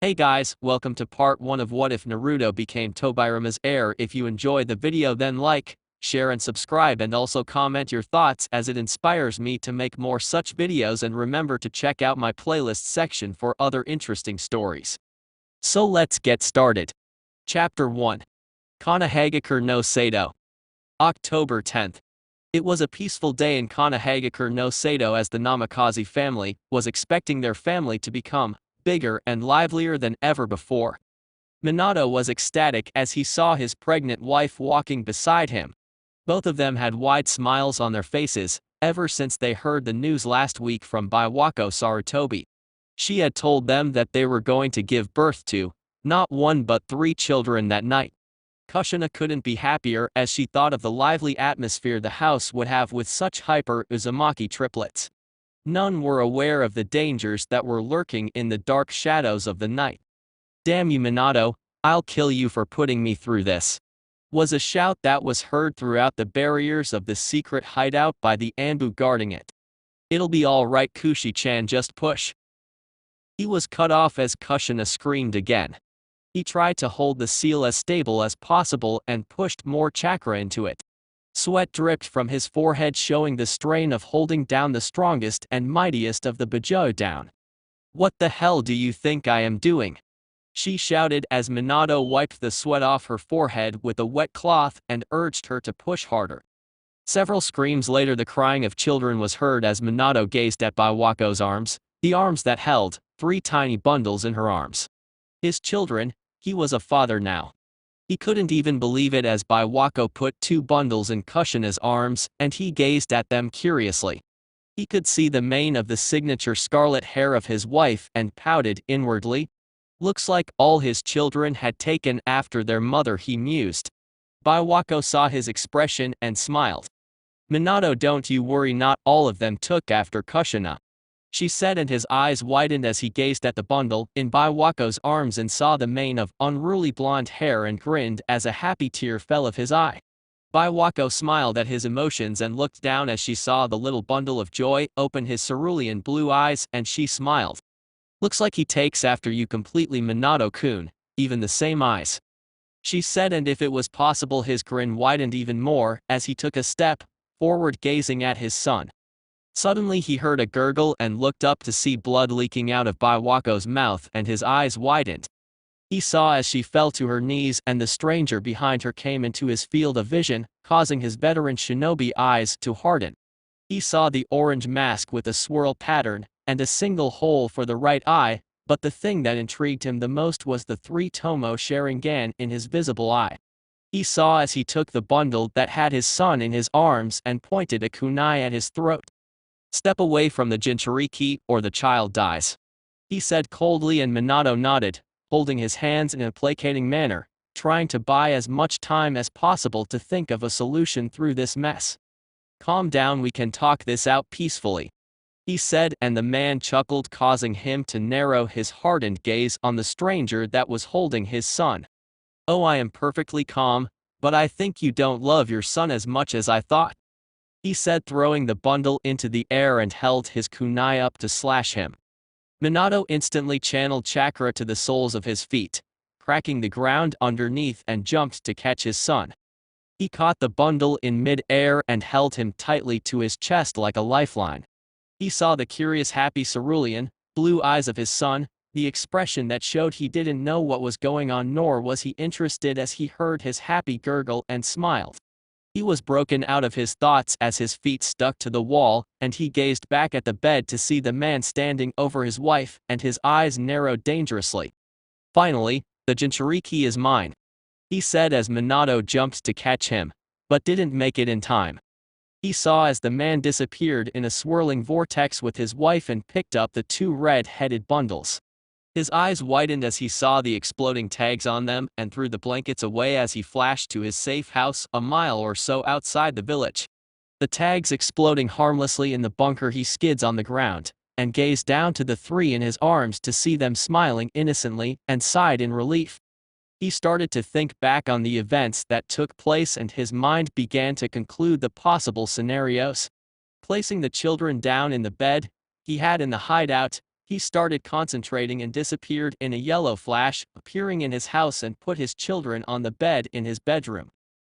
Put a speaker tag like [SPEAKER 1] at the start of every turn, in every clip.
[SPEAKER 1] Hey guys, welcome to part 1 of What If Naruto Became Tobirama's Heir. If you enjoyed the video then like, share and subscribe and also comment your thoughts as it inspires me to make more such videos, and remember to check out my playlist section for other interesting stories. So let's get started. Chapter 1. Konoha no Sato. October 10th. It was a peaceful day in Konoha no Sato as the Namikaze family was expecting their family to become bigger and livelier than ever before. Minato was ecstatic as he saw his pregnant wife walking beside him. Both of them had wide smiles on their faces, ever since they heard the news last week from Biwako Sarutobi. She had told them that they were going to give birth to, not one but 3 children that night. Kushina couldn't be happier as she thought of the lively atmosphere the house would have with such hyper Uzumaki triplets. None were aware of the dangers that were lurking in the dark shadows of the night. "Damn you, Minato, I'll kill you for putting me through this," was a shout that was heard throughout the barriers of the secret hideout by the Anbu guarding it. "It'll be alright, Kushi-chan, just push." He was cut off as Kushina screamed again. He tried to hold the seal as stable as possible and pushed more chakra into it. Sweat dripped from his forehead, showing the strain of holding down the strongest and mightiest of the Bajo down. "What the hell do you think I am doing?" she shouted as Minato wiped the sweat off her forehead with a wet cloth and urged her to push harder. Several screams later, the crying of children was heard as Minato gazed at Biwako's arms, the arms that held 3 tiny bundles in her arms. His children, he was a father now. He couldn't even believe it as Biwako put 2 bundles in Kushina's arms and he gazed at them curiously. He could see the mane of the signature scarlet hair of his wife and pouted inwardly. Looks like all his children had taken after their mother, he mused. Biwako saw his expression and smiled. "Minato, don't you worry, not all of them took after Kushina," she said, and his eyes widened as he gazed at the bundle in Biwako's arms and saw the mane of unruly blonde hair and grinned as a happy tear fell of his eye. Biwako smiled at his emotions and looked down as she saw the little bundle of joy open his cerulean blue eyes, and she smiled. "Looks like he takes after you completely, Minato-kun, even the same eyes," she said, and if it was possible his grin widened even more as he took a step forward, gazing at his son. Suddenly he heard a gurgle and looked up to see blood leaking out of Biwako's mouth, and his eyes widened. He saw as she fell to her knees and the stranger behind her came into his field of vision, causing his veteran shinobi eyes to harden. He saw the orange mask with a swirl pattern and a single hole for the right eye, but the thing that intrigued him the most was the 3 Tomo Sharingan in his visible eye. He saw as he took the bundle that had his son in his arms and pointed a kunai at his throat. "Step away from the Jinchuriki or the child dies," he said coldly, and Minato nodded, holding his hands in a placating manner, trying to buy as much time as possible to think of a solution through this mess. "Calm down, we can talk this out peacefully," he said, and the man chuckled, causing him to narrow his hardened gaze on the stranger that was holding his son. "Oh, I am perfectly calm, but I think you don't love your son as much as I thought," he said, throwing the bundle into the air and held his kunai up to slash him. Minato instantly channeled chakra to the soles of his feet, cracking the ground underneath, and jumped to catch his son. He caught the bundle in mid-air and held him tightly to his chest like a lifeline. He saw the curious happy cerulean blue eyes of his son, the expression that showed he didn't know what was going on, nor was he interested, as he heard his happy gurgle and smiled. He was broken out of his thoughts as his feet stuck to the wall, and he gazed back at the bed to see the man standing over his wife, and his eyes narrowed dangerously. "Finally, the Jinchuriki is mine," he said as Minato jumped to catch him, but didn't make it in time. He saw as the man disappeared in a swirling vortex with his wife and picked up the 2 red-headed bundles. His eyes widened as he saw the exploding tags on them and threw the blankets away as he flashed to his safe house a mile or so outside the village. The tags exploding harmlessly in the bunker, he skids on the ground and gazed down to the 3 in his arms to see them smiling innocently and sighed in relief. He started to think back on the events that took place and his mind began to conclude the possible scenarios. Placing the children down in the bed he had in the hideout, He started concentrating and disappeared in a yellow flash, appearing in his house and put his children on the bed in his bedroom.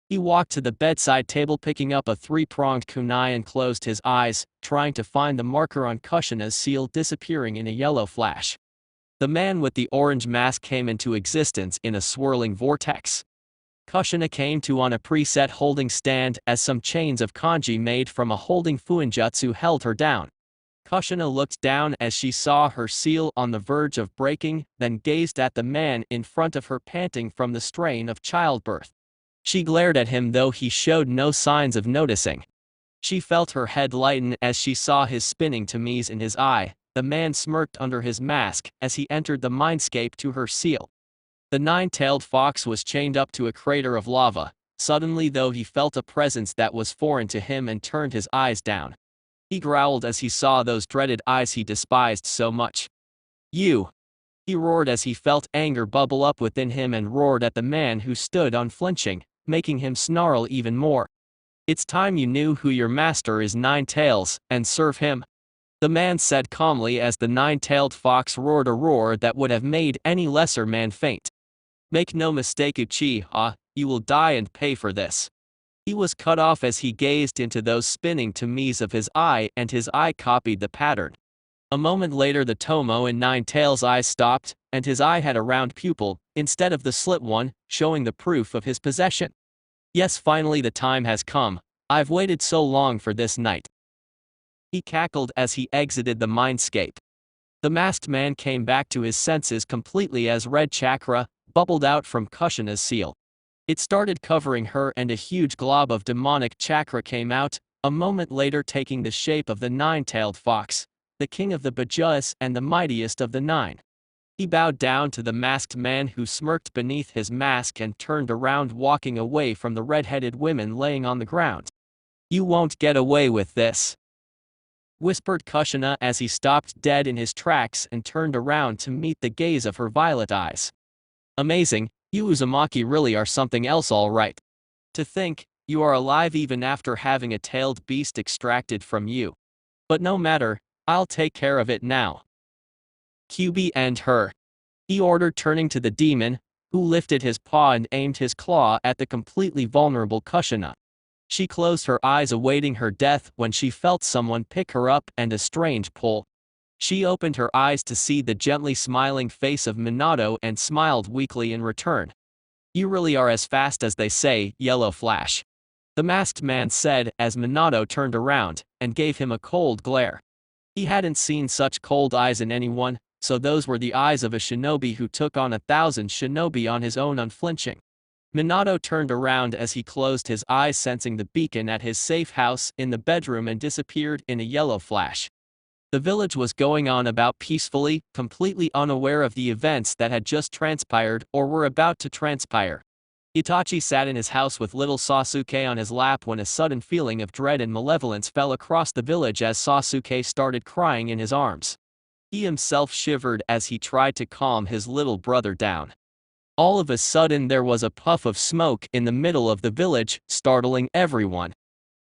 [SPEAKER 1] He walked to the bedside table picking up a three-pronged kunai and closed his eyes, trying to find the marker on Kushina's seal disappearing in a yellow flash. The man with the orange mask came into existence in a swirling vortex. Kushina came to on a preset holding stand as some chains of kanji made from a holding fuinjutsu held her down. Kushina looked down as she saw her seal on the verge of breaking, then gazed at the man in front of her panting from the strain of childbirth. She glared at him though he showed no signs of noticing. She felt her head lighten as she saw his spinning tamiz in his eye. The man smirked under his mask as he entered the mindscape to her seal. The nine-tailed fox was chained up to a crater of lava. Suddenly though he felt a presence that was foreign to him and turned his eyes down. He growled as he saw those dreaded eyes he despised so much. "You!" He roared as he felt anger bubble up within him and roared at the man who stood unflinching, making him snarl even more. "It's time you knew who your master is, Nine Tails, and serve him," the man said calmly as the nine-tailed fox roared a roar that would have made any lesser man faint. "Make no mistake, Uchiha, you will die and pay for this." He was cut off as he gazed into those spinning tamiz of his eye and his eye copied the pattern. A moment later the tomo in Nine Tails' eyes stopped, and his eye had a round pupil, instead of the slit one, showing the proof of his possession. "Yes, finally the time has come. I've waited so long for this night." He cackled as he exited the mindscape. The masked man came back to his senses completely as red chakra bubbled out from Kushina's seal. It started covering her and a huge glob of demonic chakra came out, a moment later taking the shape of the nine-tailed fox, the king of the Bajuas and the mightiest of the nine. He bowed down to the masked man who smirked beneath his mask and turned around walking away from the red-headed women laying on the ground. "You won't get away with this," whispered Kushina as he stopped dead in his tracks and turned around to meet the gaze of her violet eyes. "Amazing, you Uzumaki really are something else all right. To think, you are alive even after having a tailed beast extracted from you. But no matter, I'll take care of it now. QB and her," he ordered turning to the demon, who lifted his paw and aimed his claw at the completely vulnerable Kushina. She closed her eyes awaiting her death when she felt someone pick her up and a strange pull. She opened her eyes to see the gently smiling face of Minato and smiled weakly in return. "You really are as fast as they say, Yellow Flash," the masked man said as Minato turned around and gave him a cold glare. He hadn't seen such cold eyes in anyone, so those were the eyes of a shinobi who took on 1,000 shinobi on his own unflinching. Minato turned around as he closed his eyes sensing the beacon at his safe house in the bedroom and disappeared in a yellow flash. The village was going on about peacefully, completely unaware of the events that had just transpired or were about to transpire. Itachi sat in his house with little Sasuke on his lap when a sudden feeling of dread and malevolence fell across the village as Sasuke started crying in his arms. He himself shivered as he tried to calm his little brother down. All of a sudden there was a puff of smoke in the middle of the village, startling everyone.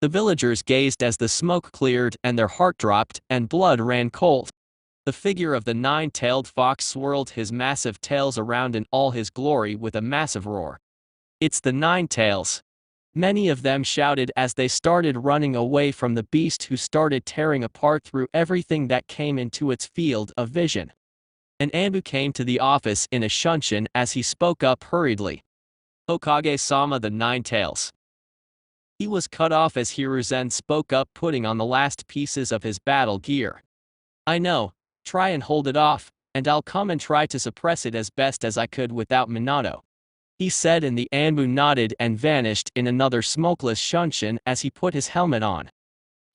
[SPEAKER 1] The villagers gazed as the smoke cleared and their heart dropped and blood ran cold. The figure of the nine-tailed fox swirled his massive tails around in all his glory with a massive roar. "It's the Nine Tails!" Many of them shouted as they started running away from the beast who started tearing apart through everything that came into its field of vision. An Anbu came to the office in a shunshin as he spoke up hurriedly. "Hokage-sama, the Nine Tails." He was cut off as Hiruzen spoke up, putting on the last pieces of his battle gear. "I know, try and hold it off, and I'll come and try to suppress it as best as I could without Minato," he said, and the Anbu nodded and vanished in another smokeless shunshin as he put his helmet on.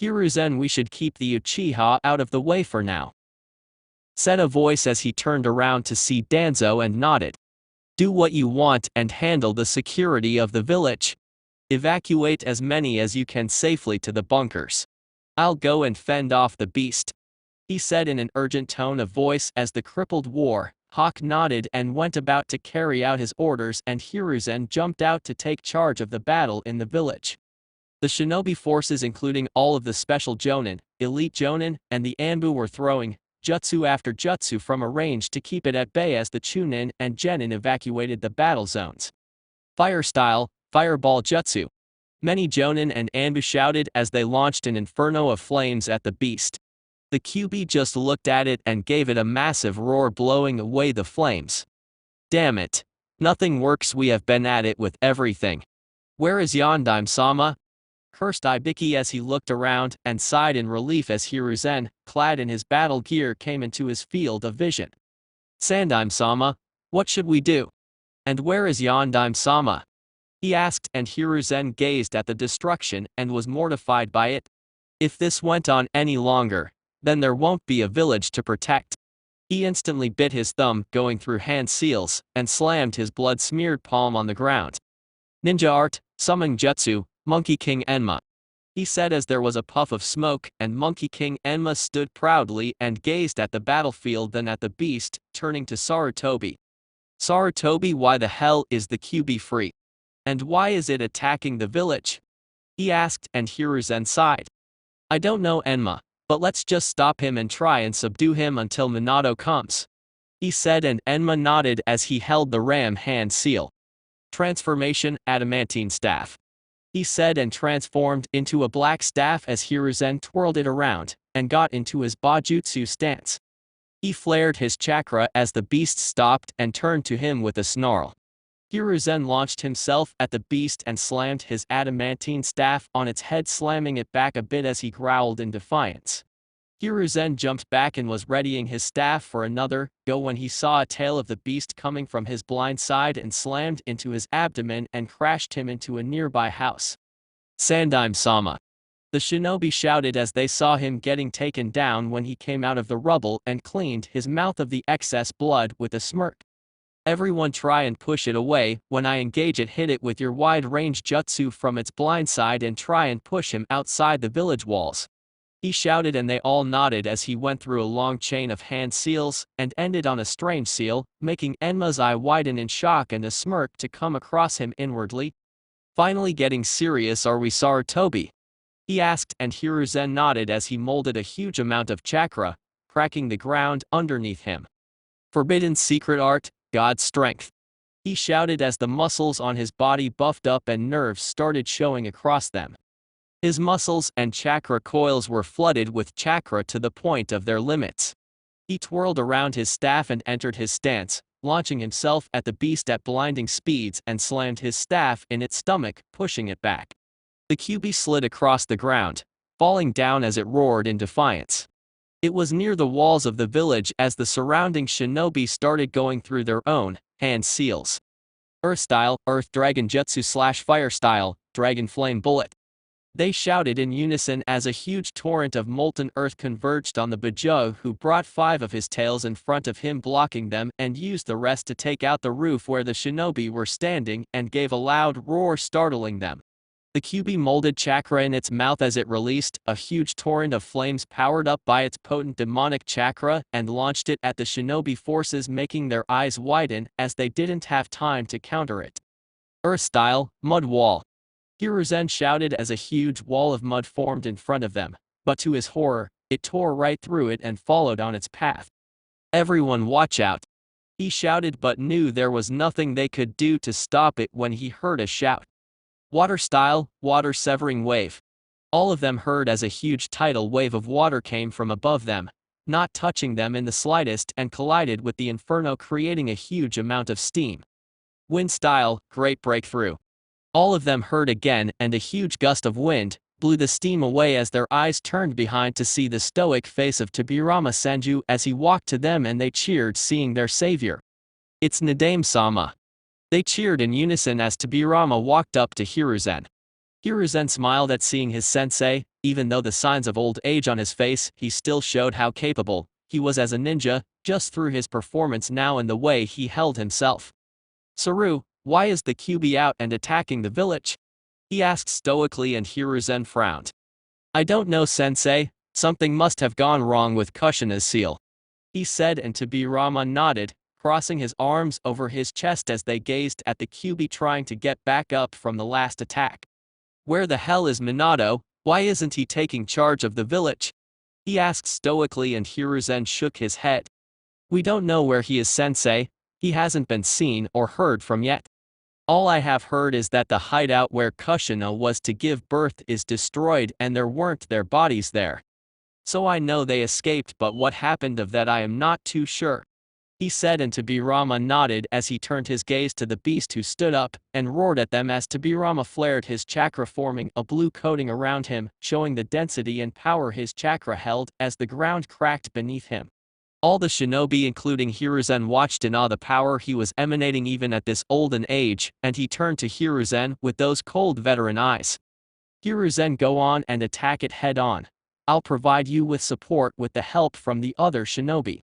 [SPEAKER 1] "Hiruzen, we should keep the Uchiha out of the way for now," said a voice as he turned around to see Danzo and nodded. "Do what you want and handle the security of the village. Evacuate as many as you can safely to the bunkers. I'll go and fend off the beast," he said in an urgent tone of voice as the crippled war hawk nodded and went about to carry out his orders, and Hiruzen jumped out to take charge of the battle in the village. The shinobi forces, including all of the special jonin, elite jonin, and the Anbu, were throwing jutsu after jutsu from a range to keep it at bay as the Chunin and Genin evacuated the battle zones. Fire style, fireball jutsu. Many Jonin and Anbu shouted as they launched an inferno of flames at the beast. The QB just looked at it and gave it a massive roar, blowing away the flames. Damn it. Nothing works, we have been at it with everything. Where is Yondaime-sama? Cursed Ibiki as he looked around and sighed in relief as Hiruzen, clad in his battle gear, came into his field of vision. Sandaime-sama, what should we do? And where is Yondaime-sama? He asked, and Hiruzen gazed at the destruction and was mortified by it. If this went on any longer, then there won't be a village to protect. He instantly bit his thumb, going through hand seals, and slammed his blood-smeared palm on the ground. Ninja art, summoning jutsu, Monkey King Enma. He said as there was a puff of smoke, and Monkey King Enma stood proudly and gazed at the battlefield, then at the beast, turning to Sarutobi. Sarutobi, why the hell is the QB free? And why is it attacking the village? He asked, and Hiruzen sighed. I don't know, Enma, but let's just stop him and try and subdue him until Minato comes. He said, and Enma nodded as he held the ram hand seal. Transformation, adamantine staff. He said and transformed into a black staff as Hiruzen twirled it around and got into his Bajutsu stance. He flared his chakra as the beast stopped and turned to him with a snarl. Hiruzen launched himself at the beast and slammed his adamantine staff on its head, slamming it back a bit as he growled in defiance. Hiruzen jumped back and was readying his staff for another go when he saw a tail of the beast coming from his blind side and slammed into his abdomen and crashed him into a nearby house. Sandaime-sama. The shinobi shouted as they saw him getting taken down when he came out of the rubble and cleaned his mouth of the excess blood with a smirk. Everyone try and push it away. When I engage it, hit it with your wide-range jutsu from its blind side and try and push him outside the village walls. He shouted and they all nodded as he went through a long chain of hand seals and ended on a strange seal, making Enma's eye widen in shock and a smirk to come across him inwardly. Finally getting serious, are we, Sarutobi? He asked, and Hiruzen nodded as he molded a huge amount of chakra, cracking the ground underneath him. Forbidden secret art, God's strength. He shouted as the muscles on his body buffed up and nerves started showing across them. His muscles and chakra coils were flooded with chakra to the point of their limits. He twirled around his staff and entered his stance, launching himself at the beast at blinding speeds and slammed his staff in its stomach, pushing it back. The QB slid across the ground, falling down as it roared in defiance. It was near the walls of the village as the surrounding shinobi started going through their own hand seals. Earth style, Earth Dragon Jutsu / Fire style, Dragon Flame Bullet. They shouted in unison as a huge torrent of molten earth converged on the Bajo, who brought 5 of his tails in front of him, blocking them, and used the rest to take out the roof where the shinobi were standing and gave a loud roar, startling them. The QB molded chakra in its mouth as it released a huge torrent of flames powered up by its potent demonic chakra and launched it at the shinobi forces, making their eyes widen as they didn't have time to counter it. Earth style, Mud Wall. Hiruzen shouted as a huge wall of mud formed in front of them, but to his horror, it tore right through it and followed on its path. Everyone watch out! He shouted, but knew there was nothing they could do to stop it when he heard a shout. Water style, Water Severing Wave. All of them heard as a huge tidal wave of water came from above them, not touching them in the slightest, and collided with the inferno, creating a huge amount of steam. Wind style, Great Breakthrough. All of them heard again, and a huge gust of wind blew the steam away as their eyes turned behind to see the stoic face of Tobirama Senju as he walked to them, and they cheered, seeing their savior. It's Naruto-sama. They cheered in unison as Tobirama walked up to Hiruzen. Hiruzen smiled at seeing his sensei. Even though the signs of old age on his face, he still showed how capable he was as a ninja, just through his performance now and the way he held himself. Saru, why is the QB out and attacking the village? He asked stoically, and Hiruzen frowned. I don't know, sensei. Something must have gone wrong with Kushina's seal. He said, and Tobirama nodded, crossing his arms over his chest as they gazed at the QB trying to get back up from the last attack. Where the hell is Minato? Why isn't he taking charge of the village? he asked stoically, and Hiruzen shook his head. We don't know where he is, sensei. He hasn't been seen or heard from yet. All I have heard is that the hideout where Kushina was to give birth is destroyed and there weren't their bodies there. So I know they escaped, but what happened of that I am not too sure, he said, and Tobirama nodded as he turned his gaze to the beast, who stood up and roared at them as Tobirama flared his chakra, forming a blue coating around him, showing the density and power his chakra held as the ground cracked beneath him. All the shinobi, including Hiruzen, watched in awe the power he was emanating even at this olden age, and he turned to Hiruzen with those cold veteran eyes. Hiruzen, go on and attack it head on. I'll provide you with support with the help from the other shinobi.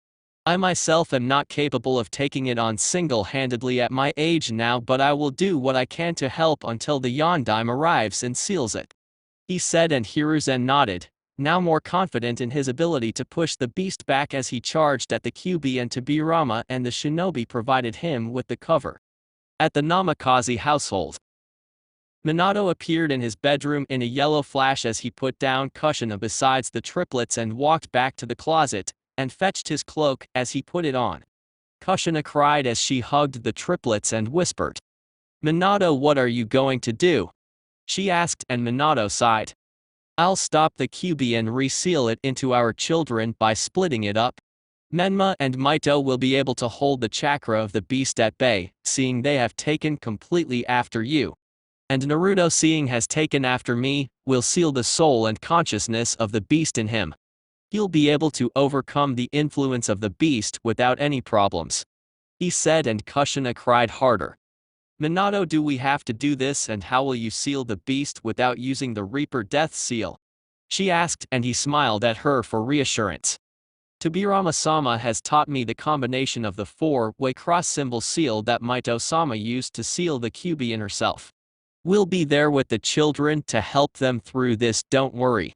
[SPEAKER 1] I myself am not capable of taking it on single-handedly at my age now, but I will do what I can to help until the Yondaime arrives and seals it, he said, and Hiruzen nodded, now more confident in his ability to push the beast back as he charged at the Kyuubi, and Tobirama and the shinobi provided him with the cover. At the Namikaze household, Minato appeared in his bedroom in a yellow flash as he put down Kushina besides the triplets and walked back to the closet and fetched his cloak as he put it on. Kushina cried as she hugged the triplets and whispered, Minato, what are you going to do? She asked, and Minato sighed. I'll stop the Kyuubi and reseal it into our children by splitting it up. Menma and Mito will be able to hold the chakra of the beast at bay, seeing they have taken completely after you. And Naruto, seeing has taken after me, will seal the soul and consciousness of the beast in him. He'll be able to overcome the influence of the beast without any problems, he said, and Kushina cried harder. Minato, do we have to do this, and how will you seal the beast without using the Reaper Death Seal? She asked, and he smiled at her for reassurance. Tobirama-sama has taught me the combination of the four-way cross symbol seal that Mito-sama used to seal the Kyuubi in herself. We'll be there with the children to help them through this, don't worry.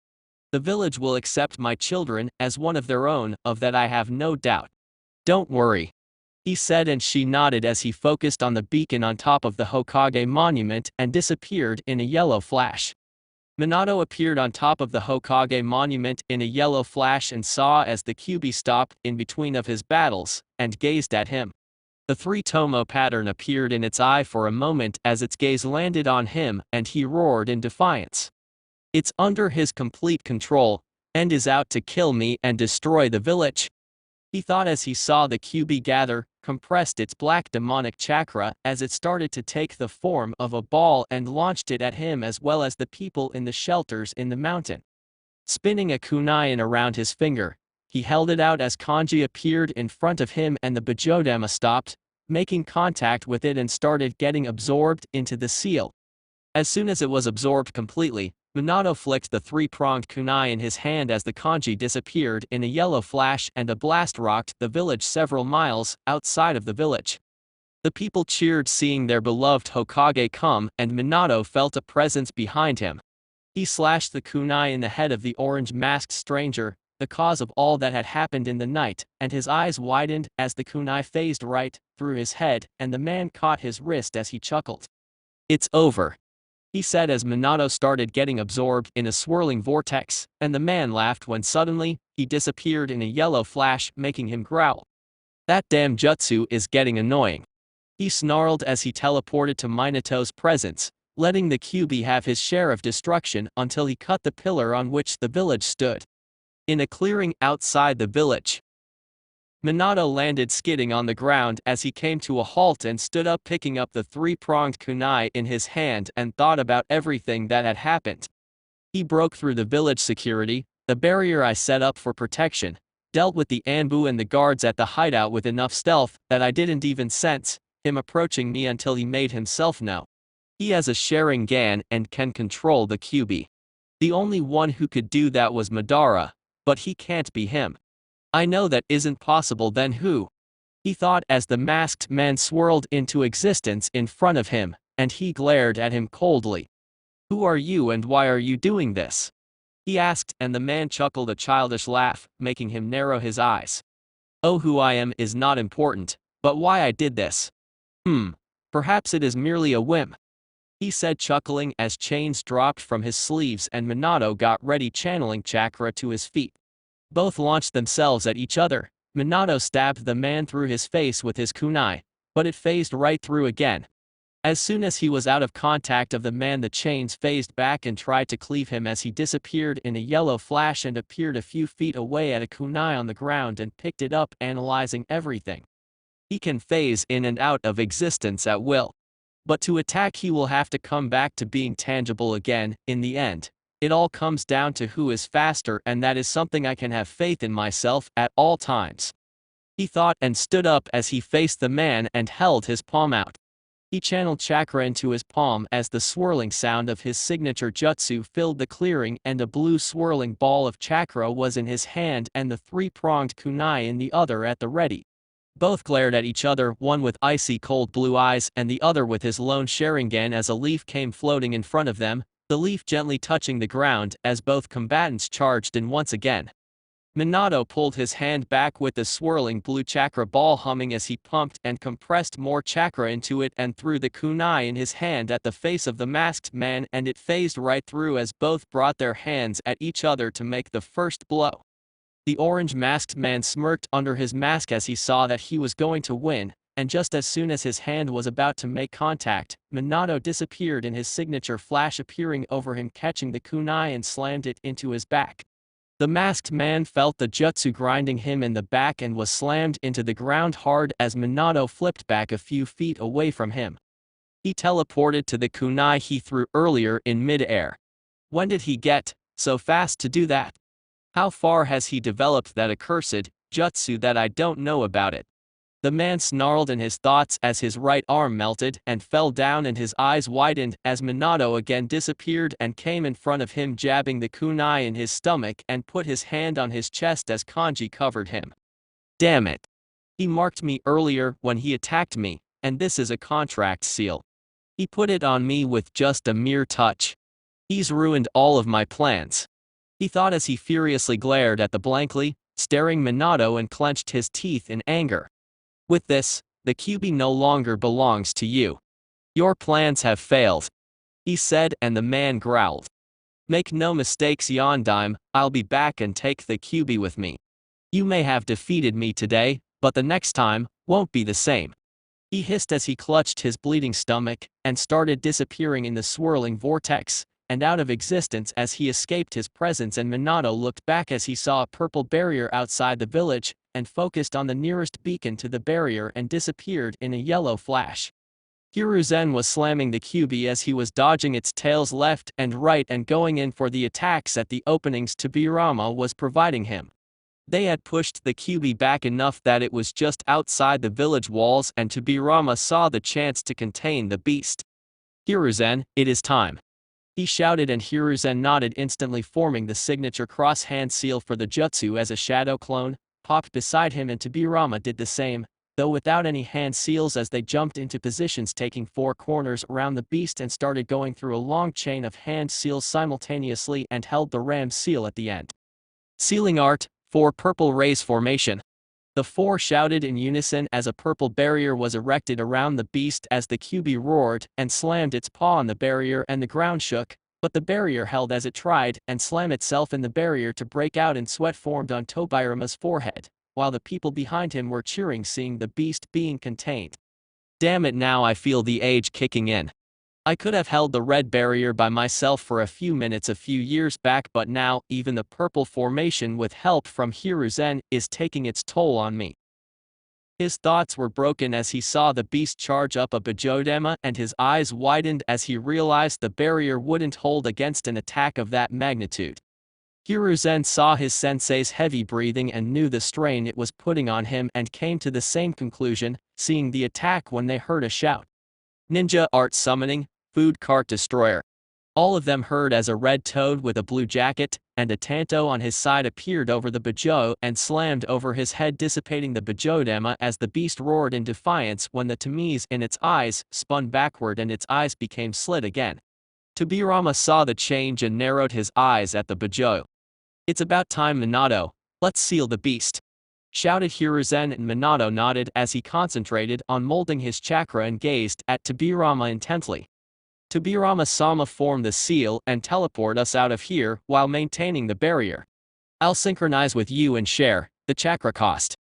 [SPEAKER 1] The village will accept my children as one of their own, of that I have no doubt. Don't worry, he said, and she nodded as he focused on the beacon on top of the Hokage monument and disappeared in a yellow flash. Minato appeared on top of the Hokage monument in a yellow flash and saw as the Kyuubi stopped in between of his battles and gazed at him. The three-tomo pattern appeared in its eye for a moment as its gaze landed on him, and he roared in defiance. It's under his complete control, and is out to kill me and destroy the village, he thought as he saw the Kyuubi gather, compressed its black demonic chakra as it started to take the form of a ball and launched it at him as well as the people in the shelters in the mountain. Spinning a kunai around his finger, he held it out as Kanji appeared in front of him, and the Bijodama stopped, making contact with it and started getting absorbed into the seal. As soon as it was absorbed completely, Minato flicked the three-pronged kunai in his hand as the kanji disappeared in a yellow flash, and a blast rocked the village several miles outside of the village. The people cheered seeing their beloved Hokage come, and Minato felt a presence behind him. He slashed the kunai in the head of the orange-masked stranger, the cause of all that had happened in the night, and his eyes widened as the kunai phased right through his head, and the man caught his wrist as he chuckled. It's over, he said as Minato started getting absorbed in a swirling vortex, and the man laughed when suddenly, he disappeared in a yellow flash, making him growl. That damn jutsu is getting annoying, he snarled as he teleported to Minato's presence, letting the Kyuubi have his share of destruction until he cut the pillar on which the village stood. In a clearing outside the village, Minato landed skidding on the ground as he came to a halt and stood up, picking up the three-pronged kunai in his hand, and thought about everything that had happened. He broke through the village security, the barrier I set up for protection, dealt with the Anbu and the guards at the hideout with enough stealth that I didn't even sense him approaching me until he made himself known. He has a Sharingan and can control the Kyuubi. The only one who could do that was Madara, but he can't be him. I know that isn't possible, then who? He thought as the masked man swirled into existence in front of him, and he glared at him coldly. Who are you and why are you doing this? He asked, and the man chuckled a childish laugh, making him narrow his eyes. Oh, who I am is not important, but why I did this. Perhaps it is merely a whim, he said, chuckling as chains dropped from his sleeves and Minato got ready, channeling chakra to his feet. Both launched themselves at each other. Minato stabbed the man through his face with his kunai, but it phased right through again. As soon as he was out of contact of the man, the chains phased back and tried to cleave him as he disappeared in a yellow flash and appeared a few feet away at a kunai on the ground and picked it up, analyzing everything. He can phase in and out of existence at will. But to attack, he will have to come back to being tangible again. In the end, it all comes down to who is faster, and that is something I can have faith in myself at all times. He thought and stood up as he faced the man and held his palm out. He channeled chakra into his palm as the swirling sound of his signature jutsu filled the clearing, and a blue swirling ball of chakra was in his hand and the three-pronged kunai in the other at the ready. Both glared at each other, one with icy cold blue eyes and the other with his lone Sharingan, as a leaf came floating in front of them, the leaf gently touching the ground as both combatants charged in once again. Minato pulled his hand back with the swirling blue chakra ball humming as he pumped and compressed more chakra into it and threw the kunai in his hand at the face of the masked man, and it phased right through as both brought their hands at each other to make the first blow. The orange masked man smirked under his mask as he saw that he was going to win, and just as soon as his hand was about to make contact, Minato disappeared in his signature flash, appearing over him, catching the kunai and slammed it into his back. The masked man felt the jutsu grinding him in the back and was slammed into the ground hard as Minato flipped back a few feet away from him. He teleported to the kunai he threw earlier in mid-air. When did he get so fast to do that? How far has he developed that accursed jutsu that I don't know about it? The man snarled in his thoughts as his right arm melted and fell down and his eyes widened as Minato again disappeared and came in front of him, jabbing the kunai in his stomach, and put his hand on his chest as kanji covered him. Damn it. He marked me earlier when he attacked me, and this is a contract seal. He put it on me with just a mere touch. He's ruined all of my plans. He thought as he furiously glared at the blankly staring Minato and clenched his teeth in anger. With this, the Kyuubi no longer belongs to you. Your plans have failed, he said, and the man growled. Make no mistakes, Yondaime, I'll be back and take the Kyuubi with me. You may have defeated me today, but the next time won't be the same. He hissed as he clutched his bleeding stomach and started disappearing in the swirling vortex and out of existence as he escaped his presence, and Minato looked back as he saw a purple barrier outside the village and focused on the nearest beacon to the barrier and disappeared in a yellow flash. Hiruzen was slamming the Kyuubi as he was dodging its tails left and right and going in for the attacks at the openings Tobirama was providing him. They had pushed the Kyuubi back enough that it was just outside the village walls, and Tobirama saw the chance to contain the beast. Hiruzen, it is time, he shouted, and Hiruzen nodded, instantly forming the signature cross-hand seal for the jutsu as a shadow clone popped beside him, and Tobirama did the same, though without any hand seals, as they jumped into positions taking four corners around the beast and started going through a long chain of hand seals simultaneously and held the ram seal at the end. Sealing art, 4 purple rays formation. The four shouted in unison as a purple barrier was erected around the beast as the Kyuubi roared and slammed its paw on the barrier, and the ground shook, but the barrier held as it tried and slammed itself in the barrier to break out, and sweat formed on Tobirama's forehead, while the people behind him were cheering, seeing the beast being contained. Damn it, now I feel the age kicking in. I could have held the red barrier by myself for a few minutes a few years back, but now, even the purple formation with help from Hiruzen is taking its toll on me. His thoughts were broken as he saw the beast charge up a Bijodema, and his eyes widened as he realized the barrier wouldn't hold against an attack of that magnitude. Hiruzen saw his sensei's heavy breathing and knew the strain it was putting on him, and came to the same conclusion, seeing the attack when they heard a shout. Ninja art summoning, food cart destroyer. All of them heard as a red toad with a blue jacket and a tanto on his side appeared over the Bijo and slammed over his head, dissipating the Bijodema as the beast roared in defiance when the tamiz in its eyes spun backward and its eyes became slit again. Tobirama saw the change and narrowed his eyes at the Bijo. It's about time, Minato, let's seal the beast, shouted Hiruzen, and Minato nodded as he concentrated on molding his chakra and gazed at Tobirama intently. Tobirama-sama, form the seal and teleport us out of here while maintaining the barrier. I'll synchronize with you and share the chakra cost,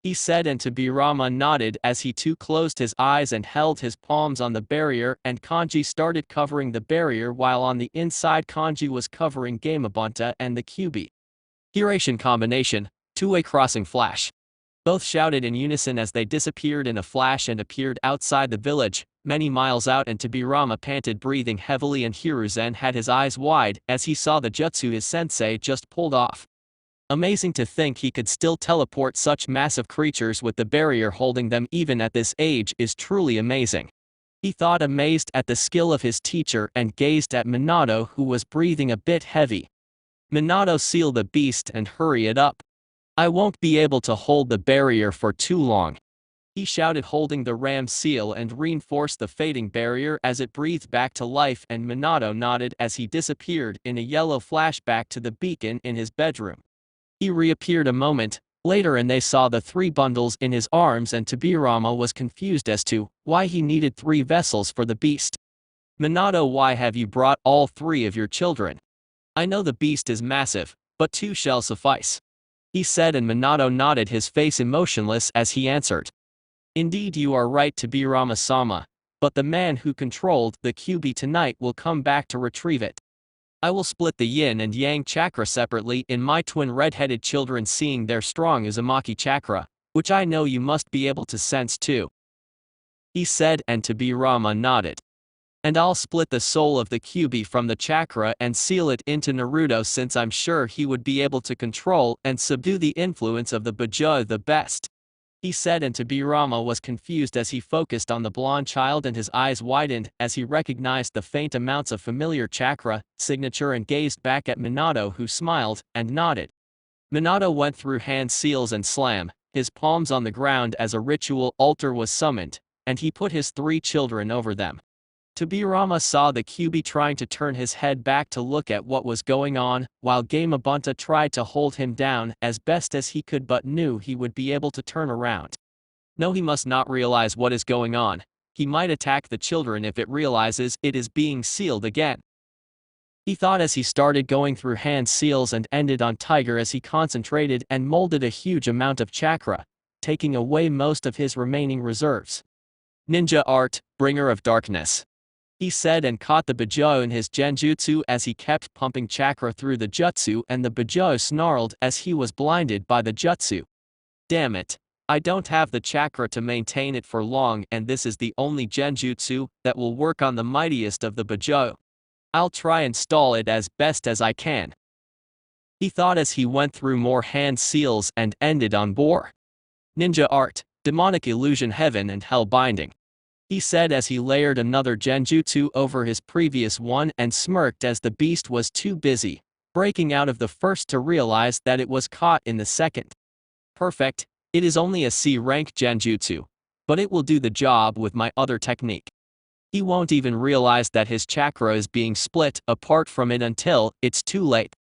[SPEAKER 1] he said, and Tobirama nodded as he too closed his eyes and held his palms on the barrier, and Kanji started covering the barrier while on the inside Kanji was covering Gamabunta and the Kyuubi. Hiration combination, two-way crossing flash. Both shouted in unison as they disappeared in a flash and appeared outside the village, many miles out, and Tobirama panted, breathing heavily, and Hiruzen had his eyes wide as he saw the jutsu his sensei just pulled off. Amazing to think he could still teleport such massive creatures with the barrier holding them even at this age is truly amazing. He thought, amazed at the skill of his teacher, and gazed at Minato, who was breathing a bit heavy. Minato, seal the beast and hurry it up. I won't be able to hold the barrier for too long, he shouted, holding the ram seal and reinforced the fading barrier as it breathed back to life, and Minato nodded as he disappeared in a yellow flashback to the beacon in his bedroom. He reappeared a moment later and they saw the 3 bundles in his arms, and Tobirama was confused as to why he needed 3 vessels for the beast. Minato, why have you brought all 3 of your children? I know the beast is massive, but 2 shall suffice, he said, and Minato nodded, his face emotionless as he answered. Indeed, you are right, Tobirama-sama, but the man who controlled the Kyuubi tonight will come back to retrieve it. I will split the yin and yang chakra separately in my twin red-headed children, seeing their strong Uzumaki chakra, which I know you must be able to sense too, he said, and Tobirama nodded. And I'll split the soul of the Kyuubi from the chakra and seal it into Naruto, since I'm sure he would be able to control and subdue the influence of the Bujou the best, he said, and Tobirama was confused as he focused on the blonde child, and his eyes widened as he recognized the faint amounts of familiar chakra signature and gazed back at Minato, who smiled and nodded. Minato went through hand seals and slammed his palms on the ground as a ritual altar was summoned, and he put his 3 children over them. Tobirama saw the Kyuubi trying to turn his head back to look at what was going on, while Gamabunta tried to hold him down as best as he could, but knew he would be able to turn around. No, he must not realize what is going on. He might attack the children if it realizes it is being sealed again, he thought as he started going through hand seals and ended on Tiger as he concentrated and molded a huge amount of chakra, taking away most of his remaining reserves. Ninja art, bringer of darkness, he said, and caught the Bujou in his genjutsu as he kept pumping chakra through the jutsu, and the Bujou snarled as he was blinded by the jutsu. Damn it, I don't have the chakra to maintain it for long, and this is the only genjutsu that will work on the mightiest of the Bujou. I'll try and stall it as best as I can, he thought as he went through more hand seals and ended on Boar. Ninja art, demonic illusion, heaven and hell binding, he said as he layered another genjutsu over his previous one and smirked as the beast was too busy breaking out of the first to realize that it was caught in the second. Perfect, it is only a C-rank genjutsu, but it will do the job with my other technique. He won't even realize that his chakra is being split apart from it until it's too late,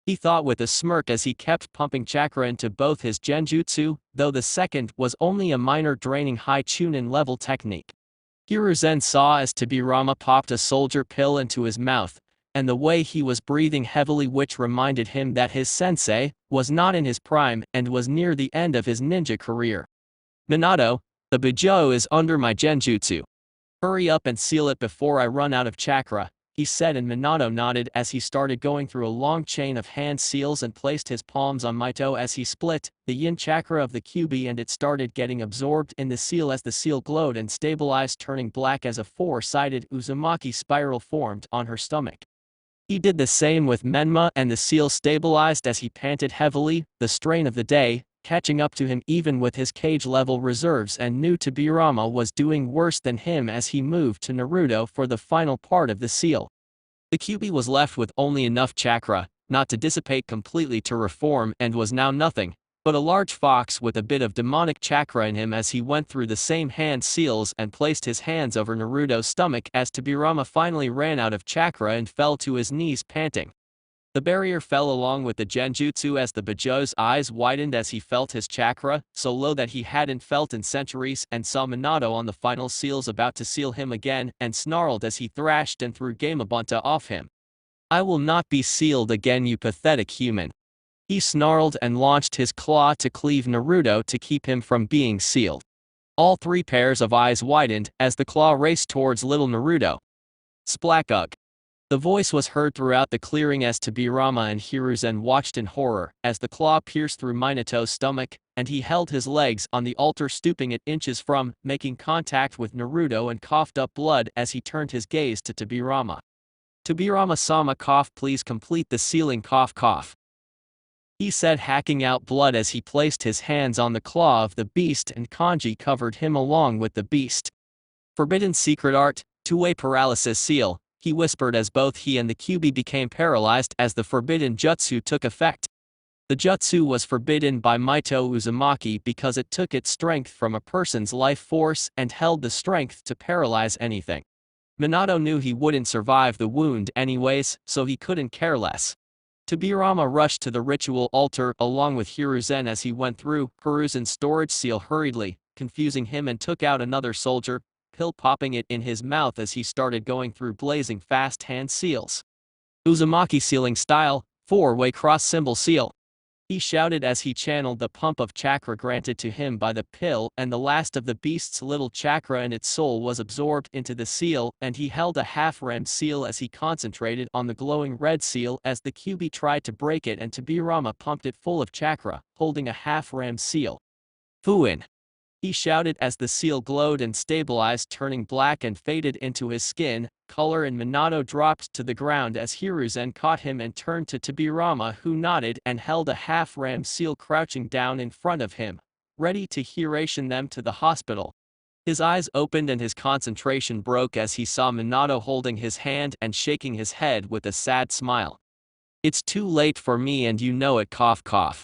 [SPEAKER 1] he thought with a smirk as he kept pumping chakra into both his genjutsu, though the second was only a minor draining high chunin level technique. Hiruzen saw as Tobirama popped a soldier pill into his mouth, and the way he was breathing heavily, which reminded him that his sensei was not in his prime and was near the end of his ninja career. Minato, the Bujou is under my genjutsu. Hurry up and seal it before I run out of chakra, he said, and Minato nodded as he started going through a long chain of hand seals and placed his palms on Mito as he split the yin chakra of the Kyuubi, and it started getting absorbed in the seal as the seal glowed and stabilized, turning black as a 4-sided Uzumaki spiral formed on her stomach. He did the same with Menma, and the seal stabilized as he panted heavily, the strain of the day catching up to him even with his cage-level reserves, and knew Tobirama was doing worse than him as he moved to Naruto for the final part of the seal. The Kyuubi was left with only enough chakra, not to dissipate completely to reform, and was now nothing but a large fox with a bit of demonic chakra in him as he went through the same hand seals and placed his hands over Naruto's stomach as Tobirama finally ran out of chakra and fell to his knees panting. The barrier fell along with the genjutsu as the Bujou's eyes widened as he felt his chakra so low that he hadn't felt in centuries, and saw Minato on the final seals about to seal him again, and snarled as he thrashed and threw Gamabunta off him. I will not be sealed again, you pathetic human. He snarled and launched his claw to cleave Naruto to keep him from being sealed. All three pairs of eyes widened as the claw raced towards little Naruto. Splackug. The voice was heard throughout the clearing as Tobirama and Hiruzen watched in horror as the claw pierced through Minato's stomach, and he held his legs on the altar, stooping it inches from making contact with Naruto, and coughed up blood as he turned his gaze to Tobirama. Tobirama-sama, cough, please complete the sealing, cough cough. He said, hacking out blood as he placed his hands on the claw of the beast, and kanji covered him along with the beast. Forbidden secret art, two-way paralysis seal, he whispered as both he and the Kyuubi became paralyzed as the forbidden jutsu took effect. The jutsu was forbidden by Mito Uzumaki because it took its strength from a person's life force and held the strength to paralyze anything. Minato knew he wouldn't survive the wound anyways, so he couldn't care less. Tobirama rushed to the ritual altar along with Hiruzen as he went through Hiruzen's storage seal hurriedly, confusing him, and took out another soldier pill, popping it in his mouth as he started going through blazing fast hand seals. Uzumaki sealing style, four-way cross symbol seal. He shouted as he channeled the pump of chakra granted to him by the pill, and the last of the beast's little chakra and its soul was absorbed into the seal, and he held a half-rem seal as he concentrated on the glowing red seal as the Kyuubi tried to break it, and Tobirama pumped it full of chakra, holding a half-rem seal. Fuin. He shouted as the seal glowed and stabilized, turning black and faded into his skin color, and Minato dropped to the ground as Hiruzen caught him and turned to Tobirama, who nodded and held a half-ram seal crouching down in front of him, ready to Hiration them to the hospital. His eyes opened and his concentration broke as he saw Minato holding his hand and shaking his head with a sad smile. It's too late for me, and you know it, cough cough.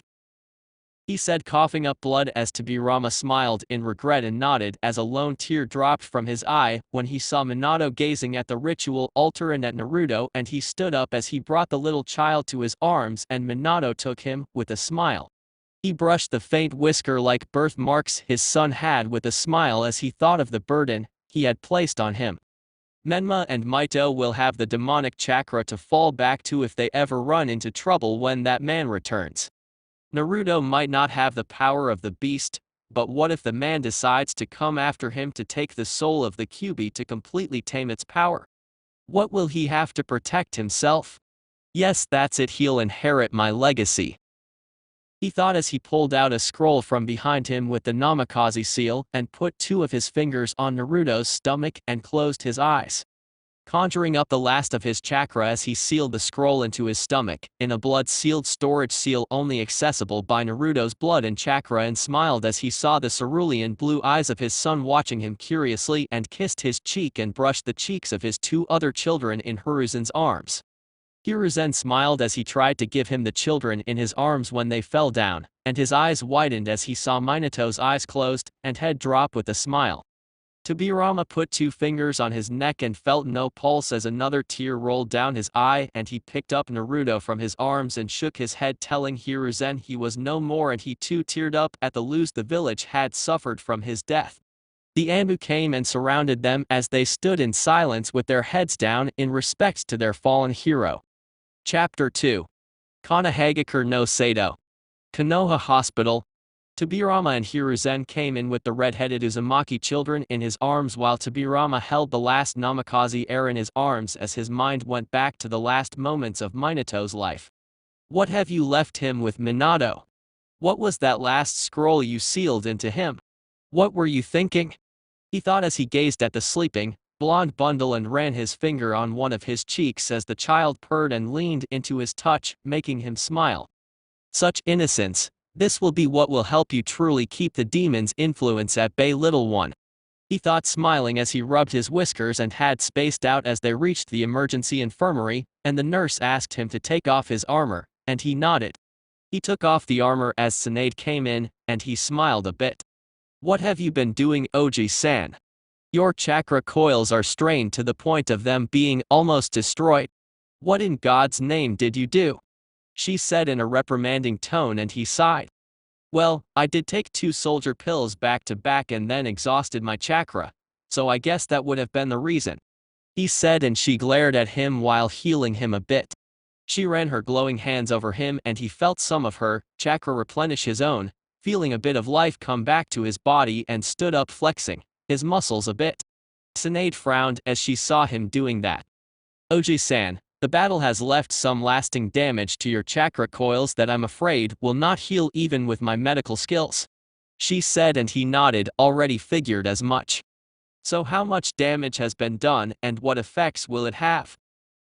[SPEAKER 1] He said, coughing up blood as Tobirama smiled in regret and nodded as a lone tear dropped from his eye when he saw Minato gazing at the ritual altar and at Naruto, and he stood up as he brought the little child to his arms, and Minato took him with a smile. He brushed the faint whisker-like birthmarks his son had with a smile as he thought of the burden he had placed on him. Menma and Mito will have the demonic chakra to fall back to if they ever run into trouble when that man returns. Naruto might not have the power of the beast, but what if the man decides to come after him to take the soul of the Kyuubi to completely tame its power? What will he have to protect himself? Yes, that's it, he'll inherit my legacy. He thought as he pulled out a scroll from behind him with the Namikaze seal and put two of his fingers on Naruto's stomach and closed his eyes, conjuring up the last of his chakra as he sealed the scroll into his stomach, in a blood-sealed storage seal only accessible by Naruto's blood and chakra, and smiled as he saw the cerulean blue eyes of his son watching him curiously, and kissed his cheek and brushed the cheeks of his two other children in Hiruzen's arms. Hiruzen smiled as he tried to give him the children in his arms when they fell down, and his eyes widened as he saw Minato's eyes closed and head drop with a smile. Tobirama put two fingers on his neck and felt no pulse as another tear rolled down his eye, and he picked up Naruto from his arms and shook his head, telling Hiruzen he was no more, and he too teared up at the loss the village had suffered from his death. The Anbu came and surrounded them as they stood in silence with their heads down in respect to their fallen hero. Chapter 2. Konohagakure no Sato. Konoha Hospital. Tobirama and Hiruzen came in with the red-headed Uzumaki children in his arms, while Tobirama held the last Namikaze heir in his arms as his mind went back to the last moments of Minato's life. What have you left him with, Minato? What was that last scroll you sealed into him? What were you thinking? He thought as he gazed at the sleeping, blonde bundle and ran his finger on one of his cheeks as the child purred and leaned into his touch, making him smile. Such innocence. This will be what will help you truly keep the demon's influence at bay, little one. He thought, smiling as he rubbed his whiskers and had spaced out as they reached the emergency infirmary, and the nurse asked him to take off his armor, and he nodded. He took off the armor as Tsunade came in, and he smiled a bit. What have you been doing, Oji-san? Your chakra coils are strained to the point of them being almost destroyed. What in God's name did you do? She said in a reprimanding tone, and he sighed. Well, I did take 2 soldier pills back to back and then exhausted my chakra, so I guess that would have been the reason, he said, and she glared at him while healing him a bit. She ran her glowing hands over him and he felt some of her chakra replenish his own, feeling a bit of life come back to his body and stood up flexing his muscles a bit. Tsunade frowned as she saw him doing that. Oji-san, the battle has left some lasting damage to your chakra coils that I'm afraid will not heal even with my medical skills. She said and he nodded, already figured as much. So how much damage has been done and what effects will it have?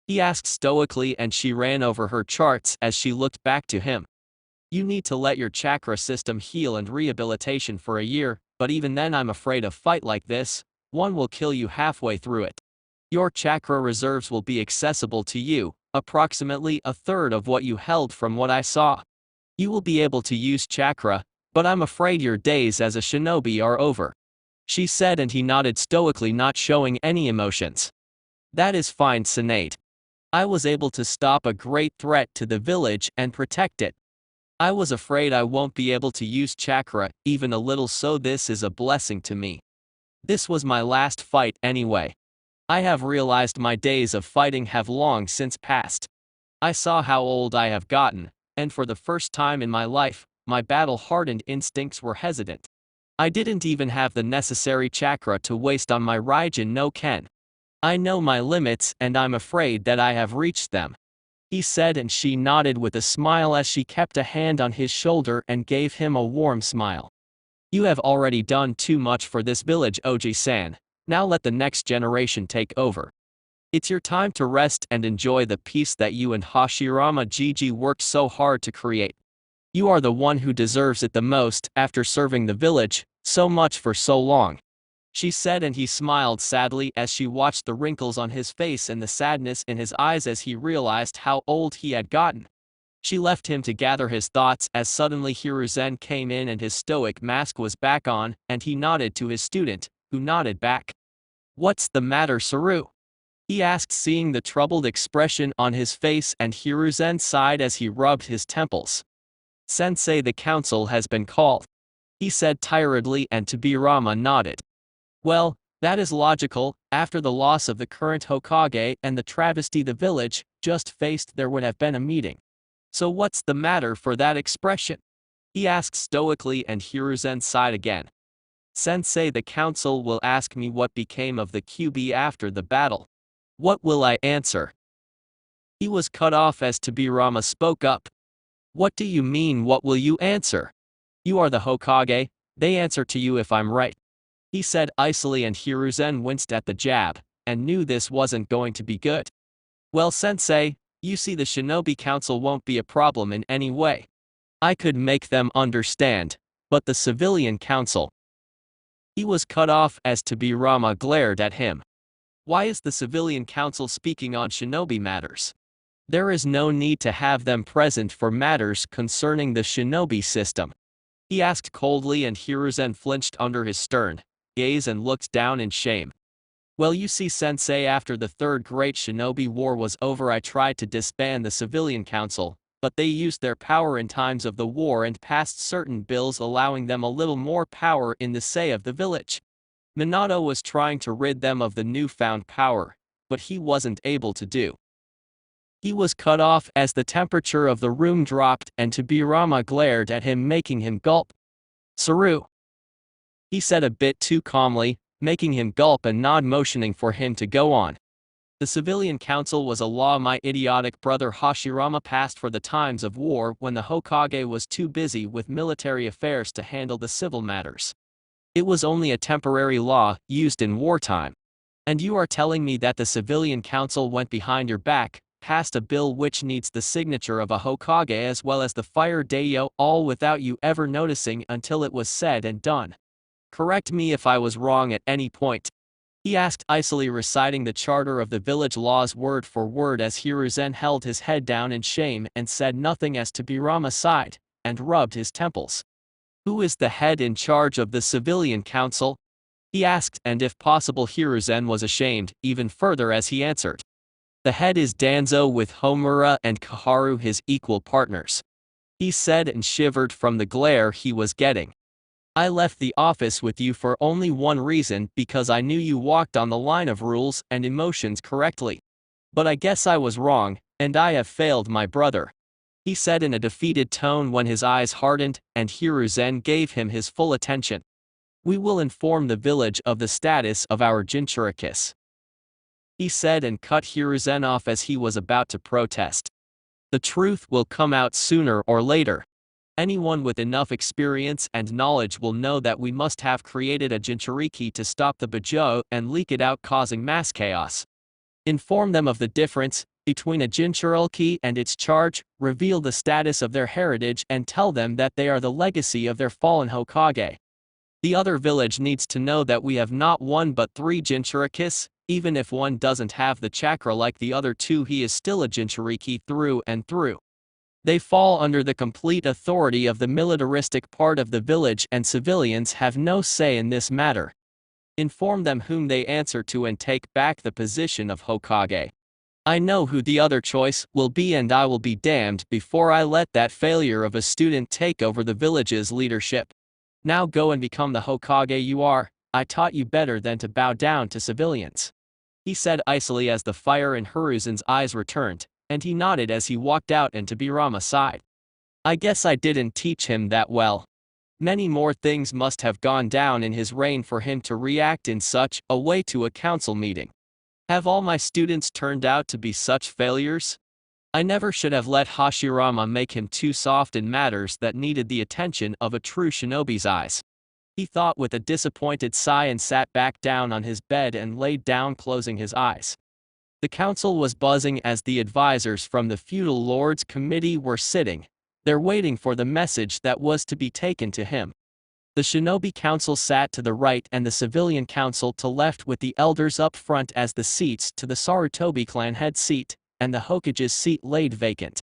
[SPEAKER 1] He asked stoically and she ran over her charts as she looked back to him. You need to let your chakra system heal and rehabilitation for a year, but even then I'm afraid a fight like this, one will kill you halfway through it. Your chakra reserves will be accessible to you, approximately a third of what you held from what I saw. You will be able to use chakra, but I'm afraid your days as a shinobi are over. She said and he nodded stoically, not showing any emotions. That is fine, Tsunade. I was able to stop a great threat to the village and protect it. I was afraid I won't be able to use chakra even a little, so this is a blessing to me. This was my last fight anyway. I have realized my days of fighting have long since passed. I saw how old I have gotten, and for the first time in my life, my battle-hardened instincts were hesitant. I didn't even have the necessary chakra to waste on my Raijin no Ken. I know my limits and I'm afraid that I have reached them. He said and she nodded with a smile as she kept a hand on his shoulder and gave him a warm smile. You have already done too much for this village, Oji-san. Now let the next generation take over. It's your time to rest and enjoy the peace that you and Hashirama Gigi worked so hard to create. You are the one who deserves it the most after serving the village so much for so long. She said and he smiled sadly as she watched the wrinkles on his face and the sadness in his eyes as he realized how old he had gotten. She left him to gather his thoughts as suddenly Hiruzen came in and his stoic mask was back on and he nodded to his student, who nodded back. What's the matter, Saru? He asked, seeing the troubled expression on his face, and Hiruzen sighed as he rubbed his temples. Sensei, the council has been called, he said tiredly, and Tobirama nodded. Well, that is logical. After the loss of the current Hokage and the travesty the village just faced, there would have been a meeting. So what's the matter for that expression? He asked stoically, and Hiruzen sighed again. Sensei, the council will ask me what became of the QB after the battle. What will I answer? He was cut off as Tobirama spoke up. What do you mean, what will you answer? You are the Hokage, they answer to you if I'm right. He said icily, and Hiruzen winced at the jab, and knew this wasn't going to be good. Well, Sensei, you see the Shinobi Council won't be a problem in any way. I could make them understand, but the Civilian Council. He was cut off as Tobirama glared at him. Why is the Civilian Council speaking on shinobi matters? There is no need to have them present for matters concerning the shinobi system. He asked coldly, and Hiruzen flinched under his stern gaze and looked down in shame. Well, you see, Sensei, after the Third Great Shinobi War was over, I tried to disband the Civilian Council, but they used their power in times of the war and passed certain bills allowing them a little more power in the say of the village. Minato was trying to rid them of the newfound power, but he wasn't able to do. He was cut off as the temperature of the room dropped and Tobirama glared at him, making him gulp. Saru, he said a bit too calmly, making him gulp and nod, motioning for him to go on. The Civilian Council was a law my idiotic brother Hashirama passed for the times of war when the Hokage was too busy with military affairs to handle the civil matters. It was only a temporary law, used in wartime. And you are telling me that the Civilian Council went behind your back, passed a bill which needs the signature of a Hokage as well as the fire daimyo, all without you ever noticing until it was said and done. Correct me if I was wrong at any point. He asked icily, reciting the charter of the village laws word for word as Hiruzen held his head down in shame and said nothing as Tobirama sighed and rubbed his temples. Who is the head in charge of the Civilian Council? He asked, and if possible Hiruzen was ashamed even further as he answered. The head is Danzo, with Homura and Kaharu his equal partners. He said and shivered from the glare he was getting. I left the office with you for only one reason, because I knew you walked on the line of rules and emotions correctly. But I guess I was wrong, And I have failed my brother," he said in a defeated tone when his eyes hardened and Hiruzen gave him his full attention. "We will inform the village of the status of our Jinchurikis," he said and cut Hiruzen off as he was about to protest. "The truth will come out sooner or later. Anyone with enough experience and knowledge will know that we must have created a Jinchuriki to stop the Bijou and leak it out, causing mass chaos. Inform them of the difference between a Jinchuriki and its charge, reveal the status of their heritage and tell them that they are the legacy of their fallen Hokage. The other village needs to know that we have not one but 3 Jinchurikis. Even if one doesn't have the chakra like the other 2, he is still a Jinchuriki through and through. They fall under the complete authority of the militaristic part of the village and civilians have no say in this matter. Inform them whom they answer to and take back the position of Hokage. I know who the other choice will be and I will be damned before I let that failure of a student take over the village's leadership. Now go and become the Hokage you are. I taught you better than to bow down to civilians," he said icily as the fire in Hiruzen's eyes returned, and he nodded as he walked out and Tobirama sighed. "I guess I didn't teach him that well. Many more things must have gone down in his reign for him to react in such a way to a council meeting. Have all my students turned out to be such failures? I never should have let Hashirama make him too soft in matters that needed the attention of a true shinobi's eyes," he thought with a disappointed sigh and sat back down on his bed and laid down, closing his eyes. The council was buzzing as the advisors from the feudal lords committee were sitting there waiting for the message that was to be taken to him. The shinobi council sat to the right and the civilian council to left, with the elders up front as the seats to the Sarutobi clan head seat and the Hokage's seat laid vacant.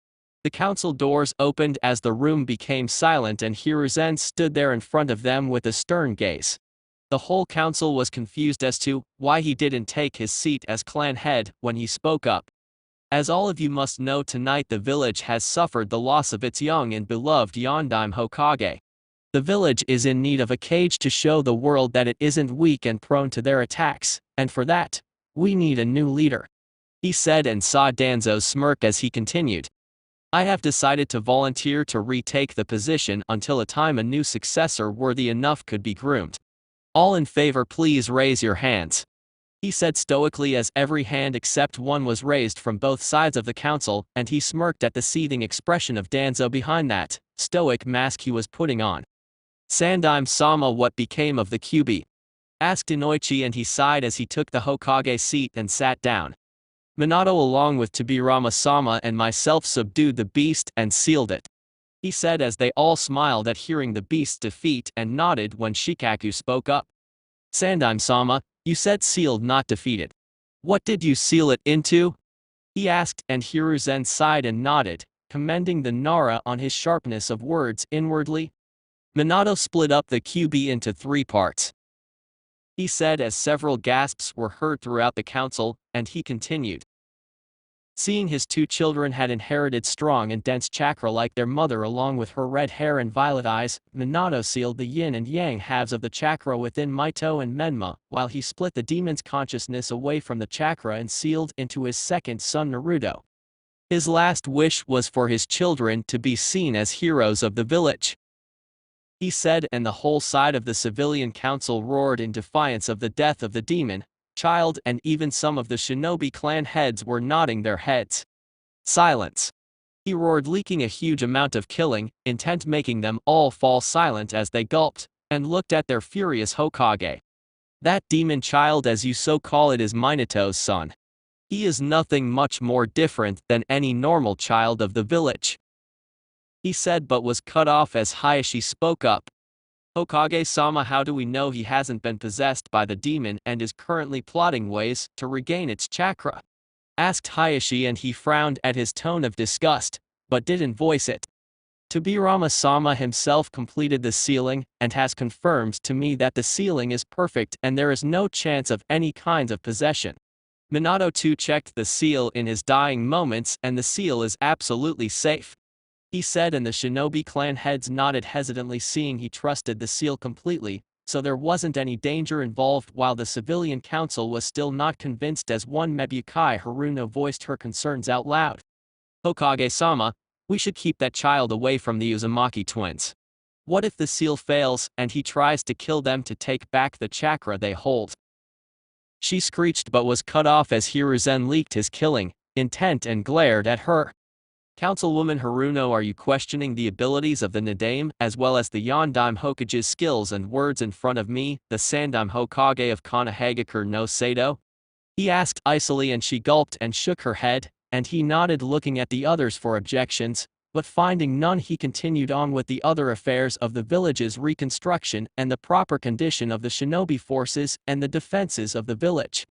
[SPEAKER 1] The council doors opened as the room became silent and Hiruzen stood there in front of them with a stern gaze. The whole council was confused as to why he didn't take his seat as clan head when he spoke up. "As all of you must know, tonight the village has suffered the loss of its young and beloved Yondaime Hokage. The village is in need of a cage to show the world that it isn't weak and prone to their attacks, and for that, we need a new leader," he said and saw Danzo's smirk as he continued. "I have decided to volunteer to retake the position until a time a new successor worthy enough could be groomed. All in favor please raise your hands," he said stoically as every hand except one was raised from both sides of the council, and he smirked at the seething expression of Danzo behind that stoic mask he was putting on. "Sandaime-sama, what became of the Kyuubi?" asked Inoichi, and he sighed as he took the Hokage seat and sat down. "Minato along with Tobirama-sama and myself subdued the beast and sealed it," he said as they all smiled at hearing the beast's defeat and nodded when Shikaku spoke up. "Sandaime-sama, you said sealed, not defeated. What did you seal it into?" he asked, and Hiruzen sighed and nodded, commending the Nara on his sharpness of words inwardly. "Minato split up the Kyuubi into 3 parts," he said as several gasps were heard throughout the council, and he continued. Seeing his 2 children had inherited strong and dense chakra like their mother along with her red hair and violet eyes, Minato sealed the yin and yang halves of the chakra within Mito and Menma, while he split the demon's consciousness away from the chakra and sealed into his second son Naruto. His last wish was for his children to be seen as heroes of the village, he said, and the whole side of the civilian council roared in defiance of the death of the demon child, and even some of the shinobi clan heads were nodding their heads. "Silence!" he roared, leaking a huge amount of killing intent, making them all fall silent as they gulped and looked at their furious Hokage. "That demon child, as you so call it, is Minato's son. He is nothing much more different than any normal child of the village," he said, but was cut off as Hayashi spoke up. "Hokage-sama, how do we know he hasn't been possessed by the demon and is currently plotting ways to regain its chakra?" asked Hayashi, and he frowned at his tone of disgust, but didn't voice it. "Tobirama-sama himself completed the sealing and has confirmed to me that the sealing is perfect and there is no chance of any kind of possession. Minato too checked the seal in his dying moments and the seal is absolutely safe," he said, and the shinobi clan heads nodded hesitantly, seeing he trusted the seal completely, so there wasn't any danger involved, while the civilian council was still not convinced as one Mebukai Haruno voiced her concerns out loud. Hokage-sama, we should keep that child away from the Uzumaki twins. What if the seal fails and he tries to kill them to take back the chakra they hold? She screeched but was cut off as Hiruzen leaked his killing intent and glared at her. Councilwoman Haruno, are you questioning the abilities of the Nadame as well as the Yondaime Hokage's skills and words in front of me, the Sandaime Hokage of Konohagakure no Sado? He asked icily, and she gulped and shook her head, and he nodded, looking at the others for objections, but finding none he continued on with the other affairs of the village's reconstruction and the proper condition of the shinobi forces and the defenses of the village.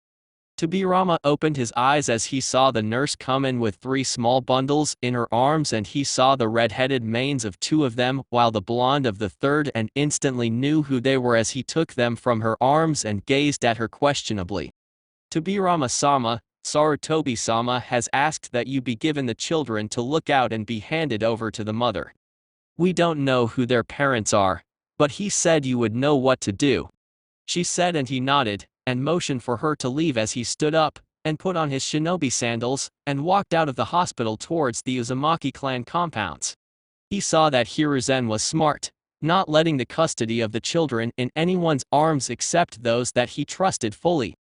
[SPEAKER 1] Tobirama opened his eyes as he saw the nurse come in with 3 small bundles in her arms, and he saw the red-headed manes of 2 of them while the blonde of the third, and instantly knew who they were as he took them from her arms and gazed at her questionably. Tobirama-sama, Sarutobi-sama has asked that you be given the children to look out and be handed over to the mother. We don't know who their parents are, but he said you would know what to do. She said, and he nodded, and motioned for her to leave as he stood up, and put on his shinobi sandals, and walked out of the hospital towards the Uzumaki clan compounds. He saw that Hiruzen was smart, not letting the custody of the children in anyone's arms except those that he trusted fully.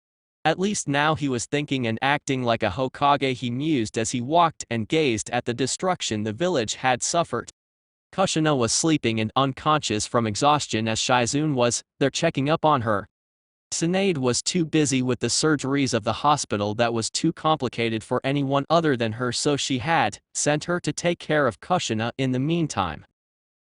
[SPEAKER 1] At least now he was thinking and acting like a Hokage, he mused as he walked and gazed at the destruction the village had suffered. Kushina was sleeping and unconscious from exhaustion as Shizune was there checking up on her. Tsunade was too busy with the surgeries of the hospital that was too complicated for anyone other than her, so she had sent her to take care of Kushina in the meantime.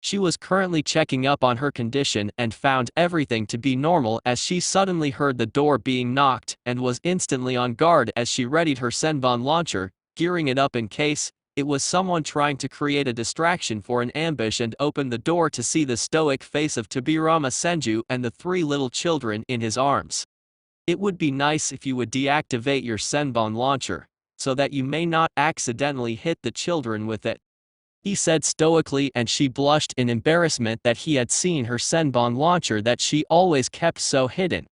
[SPEAKER 1] She was currently checking up on her condition and found everything to be normal as she suddenly heard the door being knocked and was instantly on guard as she readied her Senbon launcher, gearing it up in case it was someone trying to create a distraction for an ambush, and opened the door to see the stoic face of Tobirama Senju and the 3 little children in his arms. It would be nice if you would deactivate your Senbon launcher, so that you may not accidentally hit the children with it, he said stoically, and she blushed in embarrassment that he had seen her Senbon launcher that she always kept so hidden.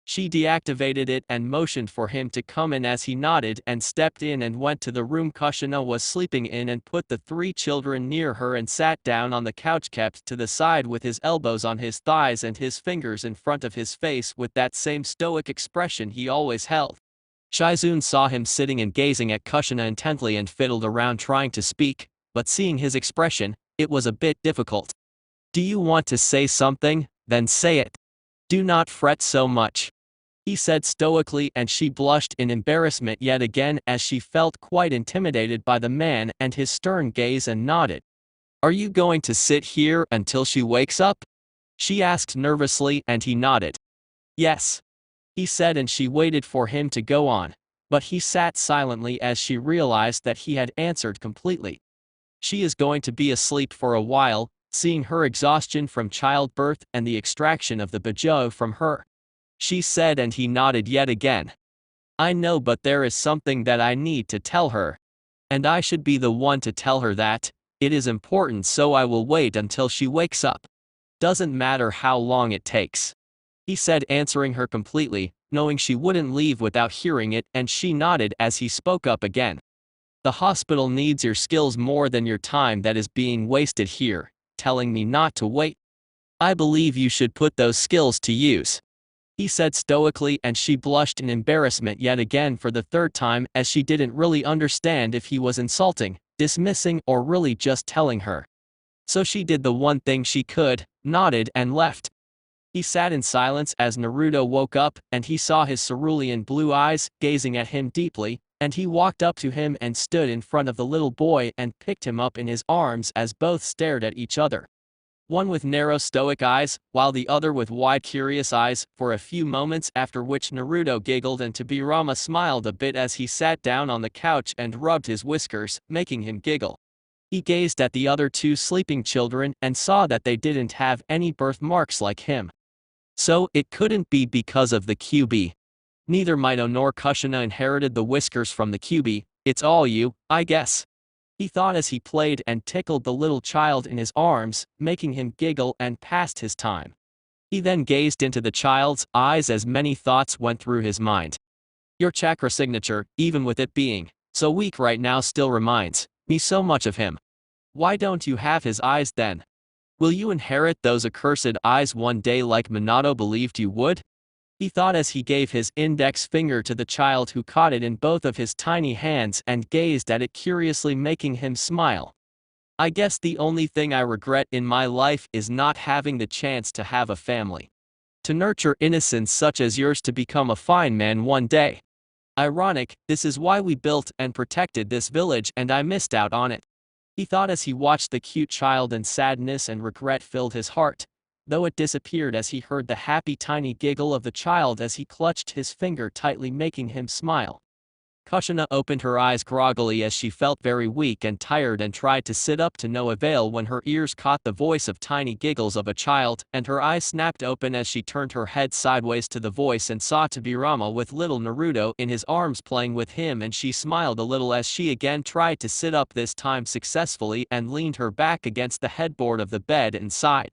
[SPEAKER 1] She deactivated it and motioned for him to come in as he nodded and stepped in and went to the room Kushina was sleeping in and put the 3 children near her and sat down on the couch, kept to the side with his elbows on his thighs and his fingers in front of his face with that same stoic expression he always held. Shizune saw him sitting and gazing at Kushina intently and fiddled around trying to speak, but seeing his expression, it was a bit difficult. Do you want to say something? Then say it. Do not fret so much, he said stoically, and she blushed in embarrassment yet again as she felt quite intimidated by the man and his stern gaze, and nodded. Are you going to sit here until she wakes up? She asked nervously, and he nodded. Yes, he said, and she waited for him to go on, but he sat silently as she realized that he had answered completely. She is going to be asleep for a while, seeing her exhaustion from childbirth and the extraction of the Bijou from her, she said, and he nodded yet again. I know, but there is something that I need to tell her. And I should be the one to tell her that. It is important, so I will wait until she wakes up. Doesn't matter how long it takes, he said, answering her completely, knowing she wouldn't leave without hearing it, and she nodded as he spoke up again. The hospital needs your skills more than your time that is being wasted here, telling me not to wait. I believe you should put those skills to use, he said stoically, and she blushed in embarrassment yet again for the 3rd time as she didn't really understand if he was insulting, dismissing, or really just telling her. So she did the one thing she could, nodded and left. He sat in silence as Naruto woke up, and he saw his cerulean blue eyes gazing at him deeply, and he walked up to him and stood in front of the little boy and picked him up in his arms as both stared at each other. One with narrow stoic eyes, while the other with wide curious eyes, for a few moments, after which Naruto giggled and Tobirama smiled a bit as he sat down on the couch and rubbed his whiskers, making him giggle. He gazed at the other 2 sleeping children and saw that they didn't have any birthmarks like him. So, it couldn't be because of the QB. Neither Mito nor Kushina inherited the whiskers from the QB, it's all you, I guess, he thought as he played and tickled the little child in his arms, making him giggle and passed his time. He then gazed into the child's eyes as many thoughts went through his mind. Your chakra signature, even with it being so weak right now, still reminds Me so much of him. Why don't you have his eyes then? Will you inherit those accursed eyes one day like Minato believed you would? He thought as he gave his index finger to the child who caught it in both of his tiny hands and gazed at it curiously, making him smile. I guess the only thing I regret in my life is not having the chance to have a family. To nurture innocence such as yours to become a fine man one day. Ironic, this is why we built and protected this village and I missed out on it. He thought as he watched the cute child, and sadness and regret filled his heart, though it disappeared as he heard the happy tiny giggle of the child as he clutched his finger tightly, making him smile. Kushina opened her eyes groggily as she felt very weak and tired and tried to sit up to no avail when her ears caught the voice of tiny giggles of a child, and her eyes snapped open as she turned her head sideways to the voice and saw Tobirama with little Naruto in his arms playing with him, and she smiled a little as she again tried to sit up, this time successfully, and leaned her back against the headboard of the bed and sighed.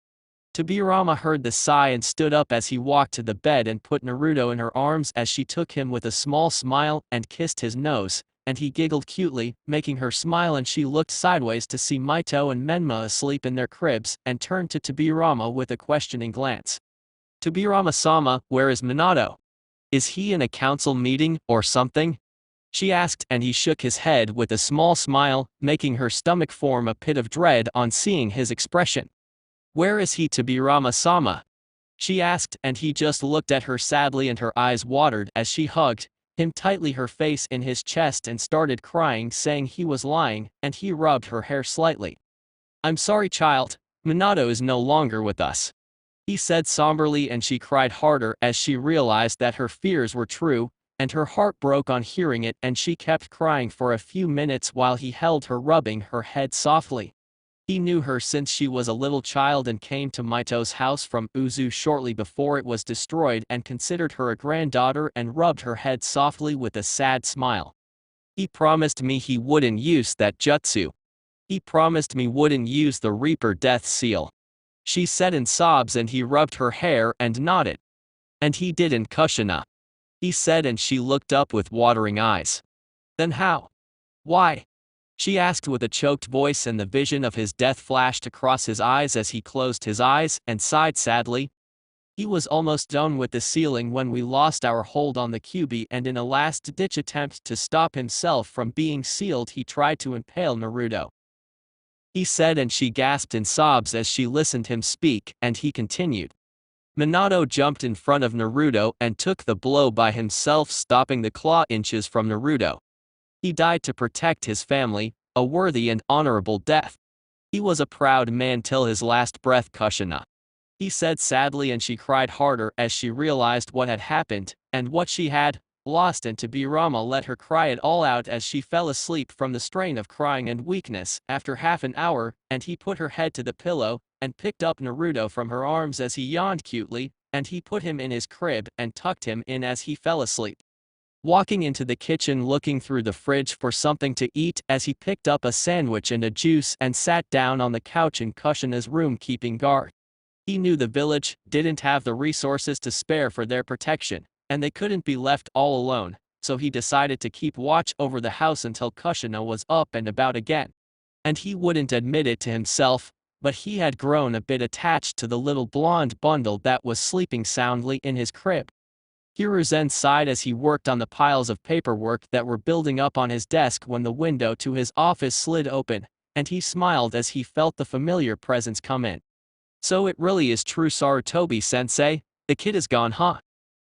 [SPEAKER 1] Tobirama heard the sigh and stood up as he walked to the bed and put Naruto in her arms as she took him with a small smile and kissed his nose, and he giggled cutely, making her smile, and she looked sideways to see Mito and Menma asleep in their cribs and turned to Tobirama with a questioning glance. Tobirama-sama, where is Minato? Is he in a council meeting or something? She asked, and he shook his head with a small smile, making her stomach form a pit of dread on seeing his expression. Where is he, Tobirama-sama? She asked, and he just looked at her sadly, and her eyes watered as she hugged him tightly, her face in his chest, and started crying, saying he was lying, and he rubbed her hair slightly. I'm sorry, child, Minato is no longer with us, he said somberly, and she cried harder as she realized that her fears were true, and her heart broke on hearing it, and she kept crying for a few minutes while he held her, rubbing her head softly. He knew her since she was a little child and came to Mito's house from Uzu shortly before it was destroyed, and considered her a granddaughter and rubbed her head softly with a sad smile. He promised me he wouldn't use that jutsu. He promised me wouldn't use the Reaper death seal, she said in sobs, and he rubbed her hair and nodded. And he didn't, Kushina, he said, and she looked up with watering eyes. Then how? Why? She asked with a choked voice, and the vision of his death flashed across his eyes as he closed his eyes and sighed sadly. He was almost done with the sealing when we lost our hold on the Kyuubi, and in a last-ditch attempt to stop himself from being sealed, he tried to impale Naruto, he said, and she gasped in sobs as she listened him speak, and he continued. Minato jumped in front of Naruto and took the blow by himself, stopping the claw inches from Naruto. He died to protect his family, a worthy and honorable death. He was a proud man till his last breath, Kushina, he said sadly, and she cried harder as she realized what had happened, and what she had lost, and Tobirama let her cry it all out as she fell asleep from the strain of crying and weakness after half an hour, and he put her head to the pillow, and picked up Naruto from her arms as he yawned cutely, and he put him in his crib and tucked him in as he fell asleep. Walking into the kitchen, looking through the fridge for something to eat as he picked up a sandwich and a juice and sat down on the couch in Kushina's room, keeping guard. He knew the village didn't have the resources to spare for their protection, and they couldn't be left all alone, so he decided to keep watch over the house until Kushina was up and about again. And he wouldn't admit it to himself, but he had grown a bit attached to the little blonde bundle that was sleeping soundly in his crib. Hiruzen sighed as he worked on the piles of paperwork that were building up on his desk when the window to his office slid open, and he smiled as he felt the familiar presence come in. So it really is true, Sarutobi-sensei, the kid is gone, huh?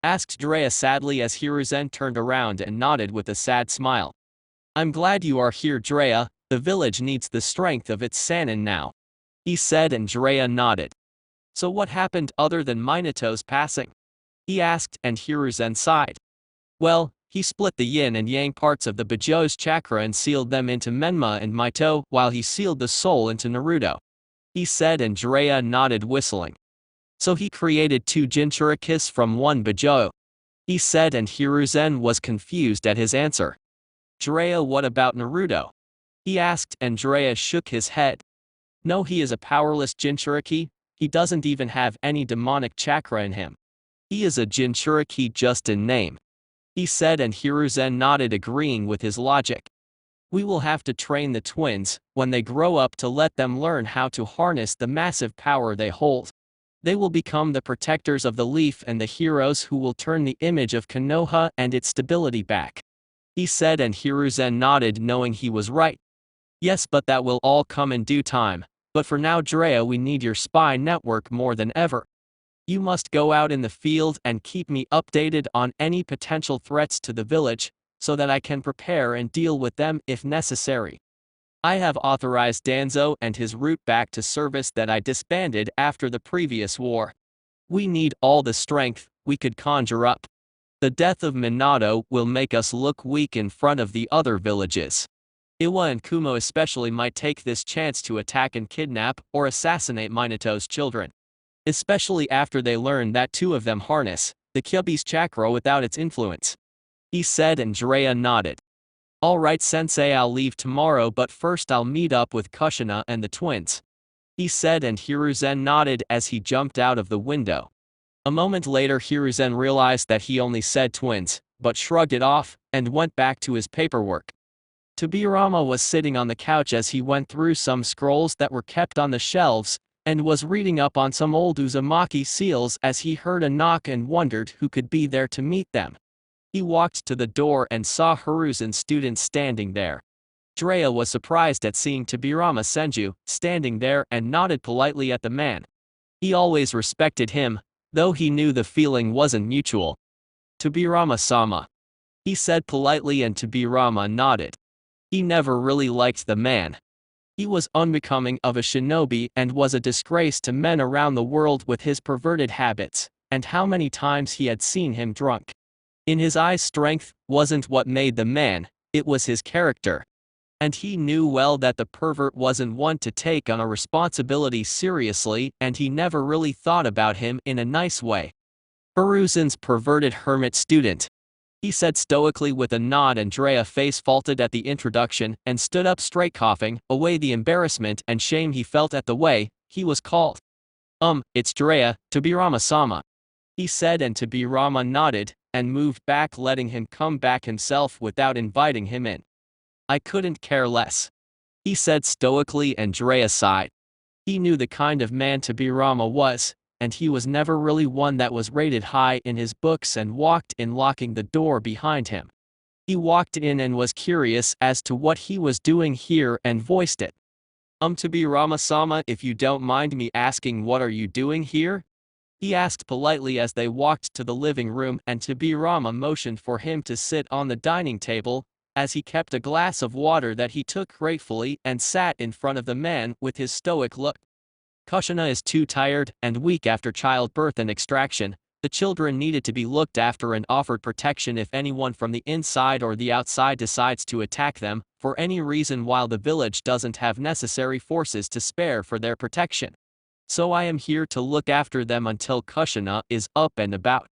[SPEAKER 1] Asked Drea sadly as Hiruzen turned around and nodded with a sad smile. I'm glad you are here, Drea, the village needs the strength of its Sannin now, he said, and Drea nodded. So what happened other than Minato's passing? He asked, and Hiruzen sighed. Well, he split the yin and yang parts of the Bijo's chakra and sealed them into Menma and Mito, while he sealed the soul into Naruto, he said, and Drea nodded, whistling. So he created 2 Jinchurikis from 1 Bijo, he said, and Hiruzen was confused at his answer. Drea, what about Naruto? He asked, and Drea shook his head. No, he is a powerless Jinchuriki, he doesn't even have any demonic chakra in him. He is a Jinchuriki just in name, he said, and Hiruzen nodded, agreeing with his logic. We will have to train the twins, when they grow up, to let them learn how to harness the massive power they hold. They will become the protectors of the leaf and the heroes who will turn the image of Konoha and its stability back," he said, and Hiruzen nodded, knowing he was right. "Yes, but that will all come in due time. But for now, Jiraiya, we need your spy network more than ever. You must go out in the field and keep me updated on any potential threats to the village, so that I can prepare and deal with them if necessary. I have authorized Danzo and his route back to service that I disbanded after the previous war. We need all the strength we could conjure up. The death of Minato will make us look weak in front of the other villages. Iwa and Kumo especially might take this chance to attack and kidnap or assassinate Minato's children. Especially after they learn that two of them harness the Kyuubi's chakra without its influence," he said, and Jiraiya nodded. "Alright sensei, I'll leave tomorrow, but first I'll meet up with Kushina and the twins," he said, and Hiruzen nodded as he jumped out of the window. A moment later, Hiruzen realized that he only said twins, but shrugged it off and went back to his paperwork. Tobirama was sitting on the couch as he went through some scrolls that were kept on the shelves, and was reading up on some old Uzumaki seals as he heard a knock and wondered who could be there to meet them. He walked to the door and saw Hiruzen's students standing there. Jiraiya was surprised at seeing Tobirama Senju standing there and nodded politely at the man. He always respected him, though he knew the feeling wasn't mutual. "Tobirama-sama," he said politely, and Tobirama nodded. He never really liked the man. He was unbecoming of a shinobi and was a disgrace to men around the world with his perverted habits, and how many times he had seen him drunk. In his eyes, strength wasn't what made the man, it was his character. And he knew well that the pervert wasn't one to take on a responsibility seriously, and he never really thought about him in a nice way. "Hiruzen's perverted hermit student," he said stoically with a nod, and Jiraiya face faulted at the introduction and stood up straight, coughing away the embarrassment and shame he felt at the way he was called. It's Jiraiya, Tobirama-sama," he said, and Tobirama nodded and moved back, letting him come back himself without inviting him in. "I couldn't care less," he said stoically, and Jiraiya sighed. He knew the kind of man Tobirama was, and he was never really one that was rated high in his books, and walked in, locking the door behind him. He walked in and was curious as to what he was doing here and voiced it. Tobirama-sama, if you don't mind me asking, what are you doing here?" he asked politely as they walked to the living room, and Tobirama motioned for him to sit on the dining table, as he kept a glass of water that he took gratefully and sat in front of the man with his stoic look. "Kushina is too tired and weak after childbirth and extraction. The children needed to be looked after and offered protection if anyone from the inside or the outside decides to attack them for any reason, while the village doesn't have necessary forces to spare for their protection. So I am here to look after them until Kushina is up and about,"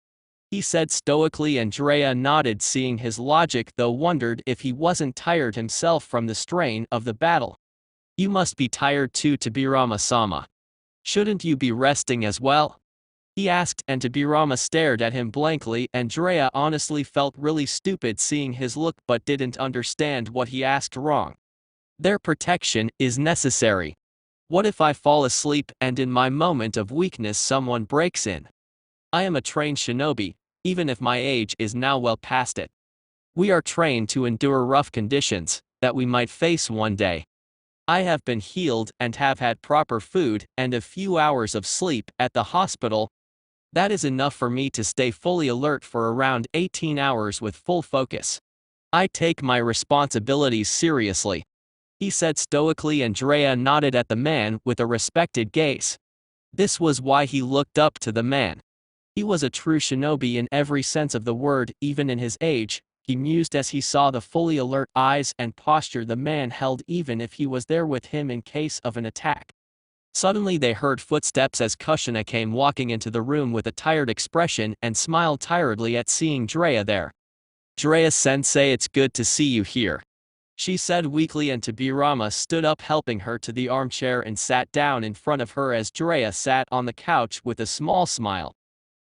[SPEAKER 1] he said stoically, and Jiraiya nodded, seeing his logic, though wondered if he wasn't tired himself from the strain of the battle. "You must be tired too, Tobirama-sama. Shouldn't you be resting as well?" he asked, and Tobirama stared at him blankly, and Jiraiya honestly felt really stupid seeing his look, but didn't understand what he asked wrong. "Their protection is necessary. What if I fall asleep and in my moment of weakness someone breaks in? I am a trained shinobi, even if my age is now well past it. We are trained to endure rough conditions that we might face one day. I have been healed and have had proper food and a few hours of sleep at the hospital. That is enough for me to stay fully alert for around 18 hours with full focus. I take my responsibilities seriously," he said stoically, and Jiraiya nodded at the man with a respected gaze. This was why he looked up to the man. He was a true shinobi in every sense of the word, even in his age. He mused as he saw the fully alert eyes and posture the man held, even if he was there with him in case of an attack. Suddenly they heard footsteps as Kushina came walking into the room with a tired expression and smiled tiredly at seeing Jiraiya there. "Jiraiya-sensei, it's good to see you here," she said weakly, and Tobirama stood up, helping her to the armchair, and sat down in front of her as Jiraiya sat on the couch with a small smile.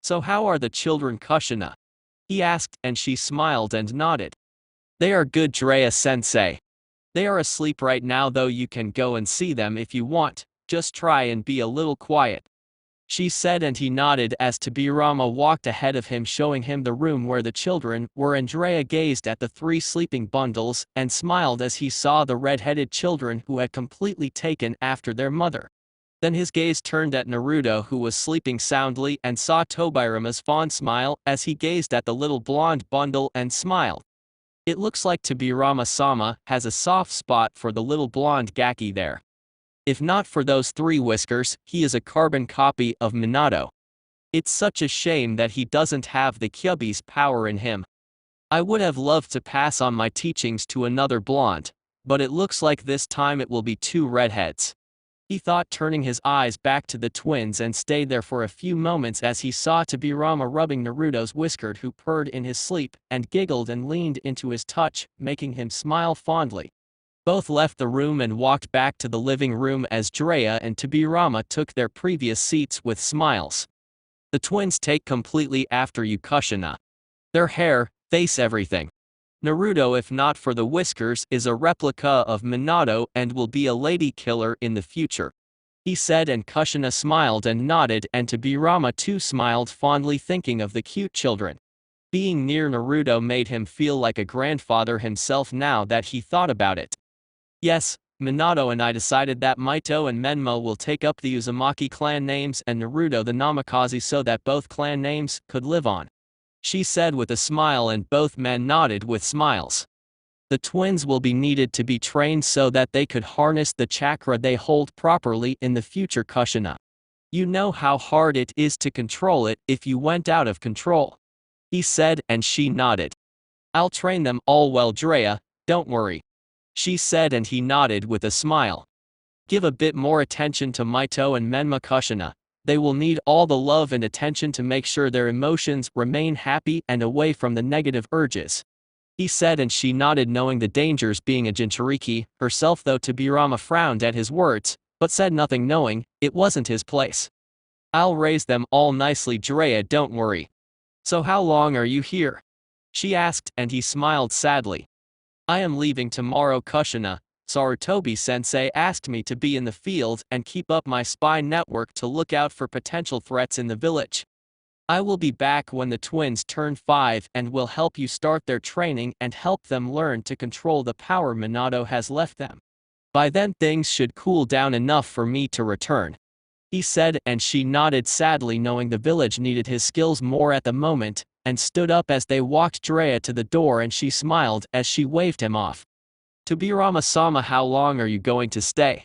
[SPEAKER 1] "So how are the children, Kushina?" he asked, and she smiled and nodded. "They are good, Jiraiya-sensei. They are asleep right now, though you can go and see them if you want, just try and be a little quiet. She said, and he nodded as Tobirama walked ahead of him, showing him the room where the children were. Andrea gazed at the three sleeping bundles and smiled as he saw the red-headed children who had completely taken after their mother. Then his gaze turned at Naruto, who was sleeping soundly, and saw Tobirama's fond smile as he gazed at the little blonde bundle and smiled. It looks like Tobirama-sama has a soft spot for the little blonde gaki there. If not for those three whiskers, he is a carbon copy of Minato. It's such a shame that he doesn't have the Kyuubi's power in him. I would have loved to pass on my teachings to another blonde, but it looks like this time it will be two redheads. He thought, turning his eyes back to the twins, and stayed there for a few moments as he saw Tobirama rubbing Naruto's whisker, who purred in his sleep and giggled and leaned into his touch, making him smile fondly. Both left the room and walked back to the living room as Jiraiya and Tobirama took their previous seats with smiles. The twins take completely after you, Kushina. Their hair, face, everything. Naruto, if not for the whiskers, is a replica of Minato and will be a lady killer in the future, he said, and Kushina smiled and nodded, and Tobirama too smiled fondly, thinking of the cute children. Being near Naruto made him feel like a grandfather himself now that he thought about it. Yes, Minato and I decided that Mito and Menmo will take up the Uzumaki clan names and Naruto the Namikaze so that both clan names could live on, she said with a smile, and both men nodded with smiles. The twins will be needed to be trained so that they could harness the chakra they hold properly in the future, Kushina. You know how hard it is to control it if you went out of control, he said, and she nodded. I'll train them all well, Jiraiya, don't worry, she said, and he nodded with a smile. Give a bit more attention to Mito and Menma, Kushina. They will need all the love and attention to make sure their emotions remain happy and away from the negative urges, he said, and she nodded, knowing the dangers being a Jinchuriki herself, though Tobirama frowned at his words, but said nothing, knowing it wasn't his place. I'll raise them all nicely, Jiraiya, don't worry. So how long are you here? She asked, and he smiled sadly. I am leaving tomorrow, Kushina. Sarutobi sensei asked me to be in the field and keep up my spy network to look out for potential threats in the village. I will be back when the twins turn 5 and will help you start their training and help them learn to control the power Minato has left them. By then things should cool down enough for me to return, he said, and she nodded sadly, knowing the village needed his skills more at the moment, and stood up as they walked Jiraiya to the door, and she smiled as she waved him off. Tobirama-sama, how long are you going to stay?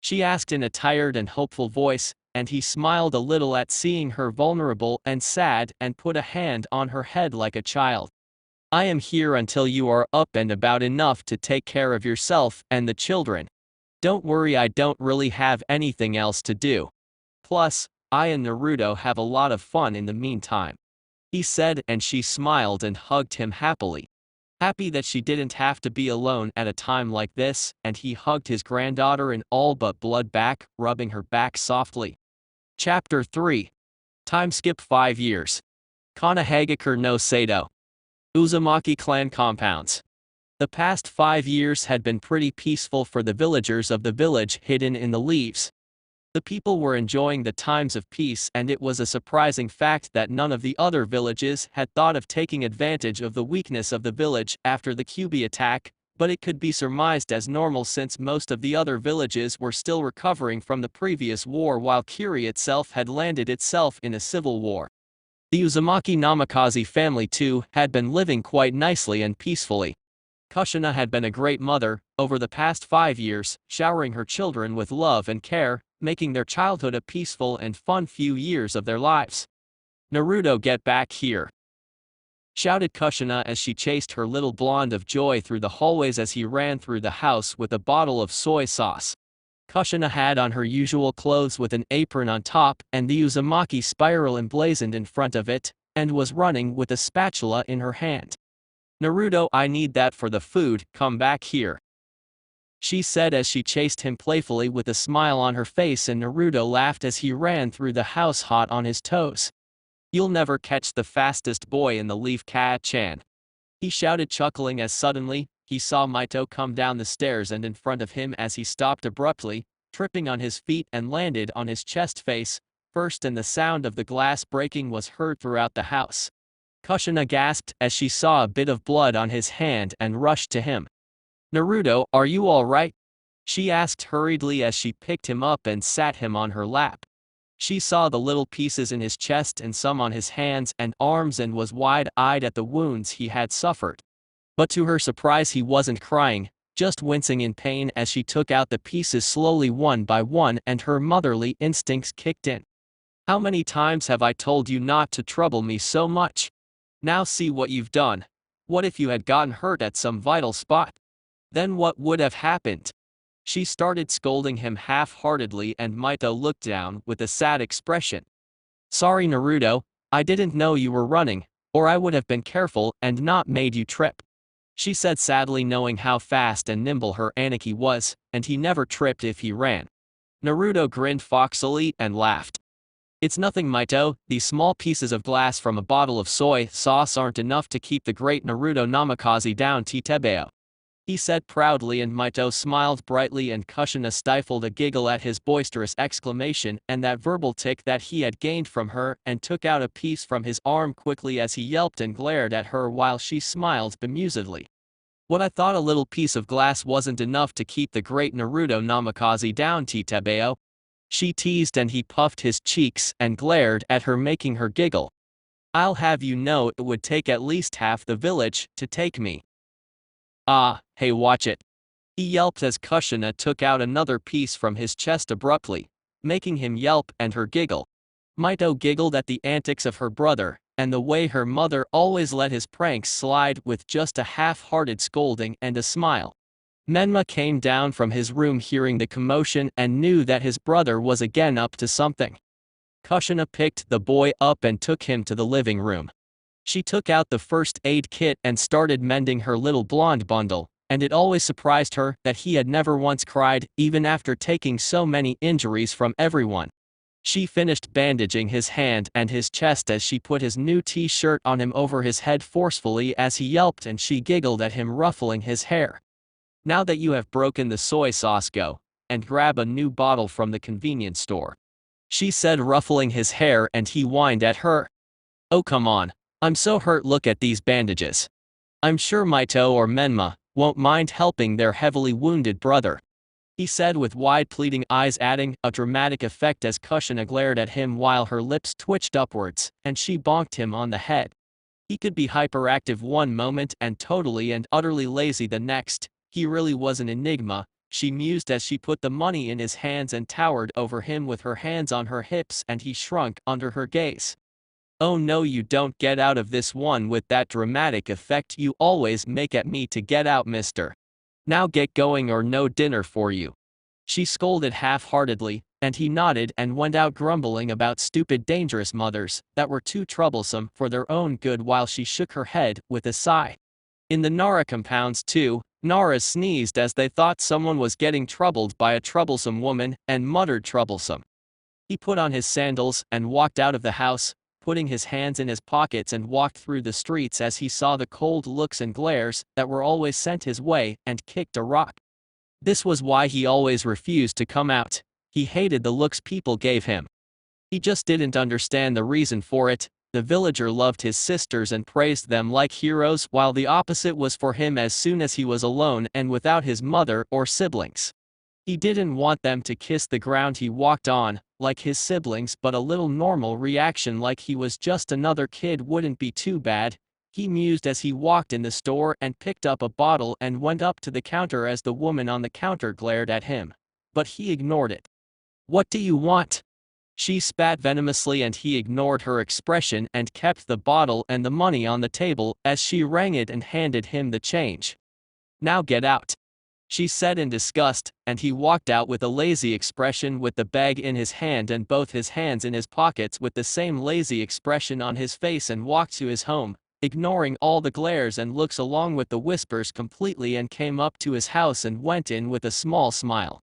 [SPEAKER 1] She asked in a tired and hopeful voice, and he smiled a little at seeing her vulnerable and sad, and put a hand on her head like a child. I am here until you are up and about enough to take care of yourself and the children. Don't worry, I don't really have anything else to do. Plus, I and Naruto have a lot of fun in the meantime, he said, and she smiled and hugged him happily. Happy that she didn't have to be alone at a time like this, and he hugged his granddaughter in all but blood back, rubbing her back softly. Chapter 3. Time skip 5 years. Konohagakure no Sato. Uzumaki clan compounds. The past 5 years had been pretty peaceful for the villagers of the village hidden in the leaves. The people were enjoying the times of peace, and it was a surprising fact that none of the other villages had thought of taking advantage of the weakness of the village after the Kyuubi attack, but it could be surmised as normal since most of the other villages were still recovering from the previous war, while Kyuri itself had landed itself in a civil war. The Uzumaki Namikaze family too had been living quite nicely and peacefully. Kushina had been a great mother over the past 5 years, showering her children with love and care, making their childhood a peaceful and fun few years of their lives. Naruto, get back here, shouted Kushina as she chased her little blonde of joy through the hallways as he ran through the house with a bottle of soy sauce. Kushina had on her usual clothes with an apron on top and the Uzumaki spiral emblazoned in front of it, and was running with a spatula in her hand. Naruto, I need that for the food, come back here, she said as she chased him playfully with a smile on her face, and Naruto laughed as he ran through the house hot on his toes. You'll never catch the fastest boy in the leaf, Kaa-chan, he shouted, chuckling as suddenly, he saw Mito come down the stairs and in front of him as he stopped abruptly, tripping on his feet and landed on his chest face first, and the sound of the glass breaking was heard throughout the house. Kushina gasped as she saw a bit of blood on his hand and rushed to him. "Naruto, are you all right?" she asked hurriedly as she picked him up and sat him on her lap. She saw the little pieces in his chest and some on his hands and arms and was wide-eyed at the wounds he had suffered. But to her surprise he wasn't crying, just wincing in pain as she took out the pieces slowly one by one and her motherly instincts kicked in. "How many times have I told you not to trouble me so much? Now see what you've done. What if you had gotten hurt at some vital spot? Then what would have happened?" She started scolding him half-heartedly and Mito looked down with a sad expression. "Sorry Naruto, I didn't know you were running, or I would have been careful and not made you trip," she said sadly, knowing how fast and nimble her Aniki was, and he never tripped if he ran. Naruto grinned foxily and laughed. "It's nothing Mito, these small pieces of glass from a bottle of soy sauce aren't enough to keep the great Naruto Namikaze down Tebeo," he said proudly, and Mito smiled brightly and Kushina stifled a giggle at his boisterous exclamation and that verbal tick that he had gained from her and took out a piece from his arm quickly as he yelped and glared at her while she smiled bemusedly. "What, I thought a little piece of glass wasn't enough to keep the great Naruto Namikaze down Tebeo," she teased, and he puffed his cheeks and glared at her, making her giggle. "I'll have you know it would take at least half the village to take me." "Ah, hey, watch it," he yelped as Kushina took out another piece from his chest abruptly, making him yelp and her giggle. Mito giggled at the antics of her brother, and the way her mother always let his pranks slide with just a half-hearted scolding and a smile. Menma came down from his room hearing the commotion and knew that his brother was again up to something. Kushina picked the boy up and took him to the living room. She took out the first aid kit and started mending her little blonde bundle, and it always surprised her that he had never once cried, even after taking so many injuries from everyone. She finished bandaging his hand and his chest as she put his new t-shirt on him over his head forcefully as he yelped, and she giggled at him ruffling his hair. "Now that you have broken the soy sauce, go and grab a new bottle from the convenience store," she said, ruffling his hair, and he whined at her. "Oh come on, I'm so hurt, look at these bandages. I'm sure Mito or Menma won't mind helping their heavily wounded brother," he said with wide pleading eyes, adding a dramatic effect as Kushina glared at him while her lips twitched upwards, and she bonked him on the head. He could be hyperactive one moment and totally and utterly lazy the next. He really was an enigma, she mused as she put the money in his hands and towered over him with her hands on her hips, and he shrunk under her gaze. "Oh no, you don't get out of this one with that dramatic effect you always make at me to get out, mister. Now get going or no dinner for you," she scolded half-heartedly, and he nodded and went out grumbling about stupid dangerous mothers that were too troublesome for their own good while she shook her head with a sigh. In the Nara compounds too, Nara sneezed as they thought someone was getting troubled by a troublesome woman and muttered troublesome. He put on his sandals and walked out of the house, putting his hands in his pockets, and walked through the streets as he saw the cold looks and glares that were always sent his way, and kicked a rock. This was why he always refused to come out. He hated the looks people gave him. He just didn't understand the reason for it. The villager loved his sisters and praised them like heroes, while the opposite was for him as soon as he was alone and without his mother or siblings. He didn't want them to kiss the ground he walked on, like his siblings, but a little normal reaction like he was just another kid wouldn't be too bad, he mused as he walked in the store and picked up a bottle and went up to the counter as the woman on the counter glared at him. But he ignored it. "What do you want?" she spat venomously, and he ignored her expression and kept the bottle and the money on the table as she rang it and handed him the change. "Now get out," she said in disgust, and he walked out with a lazy expression with the bag in his hand and both his hands in his pockets with the same lazy expression on his face, and walked to his home, ignoring all the glares and looks along with the whispers completely, and came up to his house and went in with a small smile.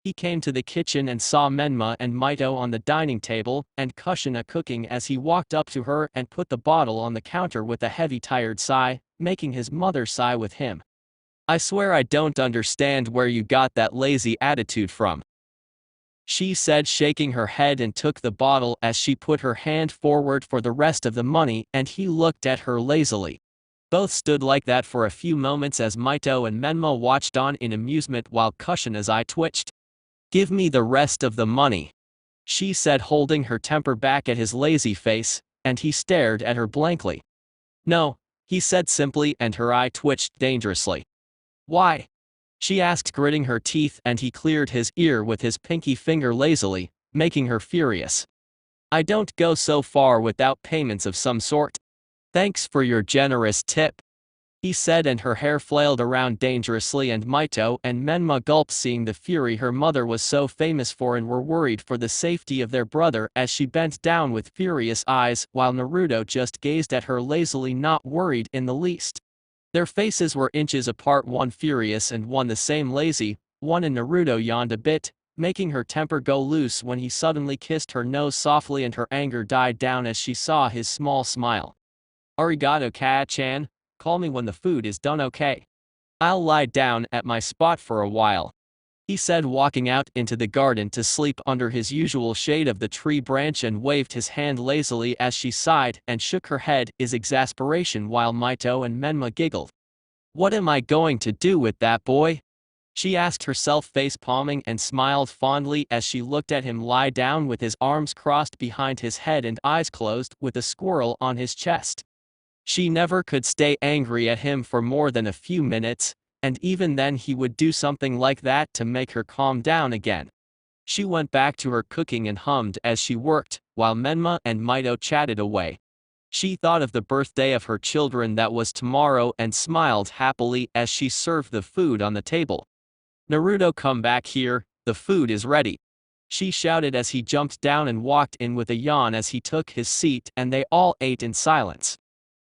[SPEAKER 1] He came to the kitchen and saw Menma and Mito on the dining table, and Kushina cooking as he walked up to her and put the bottle on the counter with a heavy tired sigh, making his mother sigh with him. I swear I don't understand where you got that lazy attitude from, she said, shaking her head, and took the bottle as she put her hand forward for the rest of the money, and he looked at her lazily. Both stood like that for a few moments as Mito and Menma watched on in amusement while Kushina's eye twitched. Give me the rest of the money, she said, holding her temper back at his lazy face, and he stared at her blankly. No, he said simply, and her eye twitched dangerously. Why? She asked, gritting her teeth, and he cleared his ear with his pinky finger lazily, making her furious. I don't go so far without payments of some sort. Thanks for your generous tip, he said, and her hair flailed around dangerously, and Mito and Menma gulped, seeing the fury her mother was so famous for, and were worried for the safety of their brother as she bent down with furious eyes, while Naruto just gazed at her lazily, not worried in the least. Their faces were inches apart, one furious and one the same lazy, one, and Naruto yawned a bit, making her temper go loose when he suddenly kissed her nose softly, and her anger died down as she saw his small smile. Arigato, Ka-chan. Call me when the food is done, okay? I'll lie down at my spot for a while, he said, walking out into the garden to sleep under his usual shade of the tree branch, and waved his hand lazily as she sighed and shook her head in exasperation, while Mito and Menma giggled. What am I going to do with that boy? She asked herself, face palming, and smiled fondly as she looked at him lie down with his arms crossed behind his head and eyes closed, with a squirrel on his chest. She never could stay angry at him for more than a few minutes, and even then he would do something like that to make her calm down again. She went back to her cooking and hummed as she worked, while Menma and Mito chatted away. She thought of the birthday of her children that was tomorrow and smiled happily as she served the food on the table. Naruto, come back here, the food is ready, she shouted as he jumped down and walked in with a yawn as he took his seat, and they all ate in silence.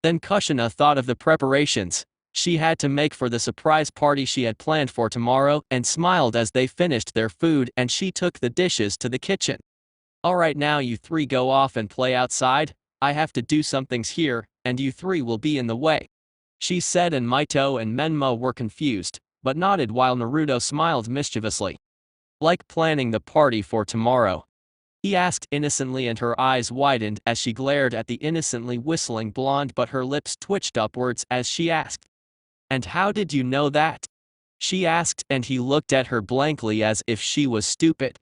[SPEAKER 1] Then Kushina thought of the preparations she had to make for the surprise party she had planned for tomorrow, and smiled as they finished their food and she took the dishes to the kitchen. Alright, now you three go off and play outside, I have to do some things here, and you three will be in the way, she said, and Mito and Menma were confused, but nodded while Naruto smiled mischievously. Like planning the party for tomorrow? He asked innocently, and her eyes widened as she glared at the innocently whistling blonde, but her lips twitched upwards as she asked. And how did you know that? She asked, and he looked at her blankly as if she was stupid.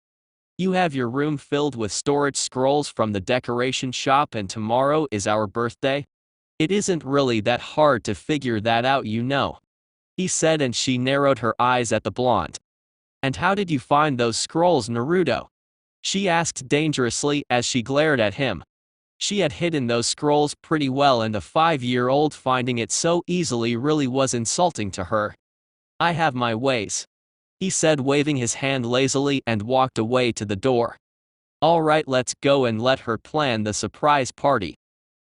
[SPEAKER 1] You have your room filled with storage scrolls from the decoration shop, and tomorrow is our birthday? It isn't really that hard to figure that out, you know, he said, and she narrowed her eyes at the blonde. And how did you find those scrolls, Naruto? She asked dangerously as she glared at him. She had hidden those scrolls pretty well, and the 5-year-old finding it so easily really was insulting to her. I have my ways, he said, waving his hand lazily, and walked away to the door. Alright, let's go and let her plan the surprise party,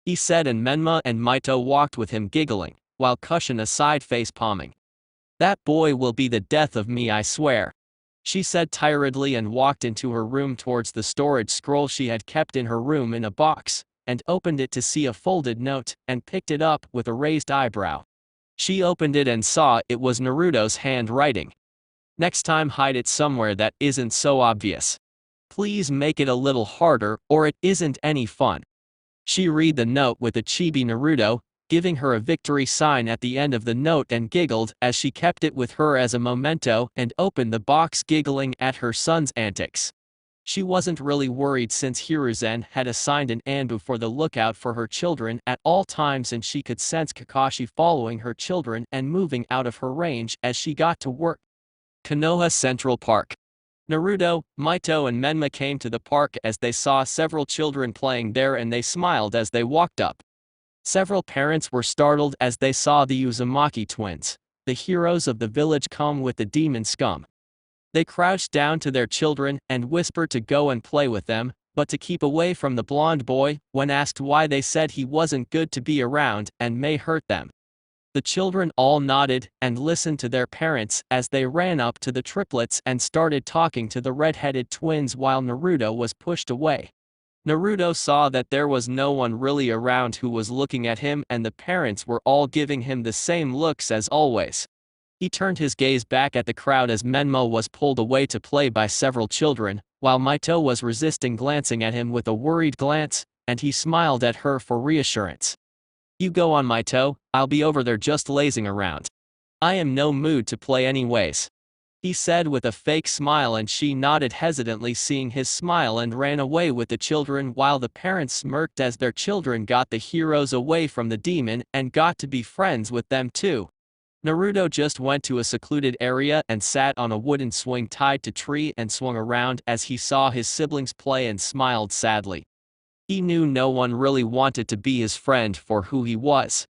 [SPEAKER 1] he said, and Menma and Mito walked with him giggling, while Kushina sighed, face palming. That boy will be the death of me, I swear, she said tiredly, and walked into her room towards the storage scroll she had kept in her room in a box, and opened it to see a folded note, and picked it up with a raised eyebrow. She opened it and saw it was Naruto's handwriting. Next time hide it somewhere that isn't so obvious. Please make it a little harder, or it isn't any fun. She read the note with a chibi Naruto, giving her a victory sign at the end of the note, and giggled as she kept it with her as a memento, and opened the box giggling at her son's antics. She wasn't really worried since Hiruzen had assigned an Anbu for the lookout for her children at all times, and she could sense Kakashi following her children and moving out of her range as she got to work. Konoha Central Park. Naruto, Mito and Menma came to the park as they saw several children playing there, and they smiled as they walked up. Several parents were startled as they saw the Uzumaki twins, the heroes of the village, come with the demon scum. They crouched down to their children and whispered to go and play with them, but to keep away from the blonde boy. When asked why, they said he wasn't good to be around and may hurt them. The children all nodded and listened to their parents as they ran up to the triplets and started talking to the red-headed twins while Naruto was pushed away. Naruto saw that there was no one really around who was looking at him, and the parents were all giving him the same looks as always. He turned his gaze back at the crowd as Menmo was pulled away to play by several children, while Mito was resisting glancing at him with a worried glance, and he smiled at her for reassurance. "You go on, Mito, I'll be over there just lazing around. I am no mood to play anyways," he said with a fake smile, and she nodded hesitantly, seeing his smile, and ran away with the children, while the parents smirked as their children got the heroes away from the demon and got to be friends with them too. Naruto just went to a secluded area and sat on a wooden swing tied to tree and swung around as he saw his siblings play and smiled sadly. He knew no one really wanted to be his friend for who he was.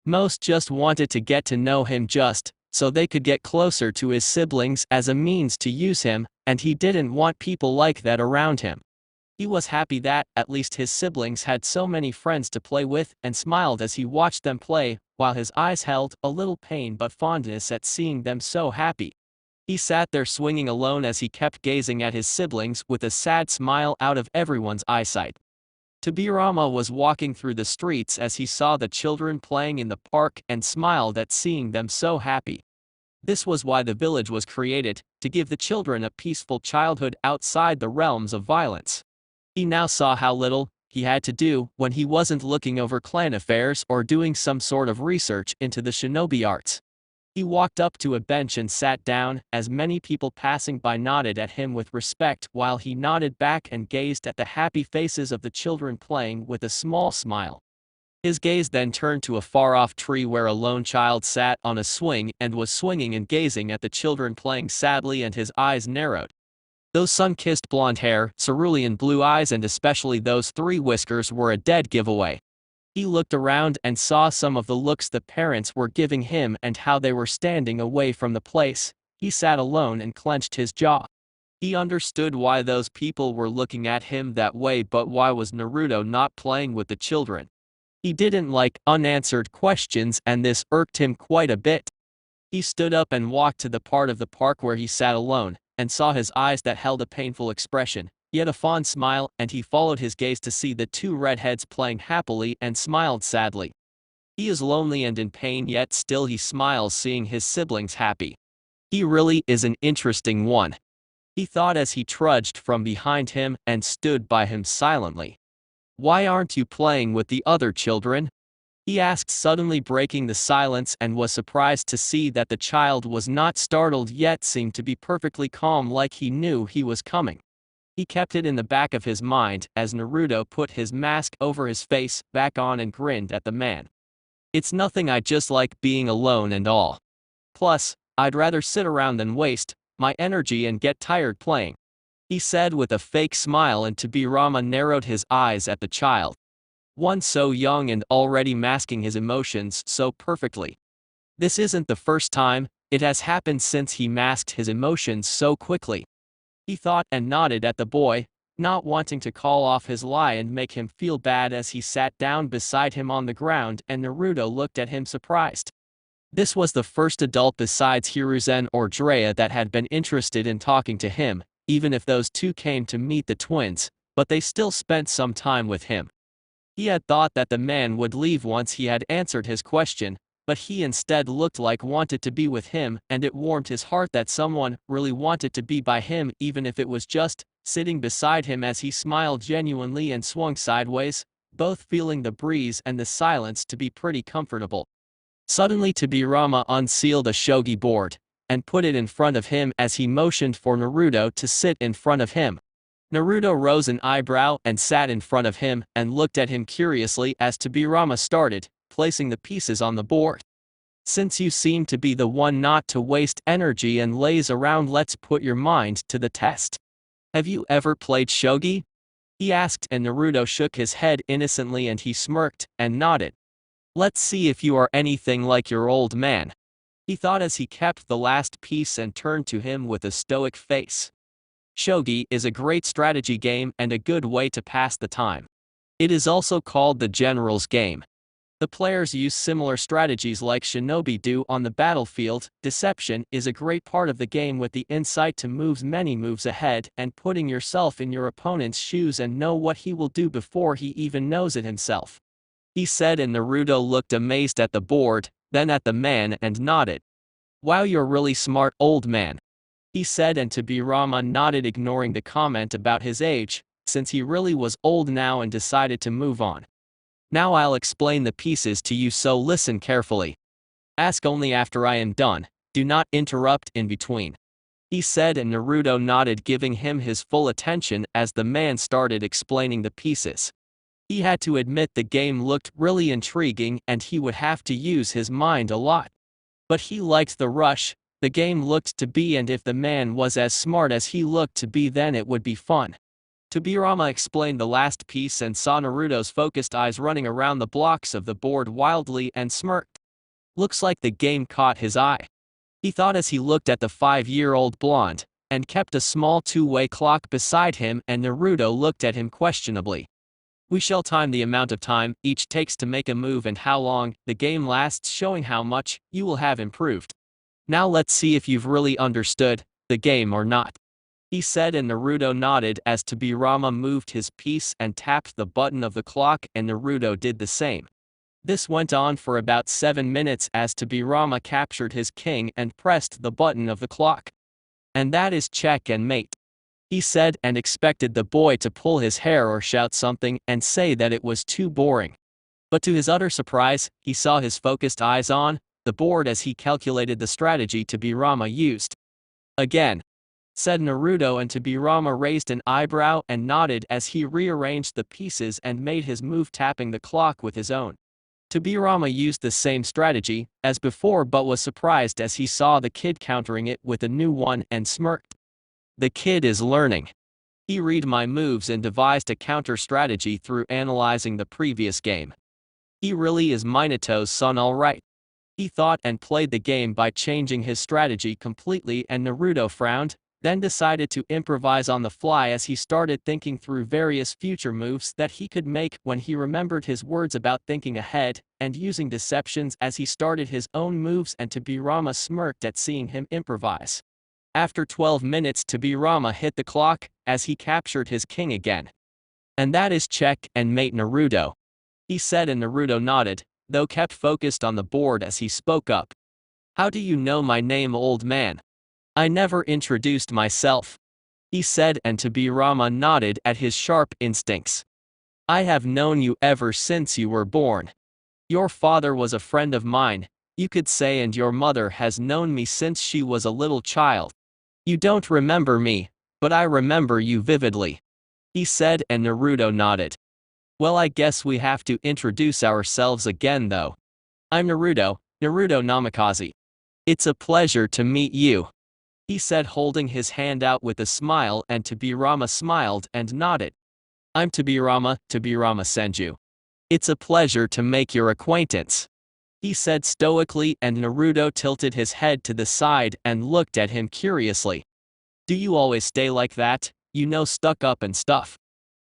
[SPEAKER 1] Most just wanted to get to know him just so they could get closer to his siblings as a means to use him, and he didn't want people like that around him. He was happy that, at least, his siblings had so many friends to play with, and smiled as he watched them play, while his eyes held a little pain but fondness at seeing them so happy. He sat there swinging alone as he kept gazing at his siblings with a sad smile out of everyone's eyesight. Tobirama was walking through the streets as he saw the children playing in the park and smiled at seeing them so happy. This was why the village was created, to give the children a peaceful childhood outside the realms of violence. He now saw how little he had to do when he wasn't looking over clan affairs or doing some sort of research into the shinobi arts. He walked up to a bench and sat down, as many people passing by nodded at him with respect, while he nodded back and gazed at the happy faces of the children playing with a small smile. His gaze then turned to a far-off tree where a lone child sat on a swing and was swinging and gazing at the children playing sadly, and his eyes narrowed. Those sun-kissed blonde hair, cerulean blue eyes, and especially those 3 whiskers were a dead giveaway. He looked around and saw some of the looks the parents were giving him and how they were standing away from the place. He sat alone and clenched his jaw. He understood why those people were looking at him that way, but why was Naruto not playing with the children? He didn't like unanswered questions, and this irked him quite a bit. He stood up and walked to the part of the park where he sat alone, and saw his eyes that held a painful expression, yet a fond smile, and he followed his gaze to see the 2 redheads playing happily and smiled sadly. He is lonely and in pain, yet still he smiles seeing his siblings happy. He really is an interesting one, he thought as he trudged from behind him and stood by him silently. "Why aren't you playing with the other children?" he asked, suddenly breaking the silence, and was surprised to see that the child was not startled yet seemed to be perfectly calm, like he knew he was coming. He kept it in the back of his mind as Naruto put his mask over his face back on and grinned at the man. "It's nothing, I just like being alone and all. Plus, I'd rather sit around than waste my energy and get tired playing," he said with a fake smile, and Tobirama narrowed his eyes at the child. One so young and already masking his emotions so perfectly. This isn't the first time it has happened since he masked his emotions so quickly, he thought, and nodded at the boy, not wanting to call off his lie and make him feel bad as he sat down beside him on the ground, and Naruto looked at him surprised. This was the first adult besides Hiruzen or Jiraiya that had been interested in talking to him, even if those 2 came to meet the twins, but they still spent some time with him. He had thought that the man would leave once he had answered his question, but he instead looked like wanted to be with him, and it warmed his heart that someone really wanted to be by him, even if it was just sitting beside him, as he smiled genuinely and swung sideways, both feeling the breeze and the silence to be pretty comfortable. Suddenly Tobirama unsealed a shogi board and put it in front of him as he motioned for Naruto to sit in front of him. Naruto rose an eyebrow and sat in front of him and looked at him curiously as Tobirama started placing the pieces on the board. "Since you seem to be the one not to waste energy and laze around, let's put your mind to the test. Have you ever played shogi?" he asked, and Naruto shook his head innocently and he smirked and nodded. "Let's see if you are anything like your old man," he thought as he kept the last piece and turned to him with a stoic face. Shogi is a great strategy game and a good way to pass the time. It is also called the general's game. The players use similar strategies like shinobi do on the battlefield. Deception is a great part of the game, with the insight to moves many moves ahead and putting yourself in your opponent's shoes and know what he will do before he even knows it himself, he said, and Naruto looked amazed at the board, then at the man and nodded. Wow, you're really smart, old man, he said, and Tobirama nodded, ignoring the comment about his age, since he really was old now and decided to move on. Now I'll explain the pieces to you, so listen carefully. Ask only after I am done, do not interrupt in between, he said, and Naruto nodded, giving him his full attention as the man started explaining the pieces. He had to admit the game looked really intriguing and he would have to use his mind a lot. But he liked the rush the game looked to be, and if the man was as smart as he looked to be, then it would be fun. Tobirama explained the last piece and saw Naruto's focused eyes running around the blocks of the board wildly and smirked. Looks like the game caught his eye, he thought as he looked at the 5-year-old blonde, and kept a small two-way clock beside him, and Naruto looked at him questionably. We shall time the amount of time each takes to make a move and how long the game lasts, showing how much you will have improved. Now let's see if you've really understood the game or not, he said, and Naruto nodded as Tobirama moved his piece and tapped the button of the clock, and Naruto did the same. This went on for about 7 minutes as Tobirama captured his king and pressed the button of the clock. And that is check and mate, he said, and expected the boy to pull his hair or shout something and say that it was too boring. But to his utter surprise, he saw his focused eyes on the board as he calculated the strategy Tobirama used. Again, said Naruto, and Tobirama raised an eyebrow and nodded as he rearranged the pieces and made his move, tapping the clock with his own. Tobirama used the same strategy as before, but was surprised as he saw the kid countering it with a new one and smirked. The kid is learning. He read my moves and devised a counter strategy through analyzing the previous game. He really is Minato's son, all right, he thought, and played the game by changing his strategy completely, and Naruto frowned, then decided to improvise on the fly as he started thinking through various future moves that he could make when he remembered his words about thinking ahead and using deceptions as he started his own moves, and Tobirama smirked at seeing him improvise. After 12 minutes, Tobirama hit the clock as he captured his king again. And that is check and mate, Naruto, he said, and Naruto nodded, though kept focused on the board as he spoke up. How do you know my name, old man? I never introduced myself, he said, and Tobirama nodded at his sharp instincts. I have known you ever since you were born. Your father was a friend of mine, you could say, and your mother has known me since she was a little child. You don't remember me, but I remember you vividly, he said, and Naruto nodded. Well, I guess we have to introduce ourselves again though. I'm Naruto Namikaze. It's a pleasure to meet you, he said, holding his hand out with a smile, and Tobirama smiled and nodded. I'm Tobirama Senju. It's a pleasure to make your acquaintance, he said stoically, and Naruto tilted his head to the side and looked at him curiously. Do you always stay like that, stuck up and stuff?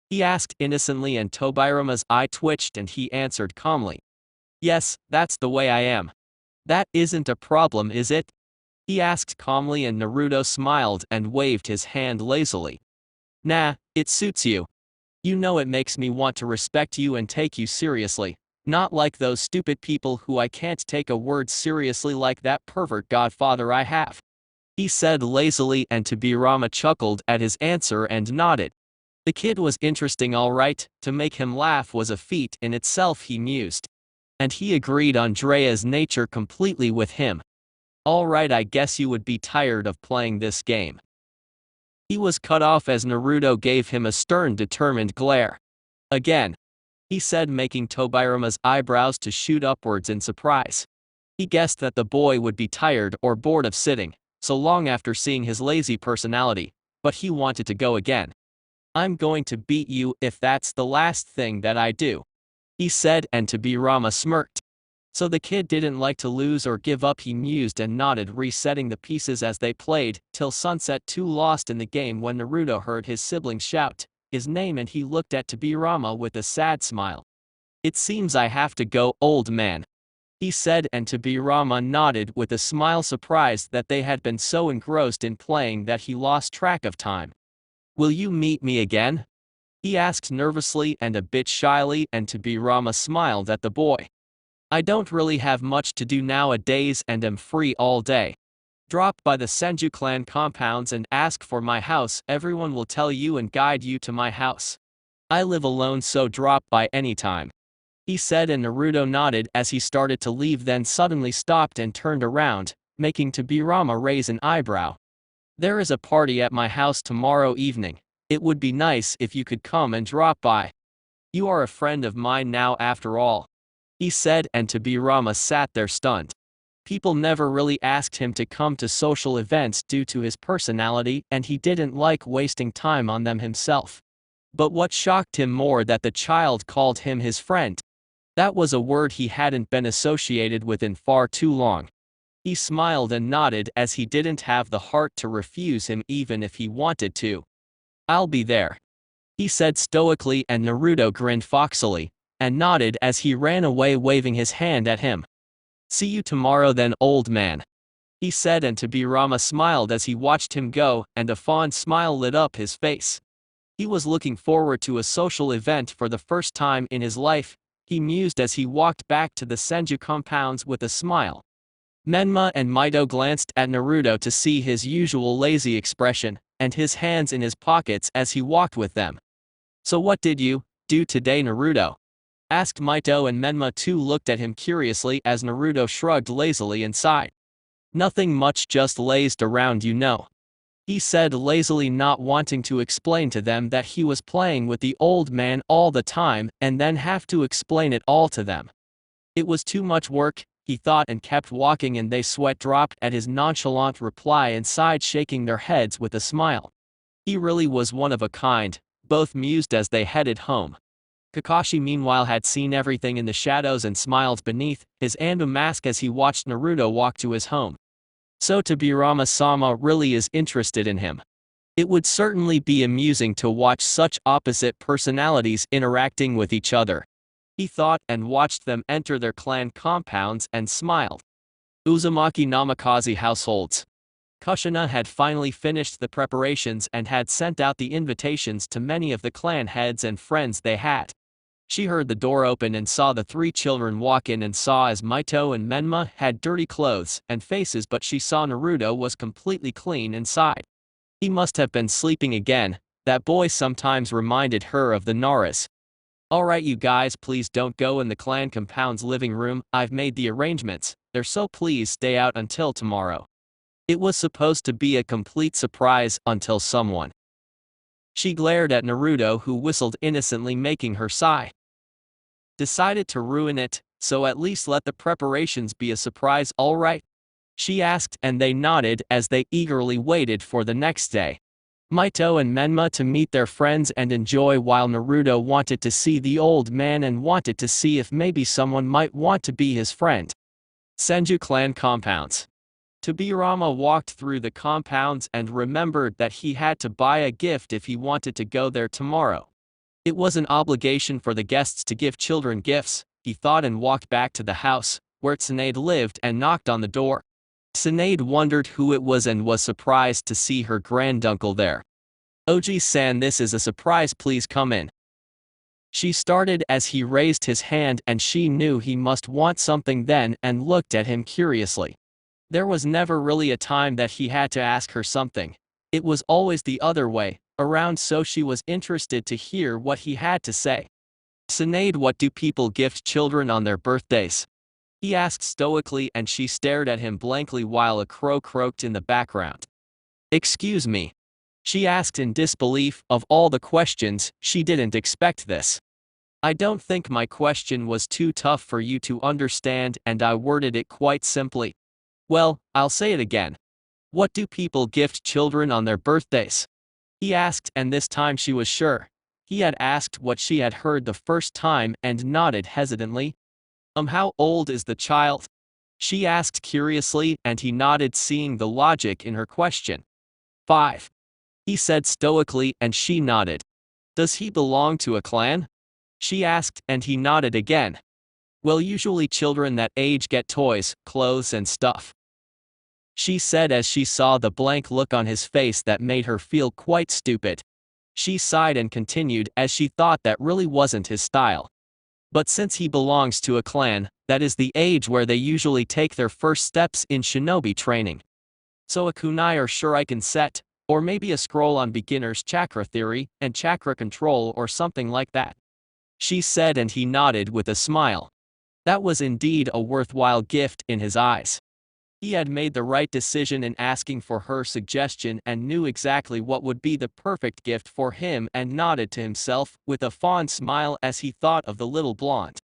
[SPEAKER 1] He asked innocently, and Tobirama's eye twitched and he answered calmly. Yes, that's the way I am. That isn't a problem, is it? He asked calmly, and Naruto smiled and waved his hand lazily. Nah, it suits you. It makes me want to respect you and take you seriously, not like those stupid people who I can't take a word seriously, like that pervert godfather I have, he said lazily, and Tobirama chuckled at his answer and nodded. The kid was interesting, all right, to make him laugh was a feat in itself, he mused. And he agreed Andrea's nature completely with him. All right, I guess you would be tired of playing this game. He was cut off as Naruto gave him a stern, determined glare. Again, he said, making Tobirama's eyebrows to shoot upwards in surprise. He guessed that the boy would be tired or bored of sitting so long after seeing his lazy personality, but he wanted to go again. I'm going to beat you if that's the last thing that I do, he said, and Tobirama smirked. So the kid didn't like to lose or give up, he mused and nodded, resetting the pieces as they played till sunset, too lost in the game when Naruto heard his siblings shout his name, and he looked at Tobirama with a sad smile. It seems I have to go, old man, he said, and Tobirama nodded with a smile, surprised that they had been so engrossed in playing that he lost track of time. Will you meet me again? He asked nervously and a bit shyly, and Tobirama smiled at the boy. I don't really have much to do nowadays and am free all day. Drop by the Senju clan compounds and ask for my house. Everyone will tell you and guide you to my house. I live alone, so drop by anytime," he said, and Naruto nodded as he started to leave, then suddenly stopped and turned around, making Tobirama raise an eyebrow. "There is a party at my house tomorrow evening. It would be nice if you could come and drop by. You are a friend of mine now after all," he said, and Tobirama sat there stunned. People never really asked him to come to social events due to his personality, and he didn't like wasting time on them himself. But what shocked him more that the child called him his friend. That was a word he hadn't been associated with in far too long. He smiled and nodded as he didn't have the heart to refuse him even if he wanted to. "I'll be there," he said stoically, and Naruto grinned foxily and nodded as he ran away, waving his hand at him. "See you tomorrow then, old man," he said, and Tobirama smiled as he watched him go, and a fond smile lit up his face. He was looking forward to a social event for the first time in his life, he mused as he walked back to the Senju compounds with a smile. Menma and Mito glanced at Naruto to see his usual lazy expression, and his hands in his pockets as he walked with them. "So what did you do today, Naruto?" asked Mito, and Menma too looked at him curiously as Naruto shrugged lazily and sighed. "Nothing much, just lazed around, you know," he said lazily, not wanting to explain to them that he was playing with the old man all the time and then have to explain it all to them. It was too much work, he thought, and kept walking, and they sweat dropped at his nonchalant reply and sighed, shaking their heads with a smile. He really was one of a kind, both mused as they headed home. Kakashi meanwhile had seen everything in the shadows and smiled beneath his Anbu mask as he watched Naruto walk to his home. So Tobirama-sama really is interested in him. It would certainly be amusing to watch such opposite personalities interacting with each other, he thought, and watched them enter their clan compounds and smiled. Uzumaki Namikaze households. Kushina had finally finished the preparations and had sent out the invitations to many of the clan heads and friends they had. She heard the door open and saw the three children walk in, and saw as Mito and Menma had dirty clothes and faces, but she saw Naruto was completely clean inside. He must have been sleeping again, that boy sometimes reminded her of the Naras. "Alright you guys, please don't go in the clan compound's living room, I've made the arrangements, they're so please stay out until tomorrow." It was supposed to be a complete surprise until someone. She glared at Naruto, who whistled innocently, making her sigh. "Decided to ruin it, so at least let the preparations be a surprise, alright?" she asked, and they nodded as they eagerly waited for the next day. Mito and Menma to meet their friends and enjoy, while Naruto wanted to see the old man and wanted to see if maybe someone might want to be his friend. Senju clan compounds. Tobirama walked through the compounds and remembered that he had to buy a gift if he wanted to go there tomorrow. It was an obligation for the guests to give children gifts, he thought, and walked back to the house where Tsunade lived and knocked on the door. Tsunade wondered who it was and was surprised to see her granduncle there. "Oji-san, this is a surprise, please come in," she started as he raised his hand, and she knew he must want something then and looked at him curiously. There was never really a time that he had to ask her something. It was always the other way around, so she was interested to hear what he had to say. "Tsunade, what do people gift children on their birthdays?" he asked stoically, and she stared at him blankly while a crow croaked in the background. "Excuse me?" she asked in disbelief. Of all the questions, she didn't expect this. "I don't think my question was too tough for you to understand, and I worded it quite simply. Well, I'll say it again. What do people gift children on their birthdays?" he asked, and this time she was sure. He had asked what she had heard the first time and nodded hesitantly. How old is the child?" she asked curiously, and he nodded, seeing the logic in her question. 5. He said stoically, and she nodded. "Does he belong to a clan?" she asked, and he nodded again. "Well, usually children that age get toys, clothes and stuff," she said as she saw the blank look on his face that made her feel quite stupid. She sighed and continued as she thought that really wasn't his style. "But since he belongs to a clan, that is the age where they usually take their first steps in shinobi training. So a kunai or shuriken set, or maybe a scroll on beginner's chakra theory and chakra control or something like that. She said, and he nodded with a smile. That was indeed a worthwhile gift in his eyes. He had made the right decision in asking for her suggestion and knew exactly what would be the perfect gift for him, and nodded to himself with a fond smile as he thought of the little blonde.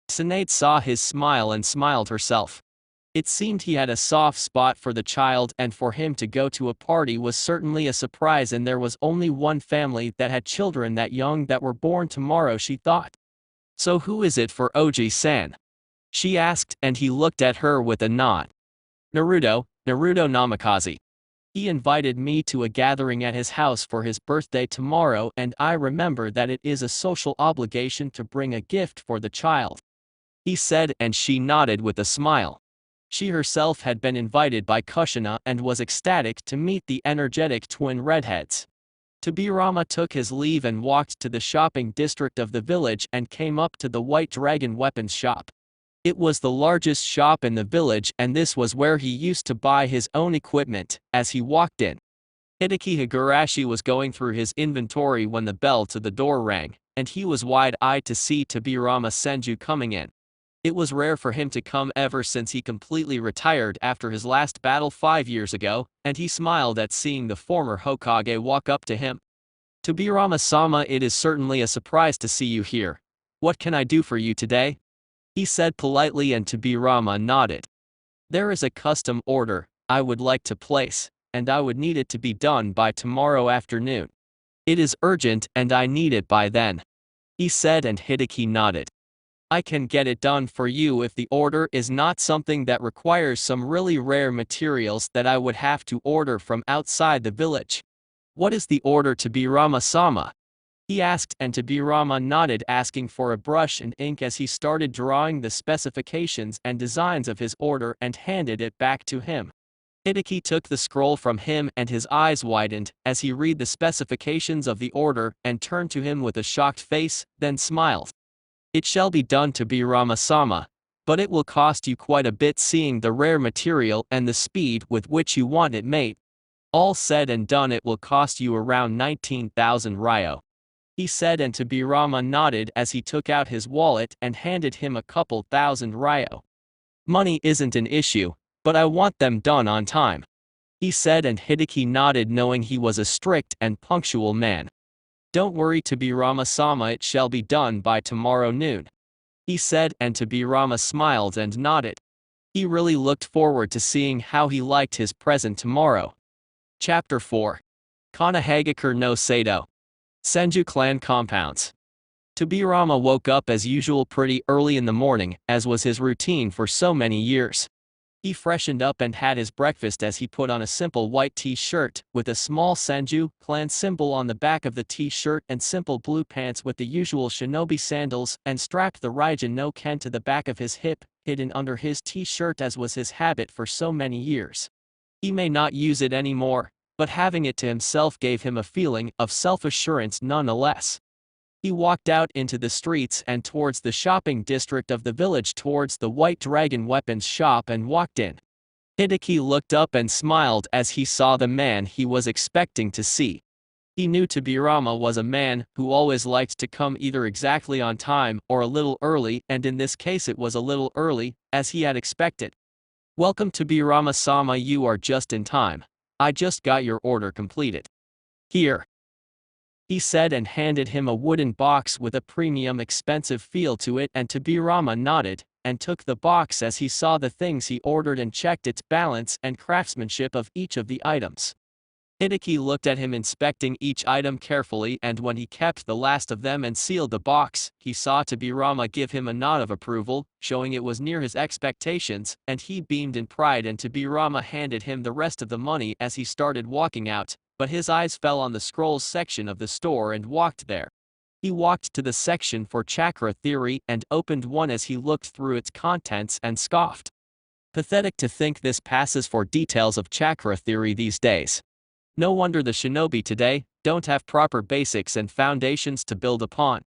[SPEAKER 1] Tsunade saw his smile and smiled herself. It seemed he had a soft spot for the child, and for him to go to a party was certainly a surprise, and there was only one family that had children that young that were born tomorrow, she thought. So who is it for Oji-san? She asked, and he looked at her with a nod. Naruto Namikaze. He invited me to a gathering at his house for his birthday tomorrow, and I remember that it is a social obligation to bring a gift for the child. He said, and she nodded with a smile. She herself had been invited by Kushina and was ecstatic to meet the energetic twin redheads. Tobirama took his leave and walked to the shopping district of the village and came up to the White Dragon weapons shop. It was the largest shop in the village, and this was where he used to buy his own equipment. As he walked in, Hideki Higurashi was going through his inventory when the bell to the door rang, and he was wide-eyed to see Tobirama Senju coming in. It was rare for him to come ever since he completely retired after his last battle 5 years ago, and he smiled at seeing the former Hokage walk up to him. Tobirama-sama, it is certainly a surprise to see you here. What can I do for you today? He said politely, and Tobirama nodded. There is a custom order I would like to place, and I would need it to be done by tomorrow afternoon. It is urgent and I need it by then. He said, and Hideki nodded. I can get it done for you if the order is not something that requires some really rare materials that I would have to order from outside the village. What is the order, Tobirama-sama? He asked, and Tobirama nodded, asking for a brush and ink as he started drawing the specifications and designs of his order and handed it back to him. Hideki took the scroll from him, and his eyes widened as he read the specifications of the order and turned to him with a shocked face, then smiled. It shall be done, Tobirama-sama, but it will cost you quite a bit, seeing the rare material and the speed with which you want it made. All said and done, it will cost you around 19,000 ryo. He said, and Tobirama nodded as he took out his wallet and handed him a couple thousand ryo. Money isn't an issue, but I want them done on time. He said, and Hideki nodded, knowing he was a strict and punctual man. Don't worry, Tobirama-sama, it shall be done by tomorrow noon. He said, and Tobirama smiled and nodded. He really looked forward to seeing how he liked his present tomorrow. Chapter 4. Konohagakure no Sato. Senju Clan Compounds. Tobirama woke up as usual pretty early in the morning, as was his routine for so many years. He freshened up and had his breakfast as he put on a simple white t-shirt with a small Senju Clan symbol on the back of the t-shirt and simple blue pants with the usual shinobi sandals, and strapped the Raijin no Ken to the back of his hip, hidden under his t-shirt as was his habit for so many years. He may not use it anymore, but having it to himself gave him a feeling of self-assurance nonetheless. He walked out into the streets and towards the shopping district of the village, towards the White Dragon weapons shop, and walked in. Hideki looked up and smiled as he saw the man he was expecting to see. He knew Tobirama was a man who always liked to come either exactly on time or a little early, and in this case it was a little early, as he had expected. Welcome, Tobirama-sama, you are just in time. I just got your order completed. Here, he said, and handed him a wooden box with a premium expensive feel to it, and Tobirama nodded and took the box as he saw the things he ordered and checked its balance and craftsmanship of each of the items. Hideki looked at him, inspecting each item carefully, and when he kept the last of them and sealed the box, he saw Tobirama give him a nod of approval, showing it was near his expectations, and he beamed in pride, and Tobirama handed him the rest of the money as he started walking out, but his eyes fell on the scrolls section of the store and walked there. He walked to the section for chakra theory and opened one as he looked through its contents and scoffed. Pathetic to think this passes for details of chakra theory these days. No wonder the shinobi today don't have proper basics and foundations to build upon.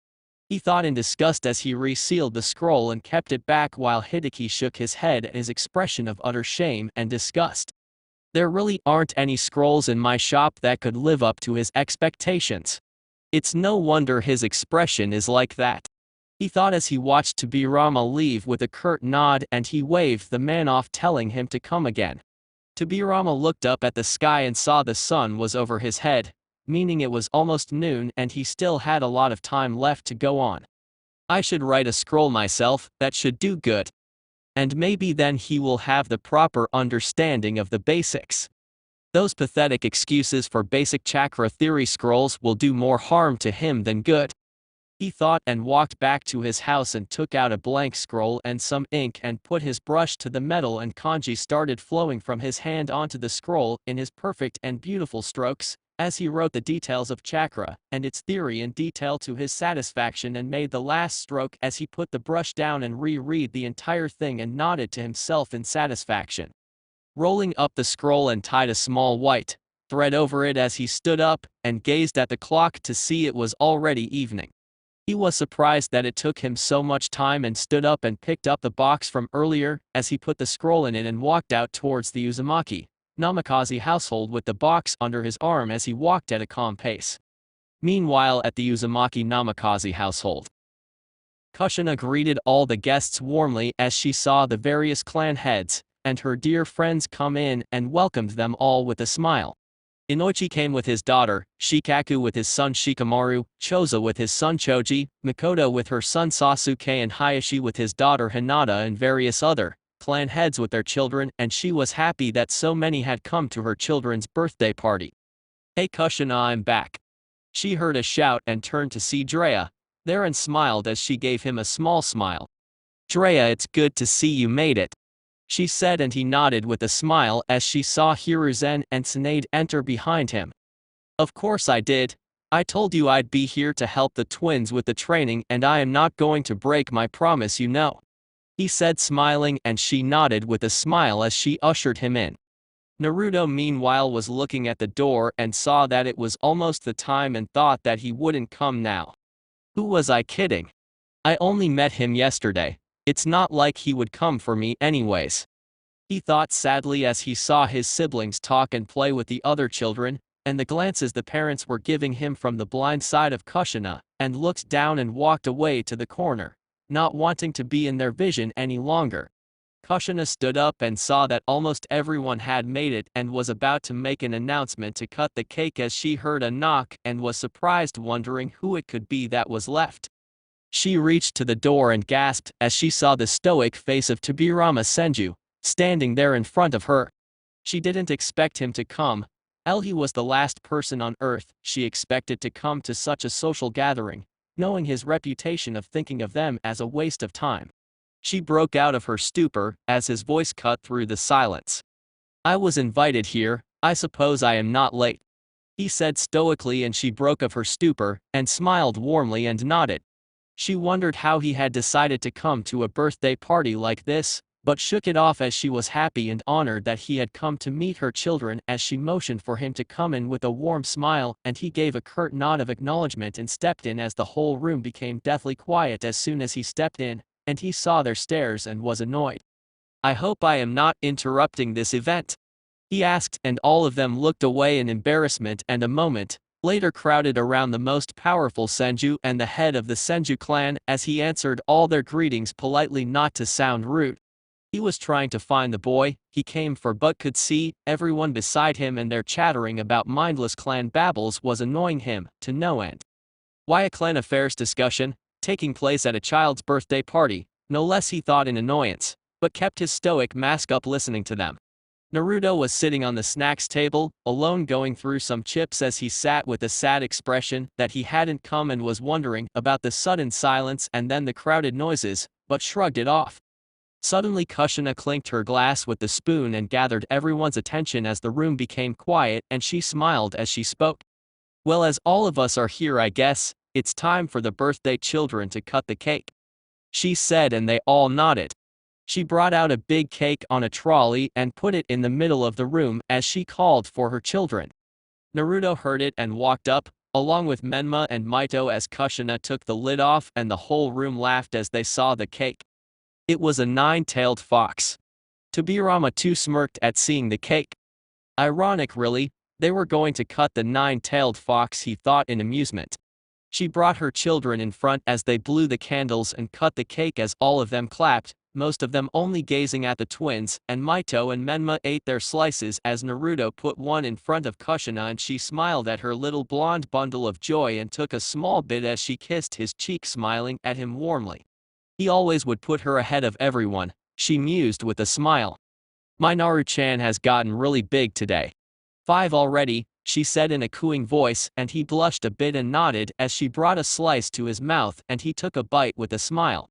[SPEAKER 1] He thought in disgust as he resealed the scroll and kept it back, while Hideki shook his head at his expression of utter shame and disgust. There really aren't any scrolls in my shop that could live up to his expectations. It's no wonder his expression is like that. He thought as he watched Tobirama leave with a curt nod, and he waved the man off, telling him to come again. Tobirama looked up at the sky and saw the sun was over his head, meaning it was almost noon and he still had a lot of time left to go on. I should write a scroll myself, that should do good. And maybe then he will have the proper understanding of the basics. Those pathetic excuses for basic chakra theory scrolls will do more harm to him than good. He thought, and walked back to his house and took out a blank scroll and some ink and put his brush to the metal, and kanji started flowing from his hand onto the scroll in his perfect and beautiful strokes, as he wrote the details of chakra and its theory in detail to his satisfaction, and made the last stroke as he put the brush down and reread the entire thing and nodded to himself in satisfaction. Rolling up the scroll and tied a small white thread over it as he stood up and gazed at the clock to see it was already evening. He was surprised that it took him so much time, and stood up and picked up the box from earlier as he put the scroll in it and walked out towards the Uzumaki-Namikaze household with the box under his arm as he walked at a calm pace. Meanwhile, at the Uzumaki-Namikaze household, Kushina greeted all the guests warmly as she saw the various clan heads and her dear friends come in, and welcomed them all with a smile. Inoichi came with his daughter, Shikaku with his son Shikamaru, Choza with his son Choji, Mikoto with her son Sasuke, and Hayashi with his daughter Hinata, and various other clan heads with their children, and she was happy that so many had come to her children's birthday party. "Hey Kushina, I'm back." She heard a shout and turned to see Drea there and smiled as she gave him a small smile. "Drea, it's good to see you made it," she said, and he nodded with a smile as she saw Hiruzen and Tsunade enter behind him. "Of course I did. I told you I'd be here to help the twins with the training, and I am not going to break my promise, you know," he said, smiling, and she nodded with a smile as she ushered him in. Naruto meanwhile was looking at the door and saw that it was almost the time and thought that he wouldn't come now. Who was I kidding? I only met him yesterday. It's not like he would come for me anyways, he thought sadly as he saw his siblings talk and play with the other children, and the glances the parents were giving him from the blind side of Kushina, and looked down and walked away to the corner, not wanting to be in their vision any longer. Kushina stood up and saw that almost everyone had made it and was about to make an announcement to cut the cake as she heard a knock and was surprised, wondering who it could be that was left. She reached to the door and gasped as she saw the stoic face of Tobirama Senju standing there in front of her. She didn't expect him to come. He was the last person on earth she expected to come to such a social gathering, knowing his reputation of thinking of them as a waste of time. She broke out of her stupor as his voice cut through the silence. "I was invited here, I suppose I am not late," he said stoically, and she broke of her stupor and smiled warmly and nodded. She wondered how he had decided to come to a birthday party like this, but shook it off as she was happy and honored that he had come to meet her children, as she motioned for him to come in with a warm smile, and he gave a curt nod of acknowledgement and stepped in as the whole room became deathly quiet as soon as he stepped in, and he saw their stares and was annoyed. "I hope I am not interrupting this event?" he asked, and all of them looked away in embarrassment, and a moment later crowded around the most powerful Senju and the head of the Senju clan as he answered all their greetings politely, not to sound rude. He was trying to find the boy he came for, but could see everyone beside him, and their chattering about mindless clan babbles was annoying him to no end. Why a clan affairs discussion taking place at a child's birthday party, no less, he thought in annoyance, but kept his stoic mask up listening to them. Naruto was sitting on the snacks table, alone, going through some chips as he sat with a sad expression that he hadn't come and was wondering about the sudden silence and then the crowded noises, but shrugged it off. Suddenly Kushina clinked her glass with the spoon and gathered everyone's attention as the room became quiet, and she smiled as she spoke. "Well, as all of us are here, I guess it's time for the birthday children to cut the cake," she said, and they all nodded. She brought out a big cake on a trolley and put it in the middle of the room as she called for her children. Naruto heard it and walked up, along with Menma and Mito, as Kushina took the lid off, and the whole room laughed as they saw the cake. It was a 9-tailed fox. Tobirama too smirked at seeing the cake. Ironic really, they were going to cut the nine-tailed fox, he thought in amusement. She brought her children in front as they blew the candles and cut the cake as all of them clapped, most of them only gazing at the twins, and Mito and Menma ate their slices as Naruto put one in front of Kushina and she smiled at her little blonde bundle of joy and took a small bit as she kissed his cheek, smiling at him warmly. He always would put her ahead of everyone, she mused with a smile. My Naru-chan has gotten really big today. 5 already, she said in a cooing voice, and he blushed a bit and nodded as she brought a slice to his mouth and he took a bite with a smile.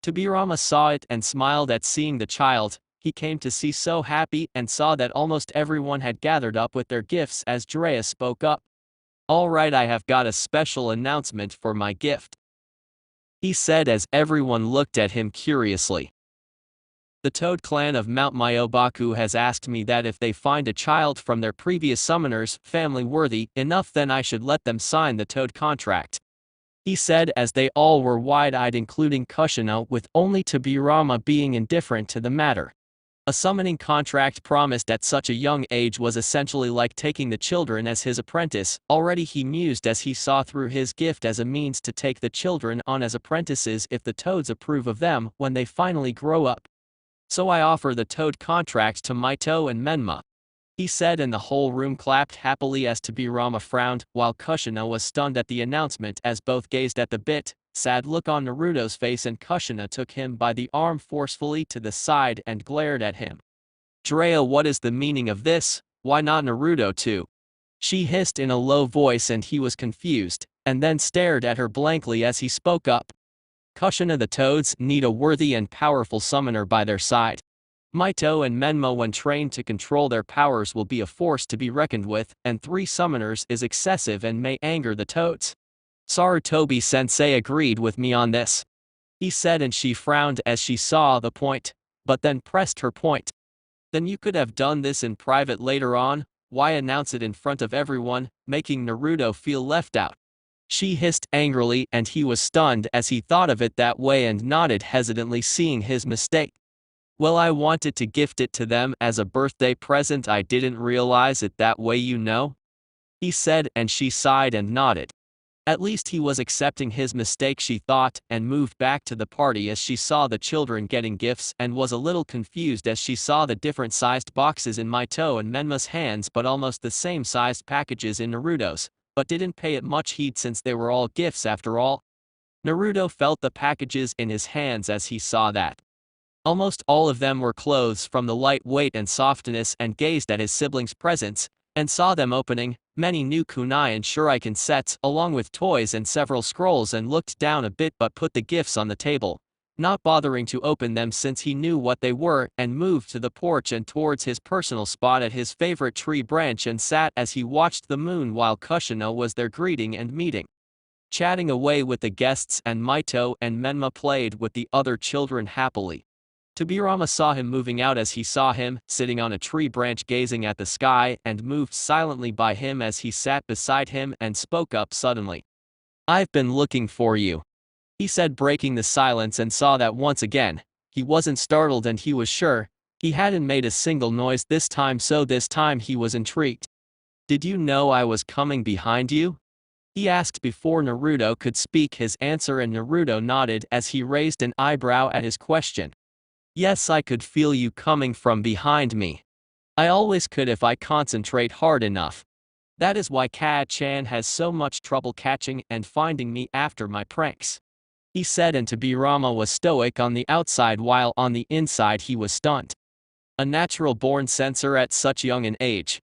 [SPEAKER 1] Tobirama saw it and smiled at seeing the child he came to see so happy and saw that almost everyone had gathered up with their gifts as Drea spoke up. Alright, I have got a special announcement for my gift, he said as everyone looked at him curiously. The Toad clan of Mount Myobaku has asked me that if they find a child from their previous summoner's family worthy enough, then I should let them sign the Toad contract, he said as they all were wide-eyed, including Kushina, with only Tobirama being indifferent to the matter. A summoning contract promised at such a young age was essentially like taking the children as his apprentice. Already he mused as he saw through his gift as a means to take the children on as apprentices if the Toads approve of them when they finally grow up. So I offer the Toad contract to Mito and Menma, he said, and the whole room clapped happily as Tobirama frowned, while Kushina was stunned at the announcement as both gazed at the sad look on Naruto's face, and Kushina took him by the arm forcefully to the side and glared at him. Drea, what is the meaning of this? Why not Naruto too? She hissed in a low voice, and he was confused, and then stared at her blankly as he spoke up. Kushina, the Toads need a worthy and powerful summoner by their side. Mito and Menma, when trained to control their powers, will be a force to be reckoned with, and 3 summoners is excessive and may anger the Toads. Sarutobi sensei agreed with me on this, he said, and she frowned as she saw the point, but then pressed her point. Then you could have done this in private later on, why announce it in front of everyone, making Naruto feel left out? She hissed angrily, and he was stunned as he thought of it that way and nodded hesitantly, seeing his mistake. Well, I wanted to gift it to them as a birthday present, I didn't realize it that way, you know, he said, and she sighed and nodded. At least he was accepting his mistake, she thought, and moved back to the party as she saw the children getting gifts and was a little confused as she saw the different sized boxes in Mito and Menma's hands but almost the same sized packages in Naruto's, but didn't pay it much heed since they were all gifts after all. Naruto felt the packages in his hands as he saw that almost all of them were clothes from the light weight and softness, and gazed at his siblings' presents, and saw them opening many new kunai and shuriken sets along with toys and several scrolls, and looked down a bit but put the gifts on the table, not bothering to open them since he knew what they were, and moved to the porch and towards his personal spot at his favorite tree branch and sat as he watched the moon while Kushina was there greeting and meeting, chatting away with the guests, and Mito and Menma played with the other children happily. Tobirama saw him moving out as he saw him sitting on a tree branch gazing at the sky, and moved silently by him as he sat beside him and spoke up suddenly. I've been looking for you, he said, breaking the silence, and saw that once again, he wasn't startled and he was sure he hadn't made a single noise this time, so this time he was intrigued. Did you know I was coming behind you? He asked before Naruto could speak his answer, and Naruto nodded as he raised an eyebrow at his question. Yes, I could feel you coming from behind me. I always could if I concentrate hard enough. That is why Kaa-chan has so much trouble catching and finding me after my pranks, he said, and Tobirama was stoic on the outside while on the inside he was stunned. A natural-born censor at such young an age.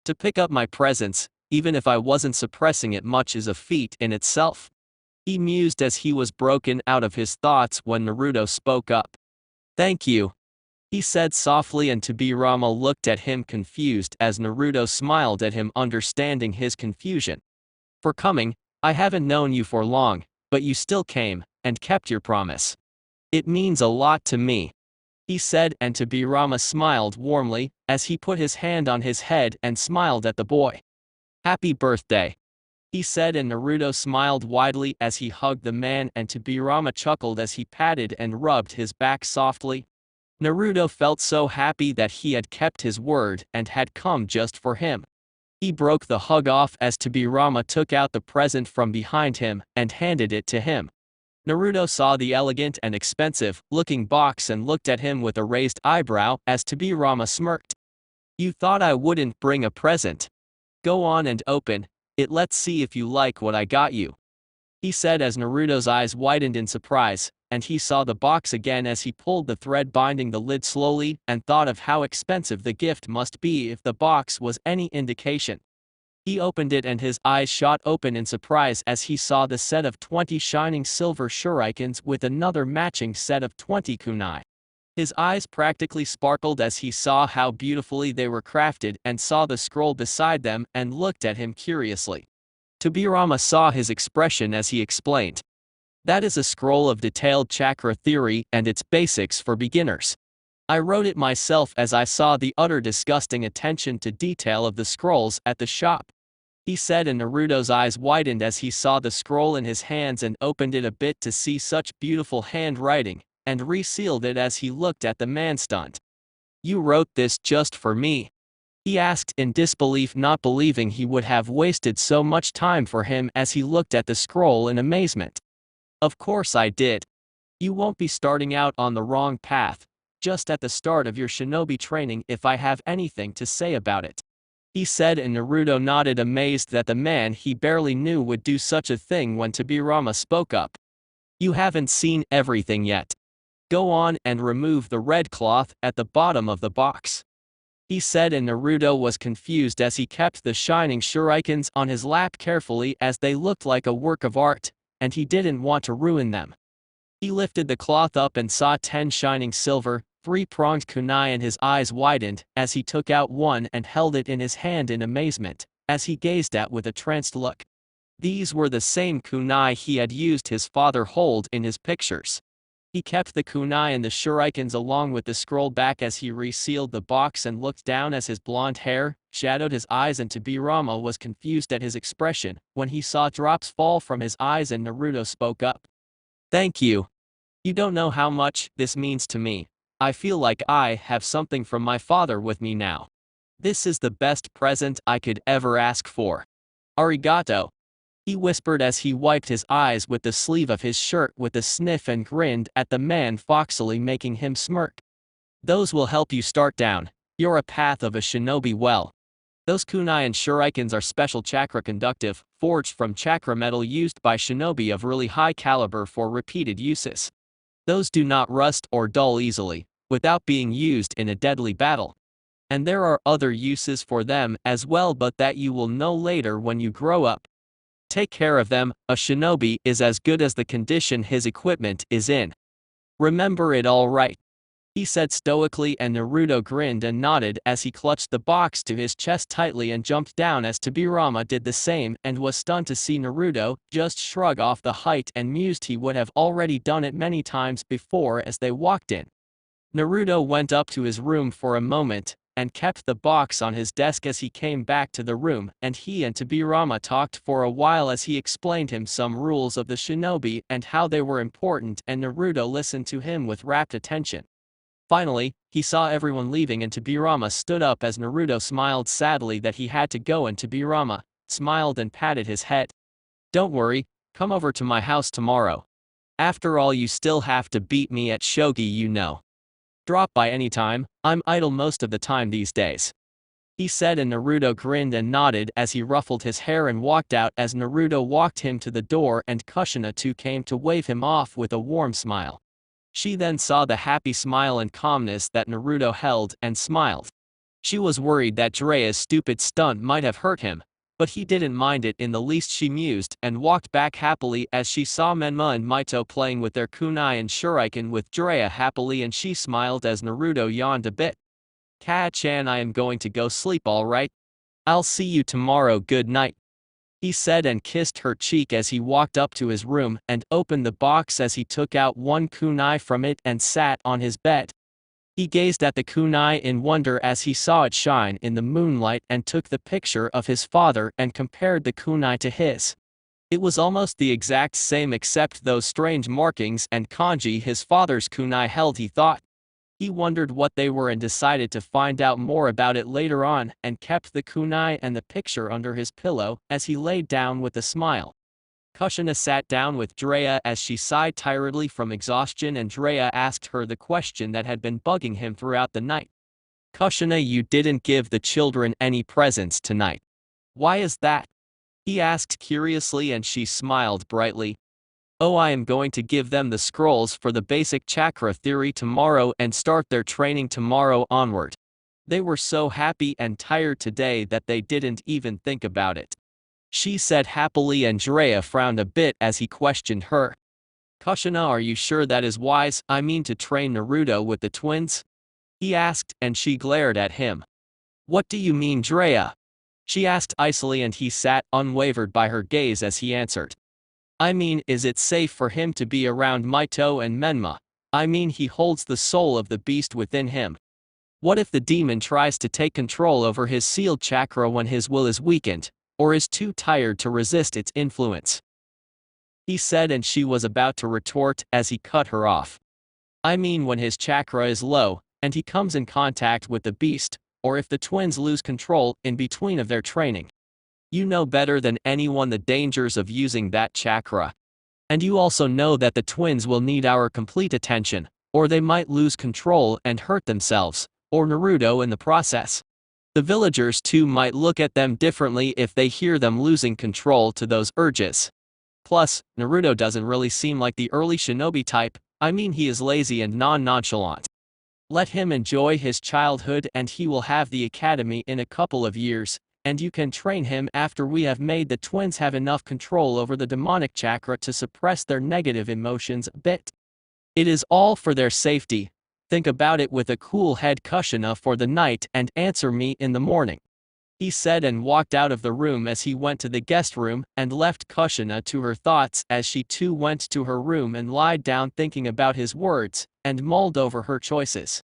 [SPEAKER 1] To pick up my presence, even if I wasn't suppressing it much, is a feat in itself, he mused as he was broken out of his thoughts when Naruto spoke up. Thank you, he said softly, and Tobirama looked at him confused as Naruto smiled at him, understanding his confusion. For coming, I haven't known you for long, but you still came, and kept your promise. It means a lot to me, he said, and Tobirama smiled warmly as he put his hand on his head and smiled at the boy. Happy birthday, he said, and Naruto smiled widely as he hugged the man, and Tobirama chuckled as he patted and rubbed his back softly. Naruto felt so happy that he had kept his word and had come just for him. He broke the hug off as Tobirama took out the present from behind him and handed it to him. Naruto saw the elegant and expensive-looking box and looked at him with a raised eyebrow as Tobirama smirked. "You thought I wouldn't bring a present? Go on and open it, let's see if you like what I got you," he said as Naruto's eyes widened in surprise, and he saw the box again as he pulled the thread binding the lid slowly and thought of how expensive the gift must be if the box was any indication. He opened it and his eyes shot open in surprise as he saw the set of 20 shining silver shurikens with another matching set of 20 kunai. His eyes practically sparkled as he saw how beautifully they were crafted and saw the scroll beside them and looked at him curiously. Tobirama saw his expression as he explained. "That is a scroll of detailed chakra theory and its basics for beginners. I wrote it myself as I saw the utter disgusting attention to detail of the scrolls at the shop," he said, and Naruto's eyes widened as he saw the scroll in his hands and opened it a bit to see such beautiful handwriting, and resealed it as he looked at the man stunned. "You wrote this just for me?" he asked in disbelief, not believing he would have wasted so much time for him as he looked at the scroll in amazement. "Of course I did. You won't be starting out on the wrong path, just at the start of your shinobi training if I have anything to say about it," he said, and Naruto nodded, amazed that the man he barely knew would do such a thing when Tobirama spoke up. "You haven't seen everything yet. Go on and remove the red cloth at the bottom of the box," he said, and Naruto was confused as he kept the shining shurikens on his lap carefully as they looked like a work of art, and he didn't want to ruin them. He lifted the cloth up and saw 10 shining silver, three-pronged kunai, and his eyes widened as he took out one and held it in his hand in amazement, as he gazed at with a tranced look. These were the same kunai he had used his father hold in his pictures. He kept the kunai and the shurikens along with the scroll back as he resealed the box and looked down as his blonde hair shadowed his eyes, and Tobirama was confused at his expression when he saw drops fall from his eyes, and Naruto spoke up. "Thank you. You don't know how much this means to me. I feel like I have something from my father with me now. This is the best present I could ever ask for. Arigato," he whispered as he wiped his eyes with the sleeve of his shirt with a sniff and grinned at the man foxily, making him smirk. "Those will help you start down your path of a shinobi well. Those kunai and shurikens are special chakra conductive, forged from chakra metal used by shinobi of really high caliber for repeated uses. Those do not rust or dull easily, without being used in a deadly battle. And there are other uses for them as well, but that you will know later when you grow up. Take care of them. A shinobi is as good as the condition his equipment is in. Remember it all right," he said stoically, and Naruto grinned and nodded as he clutched the box to his chest tightly and jumped down as Tobirama did the same and was stunned to see Naruto just shrug off the height and mused he would have already done it many times before as they walked in. Naruto went up to his room for a moment and kept the box on his desk as he came back to the room, and he and Tobirama talked for a while as he explained him some rules of the shinobi and how they were important, and Naruto listened to him with rapt attention. Finally, he saw everyone leaving and Tobirama stood up as Naruto smiled sadly that he had to go, and Tobirama smiled and patted his head. "Don't worry, come over to my house tomorrow. After all, you still have to beat me at shogi, you know. Drop by anytime, I'm idle most of the time these days," he said, and Naruto grinned and nodded as he ruffled his hair and walked out as Naruto walked him to the door, and Kushina too came to wave him off with a warm smile. She then saw the happy smile and calmness that Naruto held and smiled. She was worried that Jiraiya's stupid stunt might have hurt him, but he didn't mind it in the least. She mused and walked back happily as she saw Menma and Mito playing with their kunai and shuriken with Jiraiya happily, and she smiled as Naruto yawned a bit. "Ka-chan, I am going to go sleep, all right? I'll see you tomorrow, good night," he said, and kissed her cheek as he walked up to his room and opened the box as he took out one kunai from it and sat on his bed. He gazed at the kunai in wonder as he saw it shine in the moonlight and took the picture of his father and compared the kunai to his. It was almost the exact same except those strange markings and kanji his father's kunai held, he thought. He wondered what they were and decided to find out more about it later on and kept the kunai and the picture under his pillow as he laid down with a smile. Kushina sat down with Drea as she sighed tiredly from exhaustion, and Drea asked her the question that had been bugging him throughout the night. Kushina, you didn't give the children any presents tonight. Why is that? He asked curiously, and she smiled brightly. Oh, I am going to give them the scrolls for the basic chakra theory tomorrow and start their training tomorrow onward. They were so happy and tired today that they didn't even think about it. She said happily, and Drea frowned a bit as he questioned her. Kushina, are you sure that is wise? I mean, to train Naruto with the twins? He asked, and she glared at him. What do you mean, Drea? She asked icily, and he sat unwavered by her gaze as he answered. I mean, is it safe for him to be around Mito and Menma? I mean, he holds the soul of the beast within him. What if the demon tries to take control over his sealed chakra when his will is weakened, or is too tired to resist its influence? He said, and she was about to retort as he cut her off. I mean, when his chakra is low, and he comes in contact with the beast, or if the twins lose control in between of their training. You know better than anyone the dangers of using that chakra. And you also know that the twins will need our complete attention, or they might lose control and hurt themselves, or Naruto in the process. The villagers too might look at them differently if they hear them losing control to those urges. Plus, Naruto doesn't really seem like the early shinobi type. I mean, he is lazy and non-nonchalant. Let him enjoy his childhood, and he will have the academy in a couple of years, and you can train him after we have made the twins have enough control over the demonic chakra to suppress their negative emotions a bit. It is all for their safety. Think about it with a cool head, Kushina, for the night, and answer me in the morning. He said, and walked out of the room as he went to the guest room and left Kushina to her thoughts as she too went to her room and lied down thinking about his words and mulled over her choices.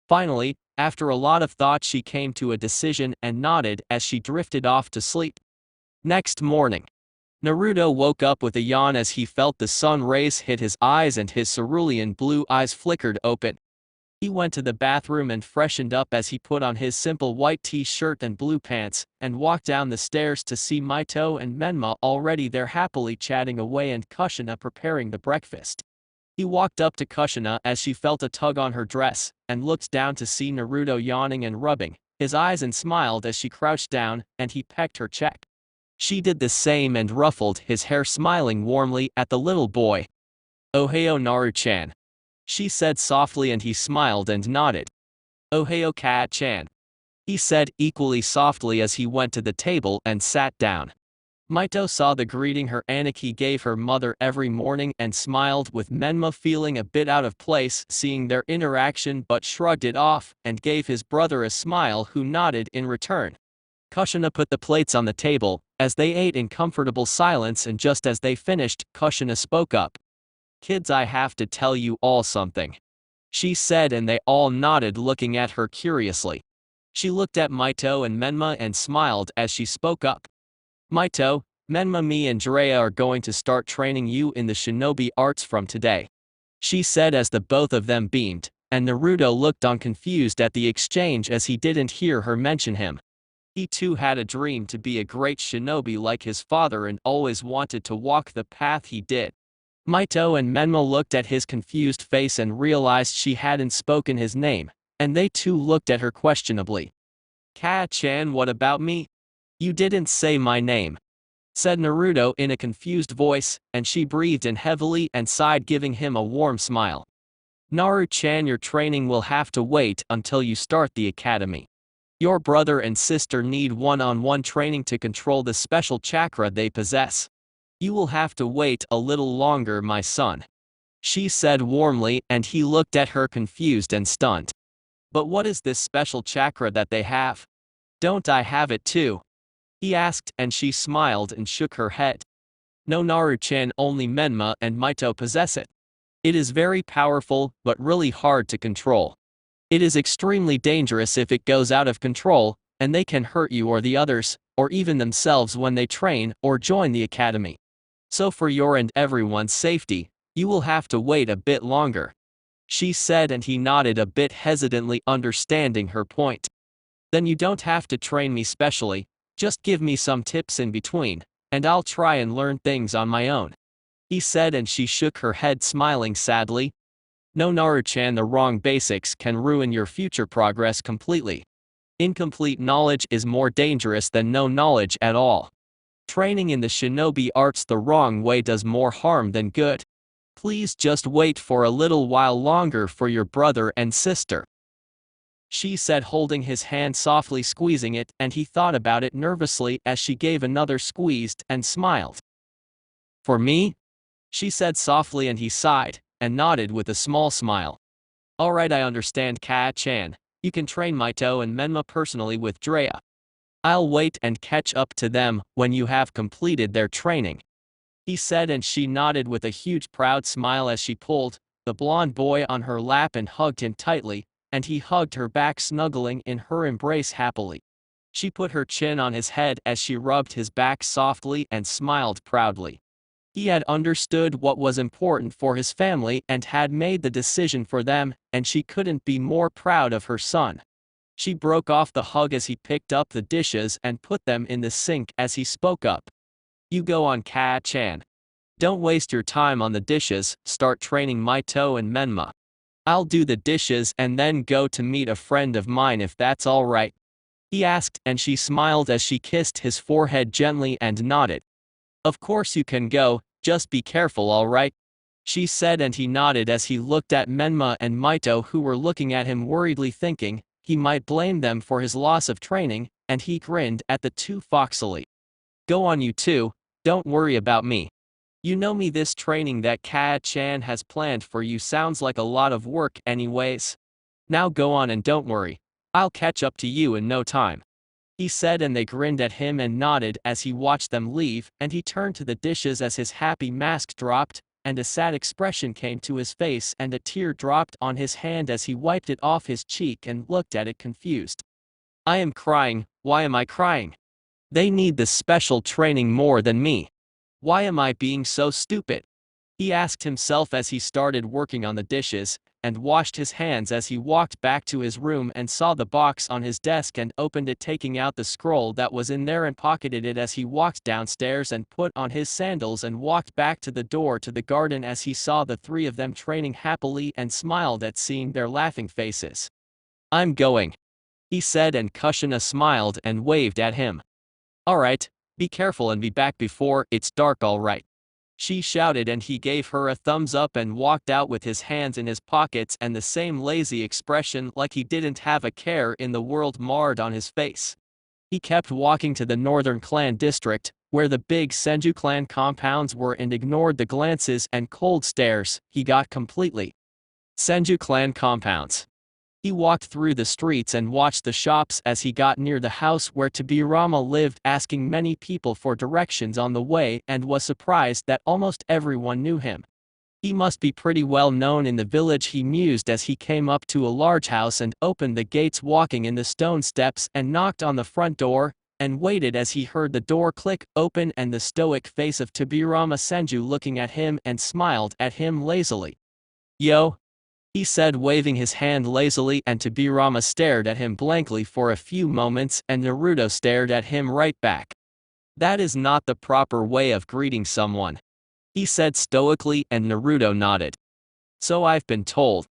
[SPEAKER 1] Finally, after a lot of thought, she came to a decision and nodded as she drifted off to sleep. Next morning, Naruto woke up with a yawn as he felt the sun rays hit his eyes and his cerulean blue eyes flickered open. He went to the bathroom and freshened up as he put on his simple white t-shirt and blue pants, and walked down the stairs to see Mito and Menma already there happily chatting away and Kushina preparing the breakfast. He walked up to Kushina as she felt a tug on her dress, and looked down to see Naruto yawning and rubbing his eyes, and smiled as she crouched down, and he pecked her cheek. She did the same and ruffled his hair, smiling warmly at the little boy. Ohio, Naru-chan, she said softly, and he smiled and nodded. Ohio, Kat-chan, he said equally softly as he went to the table and sat down. Mito saw the greeting her Aniki gave her mother every morning and smiled, with Menma feeling a bit out of place seeing their interaction, but shrugged it off and gave his brother a smile, who nodded in return. Kushina put the plates on the table as they ate in comfortable silence, and just as they finished, Kushina spoke up. Kids, I have to tell you all something, she said, and they all nodded, looking at her curiously. She looked at Mito and Menma and smiled as she spoke up. Mito, Menma, me and Jiraiya are going to start training you in the shinobi arts from today, she said as the both of them beamed, and Naruto looked on confused at the exchange as he didn't hear her mention him. He too had a dream to be a great shinobi like his father and always wanted to walk the path he did. Mito and Menma looked at his confused face and realized she hadn't spoken his name, and they too looked at her questionably. Ka-chan, what about me? You didn't say my name, said Naruto in a confused voice, and she breathed in heavily and sighed, giving him a warm smile. Naru-chan, your training will have to wait until you start the academy. Your brother and sister need one-on-one training to control the special chakra they possess. You will have to wait a little longer, my son, she said warmly, and he looked at her confused and stunned. But what is this special chakra that they have? Don't I have it too? He asked, and she smiled and shook her head. No, Naru-chan, only Menma and Mito possess it. It is very powerful, but really hard to control. It is extremely dangerous if it goes out of control, and they can hurt you or the others, or even themselves when they train or join the academy. So for your and everyone's safety, you will have to wait a bit longer. she said, and he nodded a bit hesitantly, understanding her point. Then you don't have to train me specially, just give me some tips in between, and I'll try and learn things on my own, he said, and she shook her head, smiling sadly. No, Naru-chan, the wrong basics can ruin your future progress completely. Incomplete knowledge is more dangerous than no knowledge at all. Training in the shinobi arts the wrong way does more harm than good. Please just wait for a little while longer for your brother and sister, she said, holding his hand, softly squeezing it, and he thought about it nervously as she gave another squeeze and smiled. For me? She said softly, and he sighed and nodded with a small smile. Alright, I understand, Ka-chan. You can train Mito and Menma personally with Drea. I'll wait and catch up to them when you have completed their training, he said, and she nodded with a huge proud smile as she pulled the blonde boy on her lap and hugged him tightly, and he hugged her back, snuggling in her embrace happily. She put her chin on his head as she rubbed his back softly and smiled proudly. He had understood what was important for his family and had made the decision for them, and she couldn't be more proud of her son. She broke off the hug as he picked up the dishes and put them in the sink as he spoke up. You go on, Ka-chan. Don't waste your time on the dishes, start training Mito and Menma. I'll do the dishes and then go to meet a friend of mine, if that's alright, he asked, and she smiled as she kissed his forehead gently and nodded. Of course you can go, just be careful, alright, she said, and he nodded as he looked at Menma and Mito, who were looking at him worriedly, thinking he might blame them for his loss of training, and he grinned at the two foxily. Go on, you two, don't worry about me. You know me, this training that Ka-chan has planned for you sounds like a lot of work anyways. Now go on and don't worry, I'll catch up to you in no time, he said, and they grinned at him and nodded as he watched them leave, and he turned to the dishes as his happy mask dropped, and a sad expression came to his face, and a tear dropped on his hand as he wiped it off his cheek and looked at it confused. I am crying, why am I crying? They need this special training more than me. Why am I being so stupid? He asked himself as he started working on the dishes, and washed his hands as he walked back to his room and saw the box on his desk and opened it, taking out the scroll that was in there and pocketed it as he walked downstairs and put on his sandals and walked back to the door to the garden as he saw the three of them training happily and smiled at seeing their laughing faces. I'm going, he said, and Kushina smiled and waved at him. Alright, be careful and be back before it's dark, alright, she shouted, and he gave her a thumbs up and walked out with his hands in his pockets and the same lazy expression like he didn't have a care in the world marred on his face. He kept walking to the northern clan district, where the big Senju clan compounds were, and ignored the glances and cold stares he got completely. Senju clan compounds. He walked through the streets and watched the shops as he got near the house where Tobirama lived, asking many people for directions on the way, and was surprised that almost everyone knew him. He must be pretty well known in the village, he mused as he came up to a large house and opened the gates, walking in the stone steps and knocked on the front door, and waited as he heard the door click open and the stoic face of Tobirama Senju looking at him, and smiled at him lazily. Yo, he said, waving his hand lazily, and Tobirama stared at him blankly for a few moments, and Naruto stared at him right back. That is not the proper way of greeting someone, he said stoically, and Naruto nodded. So I've been told,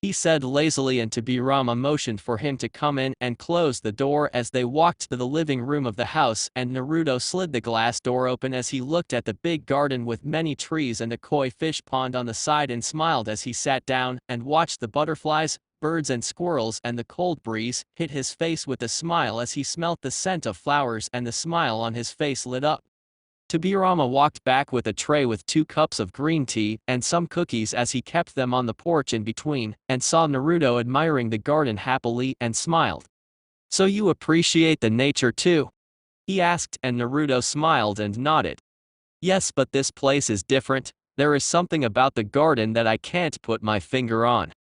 [SPEAKER 1] he said lazily, and Tobirama motioned for him to come in and closed the door as they walked to the living room of the house, and Naruto slid the glass door open as he looked at the big garden with many trees and a koi fish pond on the side, and smiled as he sat down and watched the butterflies, birds and squirrels, and the cold breeze hit his face with a smile as he smelt the scent of flowers, and the smile on his face lit up. Tobirama walked back with a tray with 2 cups of green tea and some cookies as he kept them on the porch in between, and saw Naruto admiring the garden happily and smiled. So you appreciate the nature too? He asked, and Naruto smiled and nodded. Yes, but this place is different. There is something about the garden that I can't put my finger on.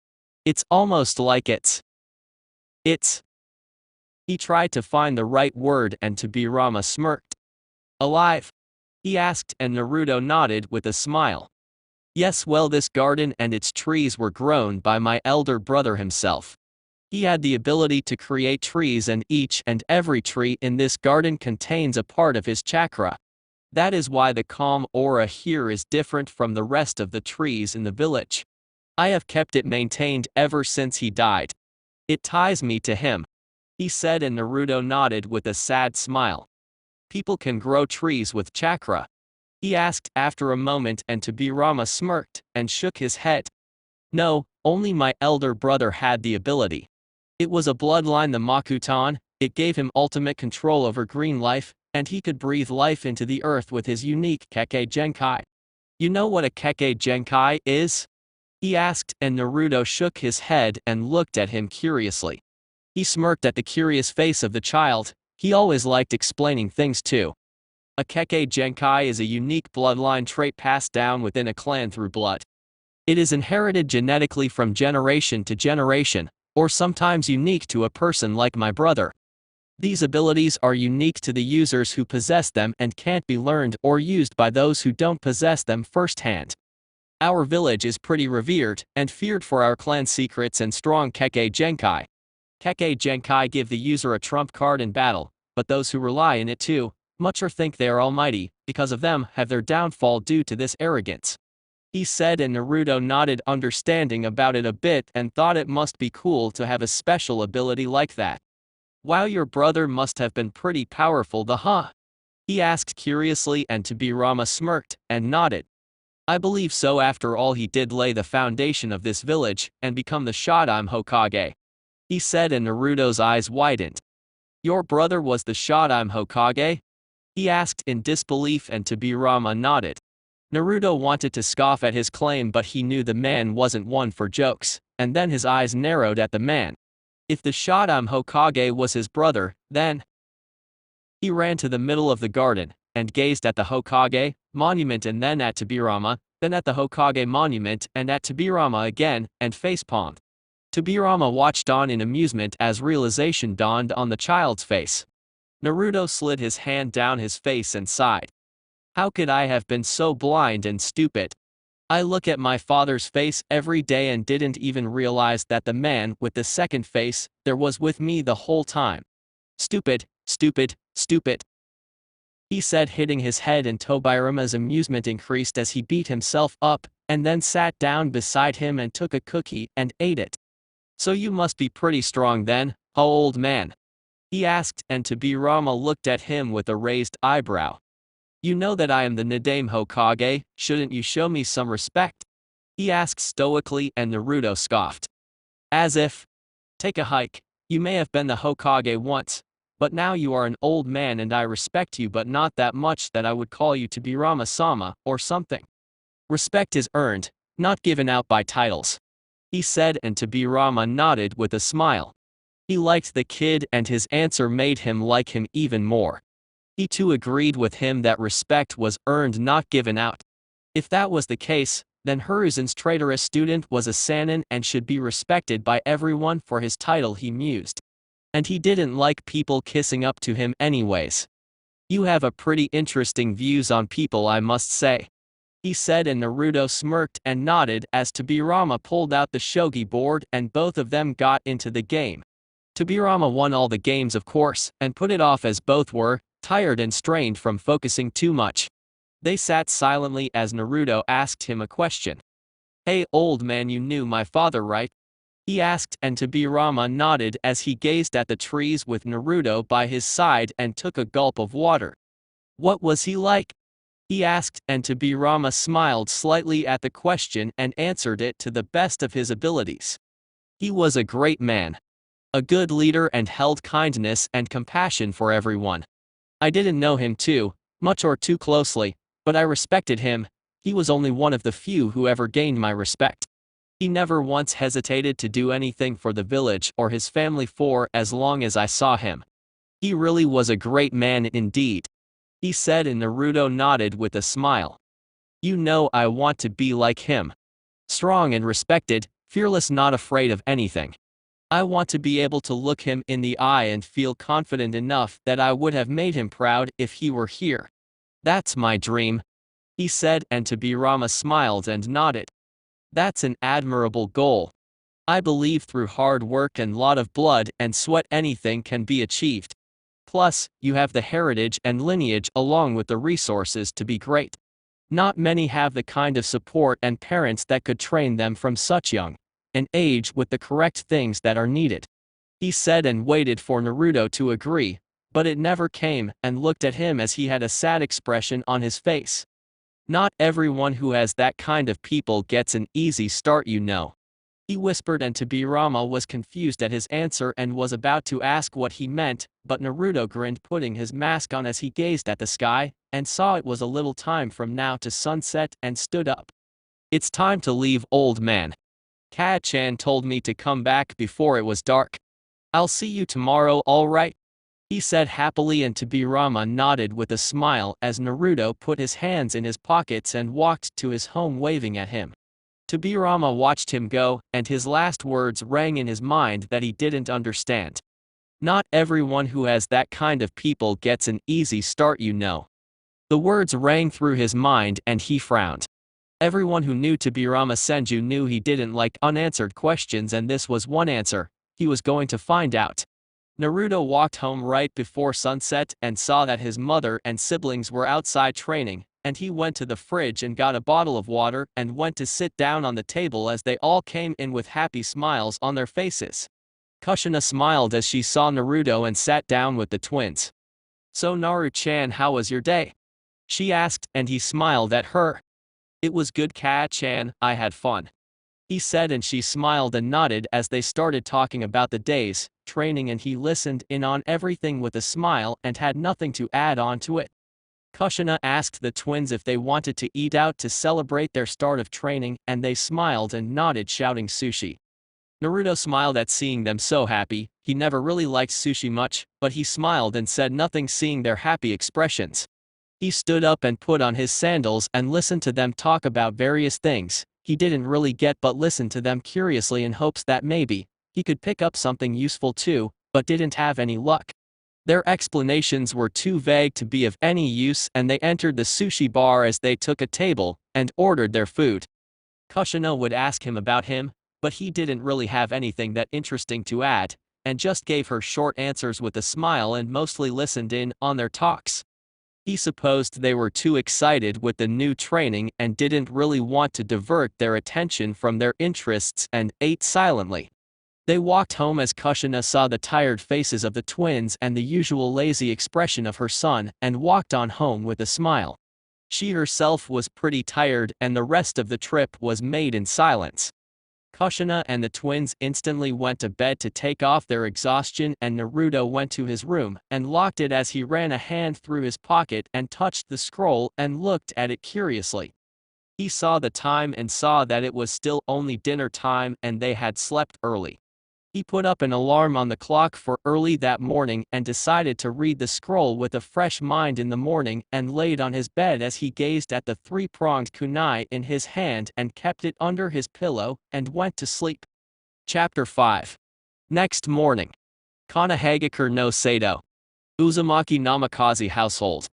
[SPEAKER 1] It's almost like it's. He tried to find the right word, and Tobirama smirked. Alive? He asked, and Naruto nodded with a smile. Yes, well, this garden and its trees were grown by my elder brother himself. He had the ability to create trees, and each and every tree in this garden contains a part of his chakra. That is why the calm aura here is different from the rest of the trees in the village. I have kept it maintained ever since he died. It ties me to him, he said, and Naruto nodded with a sad smile. People can grow trees with chakra? He asked after a moment, and Tobirama smirked and shook his head. No, only my elder brother had the ability. It was a bloodline, the Makutan. It gave him ultimate control over green life, and he could breathe life into the earth with his unique Kekkei Genkai. You know what a Kekkei Genkai is? He asked, and Naruto shook his head and looked at him curiously. He smirked at the curious face of the child. He always liked explaining things too. A Kekkei Genkai is a unique bloodline trait passed down within a clan through blood. It is inherited genetically from generation to generation, or sometimes unique to a person like my brother. These abilities are unique to the users who possess them and can't be learned or used by those who don't possess them firsthand. Our village is pretty revered and feared for our clan secrets and strong Kekkei Genkai. Kekkei Genkai give the user a trump card in battle, but those who rely in it too much or think they are almighty because of them have their downfall due to this arrogance, he said, and Naruto nodded, understanding about it a bit, and thought it must be cool to have a special ability like that. Wow, your brother must have been pretty powerful, huh? He asked curiously, and Tobirama smirked and nodded. I believe so. After all, he did lay the foundation of this village and become the Shodaime Hokage, he said, and Naruto's eyes widened. Your brother was the Shodaime Hokage? He asked in disbelief, and Tobirama nodded. Naruto wanted to scoff at his claim, but he knew the man wasn't one for jokes, and then his eyes narrowed at the man. If the Shodaime Hokage was his brother, then... He ran to the middle of the garden and gazed at the Hokage monument, and then at Tobirama, then at the Hokage monument and at Tobirama again, and facepalmed. Tobirama watched on in amusement as realization dawned on the child's face. Naruto slid his hand down his face and sighed. How could I have been so blind and stupid? I look at my father's face every day and didn't even realize that the man with the second face there was with me the whole time. Stupid, stupid, stupid, he said, hitting his head, and Tobirama's amusement increased as he beat himself up, and then sat down beside him and took a cookie and ate it. So you must be pretty strong then, huh, old man? He asked, and Tobirama looked at him with a raised eyebrow. You know that I am the Nidaime Hokage, shouldn't you show me some respect? He asked stoically, and Naruto scoffed. As if. Take a hike. You may have been the Hokage once, but now you are an old man and I respect you, but not that much that I would call you Tobirama-sama or something. Respect is earned, not given out by titles, he said, and Tobirama nodded with a smile. He liked the kid, and his answer made him like him even more. He too agreed with him that respect was earned, not given out. If that was the case, then Hiruzen's traitorous student was a Sannin and should be respected by everyone for his title, he mused. And he didn't like people kissing up to him anyways. You have a pretty interesting views on people, I must say, he said, and Naruto smirked and nodded as Tobirama pulled out the shogi board and both of them got into the game. Tobirama won all the games, of course, and put it off as both were tired and strained from focusing too much. They sat silently as Naruto asked him a question. Hey, old man, you knew my father, right? He asked, and Tobirama nodded as he gazed at the trees with Naruto by his side and took a gulp of water. What was he like? He asked, and Tobirama smiled slightly at the question and answered it to the best of his abilities. He was a great man. A good leader and held kindness and compassion for everyone. I didn't know him too much or too closely, but I respected him. He was only one of the few who ever gained my respect. He never once hesitated to do anything for the village or his family for as long as I saw him. He really was a great man indeed, he said, and Naruto nodded with a smile. You know, I want to be like him. Strong and respected, fearless, not afraid of anything. I want to be able to look him in the eye and feel confident enough that I would have made him proud if he were here. That's my dream. he said, and Tobirama smiled and nodded. That's an admirable goal. I believe through hard work and lot of blood and sweat anything can be achieved. Plus, you have the heritage and lineage along with the resources to be great. Not many have the kind of support and parents that could train them from such young an age with the correct things that are needed. He said and waited for Naruto to agree, but it never came, and looked at him as he had a sad expression on his face. Not everyone who has that kind of people gets an easy start, you know. He whispered, and Tobirama was confused at his answer and was about to ask what he meant, but Naruto grinned, putting his mask on as he gazed at the sky, and saw it was a little time from now to sunset, and stood up. It's time to leave, old man. Kaa-chan told me to come back before it was dark. I'll see you tomorrow, all right? He said happily, and Tobirama nodded with a smile as Naruto put his hands in his pockets and walked to his home waving at him. Tobirama watched him go, and his last words rang in his mind that he didn't understand. Not everyone who has that kind of people gets an easy start, you know. The words rang through his mind and he frowned. Everyone who knew Tobirama Senju knew he didn't like unanswered questions, and this was one answer. He was going to find out. Naruto walked home right before sunset and saw that his mother and siblings were outside training, and he went to the fridge and got a bottle of water and went to sit down on the table as they all came in with happy smiles on their faces. Kushina smiled as she saw Naruto and sat down with the twins. So Naru-chan, how was your day? She asked, and he smiled at her. It was good, Kaa-chan, I had fun. He said, and she smiled and nodded as they started talking about the day's training, and he listened in on everything with a smile and had nothing to add on to it. Kushina asked the twins if they wanted to eat out to celebrate their start of training, and they smiled and nodded, shouting sushi. Naruto smiled at seeing them so happy. He never really liked sushi much, but he smiled and said nothing seeing their happy expressions. He stood up and put on his sandals and listened to them talk about various things he didn't really get, but listened to them curiously in hopes that maybe he could pick up something useful too, but didn't have any luck. Their explanations were too vague to be of any use, and they entered the sushi bar as they took a table and ordered their food. Kushina would ask him about him, but he didn't really have anything that interesting to add, and just gave her short answers with a smile and mostly listened in on their talks. He supposed they were too excited with the new training and didn't really want to divert their attention from their interests, and ate silently. They walked home as Kushina saw the tired faces of the twins and the usual lazy expression of her son, and walked on home with a smile. She herself was pretty tired, and the rest of the trip was made in silence. Kushina and the twins instantly went to bed to take off their exhaustion, and Naruto went to his room and locked it as he ran a hand through his pocket and touched the scroll and looked at it curiously. He saw the time and saw that it was still only dinner time and they had slept early. He put up an alarm on the clock for early that morning and decided to read the scroll with a fresh mind in the morning, and laid on his bed as he gazed at the three-pronged kunai in his hand and kept it under his pillow and went to sleep. Chapter 5. Next morning. Konohagakure no Sato. Uzumaki Namikaze household.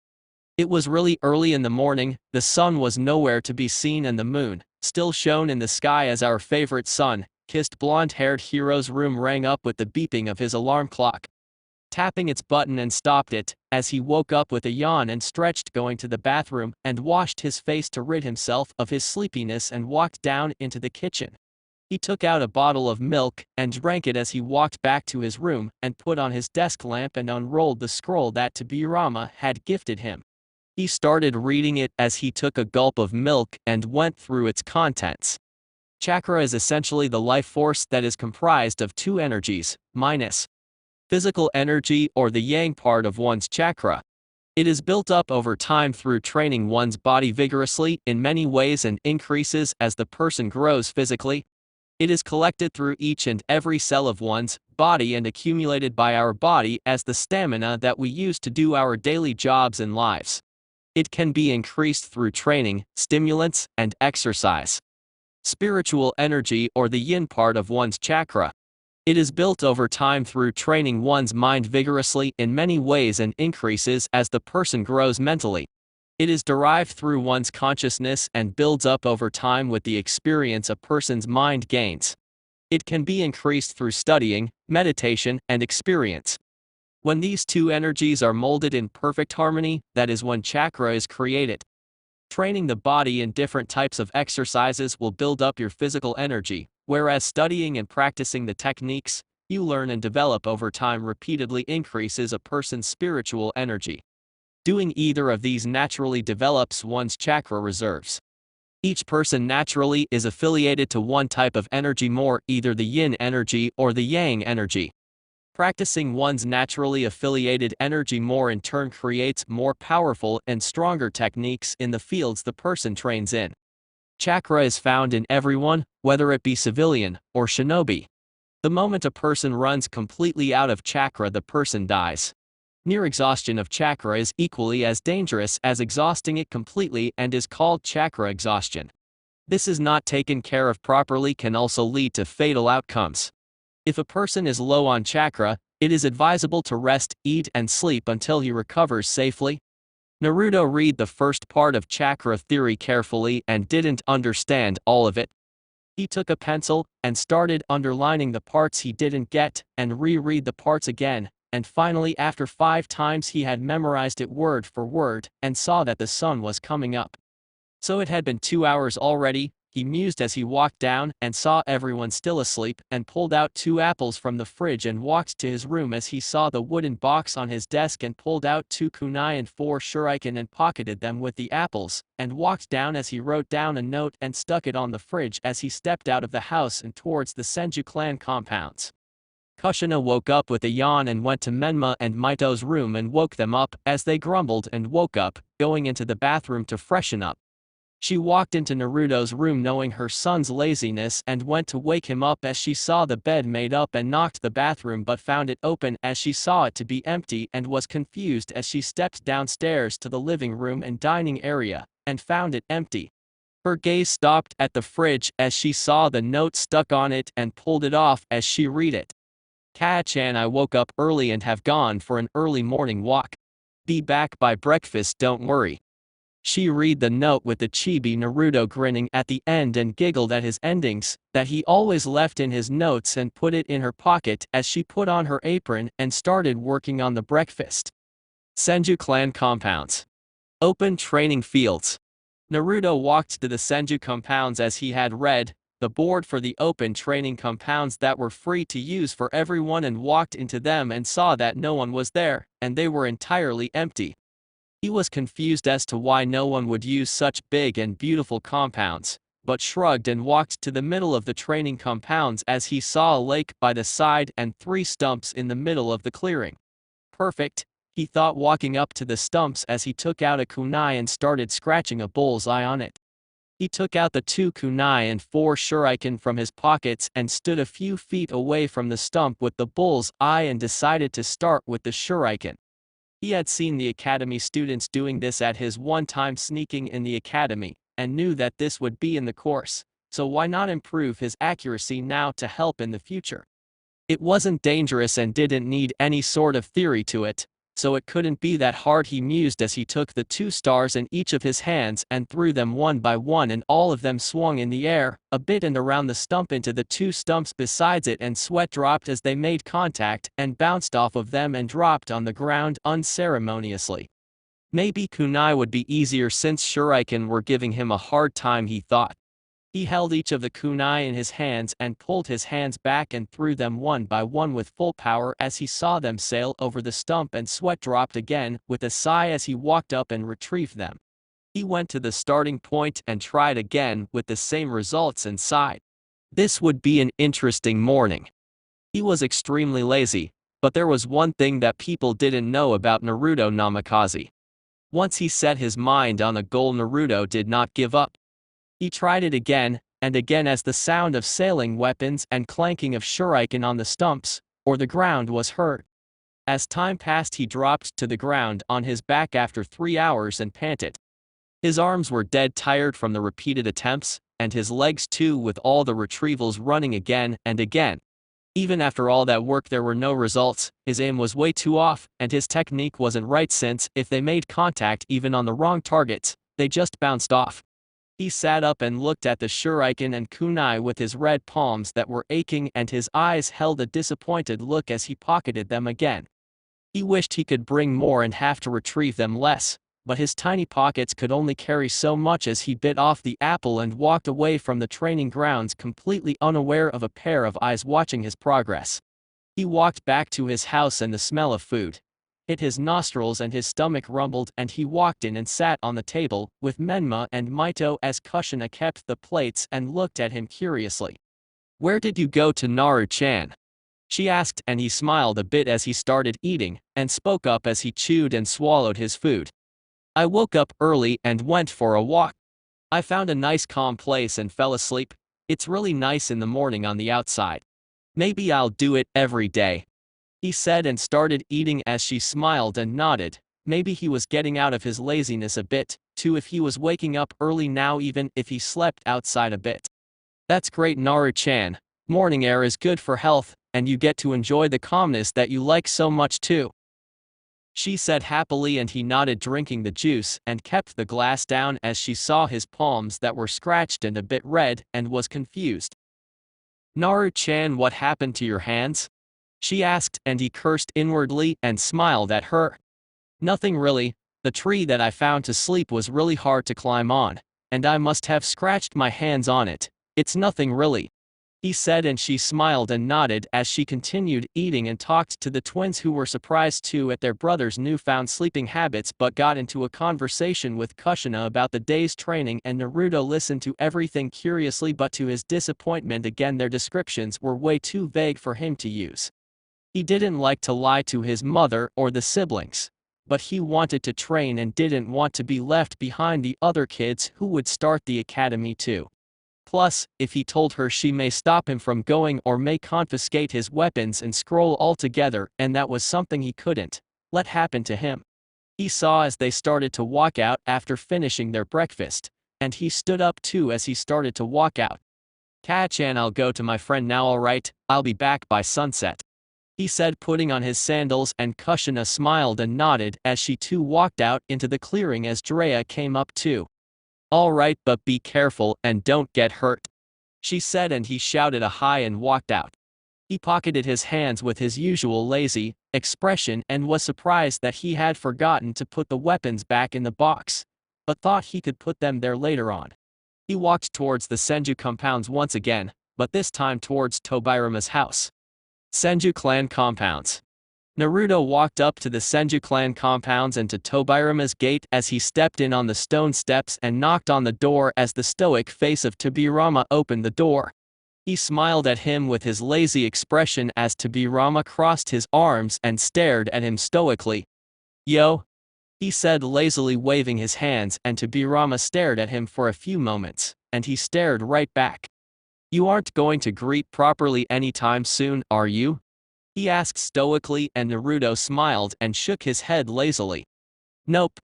[SPEAKER 1] It was really early in the morning. The sun was nowhere to be seen, and the moon still shone in the sky as our favorite sun kissed blonde-haired Hiro's room rang up with the beeping of his alarm clock. Tapping its button and stopped it, as he woke up with a yawn and stretched, going to the bathroom and washed his face to rid himself of his sleepiness, and walked down into the kitchen. He took out a bottle of milk and drank it as he walked back to his room and put on his desk lamp and unrolled the scroll that Tobirama had gifted him. He started reading it as he took a gulp of milk and went through its contents. Chakra is essentially the life force that is comprised of two energies, minus physical energy, or the yang part of one's chakra. It is built up over time through training one's body vigorously in many ways and increases as the person grows physically. It is collected through each and every cell of one's body and accumulated by our body as the stamina that we use to do our daily jobs and lives. It can be increased through training, stimulants, and exercise. Spiritual energy, or the yin part of one's chakra. It is built over time through training one's mind vigorously in many ways and increases as the person grows mentally. It is derived through one's consciousness and builds up over time with the experience a person's mind gains. It can be increased through studying, meditation, and experience. When these two energies are molded in perfect harmony, that is when chakra is created. Training the body in different types of exercises will build up your physical energy, whereas studying and practicing the techniques you learn and develop over time repeatedly increases a person's spiritual energy. Doing either of these naturally develops one's chakra reserves. Each person naturally is affiliated to one type of energy more, either the yin energy or the yang energy. Practicing one's naturally affiliated energy more in turn creates more powerful and stronger techniques in the fields the person trains in. Chakra is found in everyone, whether it be civilian or shinobi. The moment a person runs completely out of chakra, the person dies. Near exhaustion of chakra is equally as dangerous as exhausting it completely and is called chakra exhaustion. This is not taken care of properly can also lead to fatal outcomes. If a person is low on chakra, it is advisable to rest, eat, and sleep until he recovers safely. Naruto read the first part of chakra theory carefully and didn't understand all of it. He took a pencil and started underlining the parts he didn't get and reread the parts again, and finally after 5 times he had memorized it word for word and saw that the sun was coming up. So it had been 2 hours already. He mused as he walked down and saw everyone still asleep and pulled out 2 apples from the fridge and walked to his room as he saw the wooden box on his desk and pulled out 2 kunai and 4 shuriken and pocketed them with the apples, and walked down as he wrote down a note and stuck it on the fridge as he stepped out of the house and towards the Senju clan compounds. Kushina woke up with a yawn and went to Menma and Mito's room and woke them up as they grumbled and woke up, going into the bathroom to freshen up. She walked into Naruto's room knowing her son's laziness and went to wake him up as she saw the bed made up and knocked the bathroom but found it open as she saw it to be empty and was confused as she stepped downstairs to the living room and dining area and found it empty. Her gaze stopped at the fridge as she saw the note stuck on it and pulled it off as she read it. Kaa-chan, I woke up early and have gone for an early morning walk. Be back by breakfast, don't worry. She read the note with the chibi Naruto grinning at the end and giggled at his endings that he always left in his notes and put it in her pocket as she put on her apron and started working on the breakfast. Senju clan compounds. Open training fields. Naruto walked to the Senju compounds as he had read the board for the open training compounds that were free to use for everyone and walked into them and saw that no one was there, and they were entirely empty. He was confused as to why no one would use such big and beautiful compounds, but shrugged and walked to the middle of the training compounds as he saw a lake by the side and 3 stumps in the middle of the clearing. Perfect, he thought, walking up to the stumps as he took out a kunai and started scratching a bullseye on it. He took out the 2 kunai and 4 shuriken from his pockets and stood a few feet away from the stump with the bull's eye and decided to start with the shuriken. He had seen the academy students doing this at his one time sneaking in the academy, and knew that this would be in the course, so why not improve his accuracy now to help in the future? It wasn't dangerous and didn't need any sort of theory to it, so it couldn't be that hard, he mused as he took the 2 stars in each of his hands and threw them one by one, and all of them swung in the air, a bit and around the stump into the 2 stumps besides it, and sweat dropped as they made contact and bounced off of them and dropped on the ground unceremoniously. Maybe kunai would be easier since shuriken were giving him a hard time, he thought. He held each of the kunai in his hands and pulled his hands back and threw them one by one with full power as he saw them sail over the stump, and sweat dropped again with a sigh as he walked up and retrieved them. He went to the starting point and tried again with the same results and sighed. This would be an interesting morning. He was extremely lazy, but there was one thing that people didn't know about Naruto Namikaze. Once he set his mind on a goal, Naruto did not give up. He tried it again and again as the sound of sailing weapons and clanking of shuriken on the stumps or the ground was heard. As time passed, he dropped to the ground on his back after 3 hours and panted. His arms were dead tired from the repeated attempts, and his legs too, with all the retrievals running again and again. Even after all that work there were no results, his aim was way too off, and his technique wasn't right since, if they made contact even on the wrong targets, they just bounced off. He sat up and looked at the shuriken and kunai with his red palms that were aching, and his eyes held a disappointed look as he pocketed them again. He wished he could bring more and have to retrieve them less, but his tiny pockets could only carry so much as he bit off the apple and walked away from the training grounds completely unaware of a pair of eyes watching his progress. He walked back to his house and the smell of food hit his nostrils and his stomach rumbled, and he walked in and sat on the table with Menma and Mito as Kushina kept the plates and looked at him curiously. "Where did you go to, Naru-chan?" she asked, and he smiled a bit as he started eating, and spoke up as he chewed and swallowed his food. "I woke up early and went for a walk. I found a nice calm place and fell asleep. It's really nice in the morning on the outside. Maybe I'll do it every day," he said, and started eating as she smiled and nodded. Maybe he was getting out of his laziness a bit, too, if he was waking up early now even if he slept outside a bit. "That's great, Naru-chan. Morning air is good for health, and you get to enjoy the calmness that you like so much too," she said happily, and he nodded, drinking the juice, and kept the glass down as she saw his palms that were scratched and a bit red, and was confused. "Naru-chan, what happened to your hands?" she asked, and he cursed inwardly and smiled at her. "Nothing really. The tree that I found to sleep was really hard to climb on, and I must have scratched my hands on it. It's nothing really," he said, and she smiled and nodded as she continued eating and talked to the twins, who were surprised too at their brother's newfound sleeping habits, but got into a conversation with Kushina about the day's training, and Naruto listened to everything curiously, but to his disappointment again their descriptions were way too vague for him to use. He didn't like to lie to his mother or the siblings, but he wanted to train and didn't want to be left behind the other kids who would start the academy too. Plus, if he told her, she may stop him from going or may confiscate his weapons and scroll altogether, and that was something he couldn't let happen to him. He saw as they started to walk out after finishing their breakfast, and he stood up too as he started to walk out. "Ka-chan, I'll go to my friend now, alright? I'll be back by sunset," he said, putting on his sandals, and Kushina smiled and nodded as she too walked out into the clearing as Drea came up too. "All right, but be careful and don't get hurt," she said, and he shouted a hi and walked out. He pocketed his hands with his usual lazy expression and was surprised that he had forgotten to put the weapons back in the box, but thought he could put them there later on. He walked towards the Senju compounds once again, but this time towards Tobirama's house. Senju clan compounds. Naruto walked up to the Senju clan compounds and to Tobirama's gate as he stepped in on the stone steps and knocked on the door as the stoic face of Tobirama opened the door. He smiled at him with his lazy expression as Tobirama crossed his arms and stared at him stoically. "Yo," he said lazily, waving his hands, and Tobirama stared at him for a few moments, and he stared right back. "You aren't going to greet properly anytime soon, are you?" he asked stoically, and Naruto smiled and shook his head lazily. "Nope,"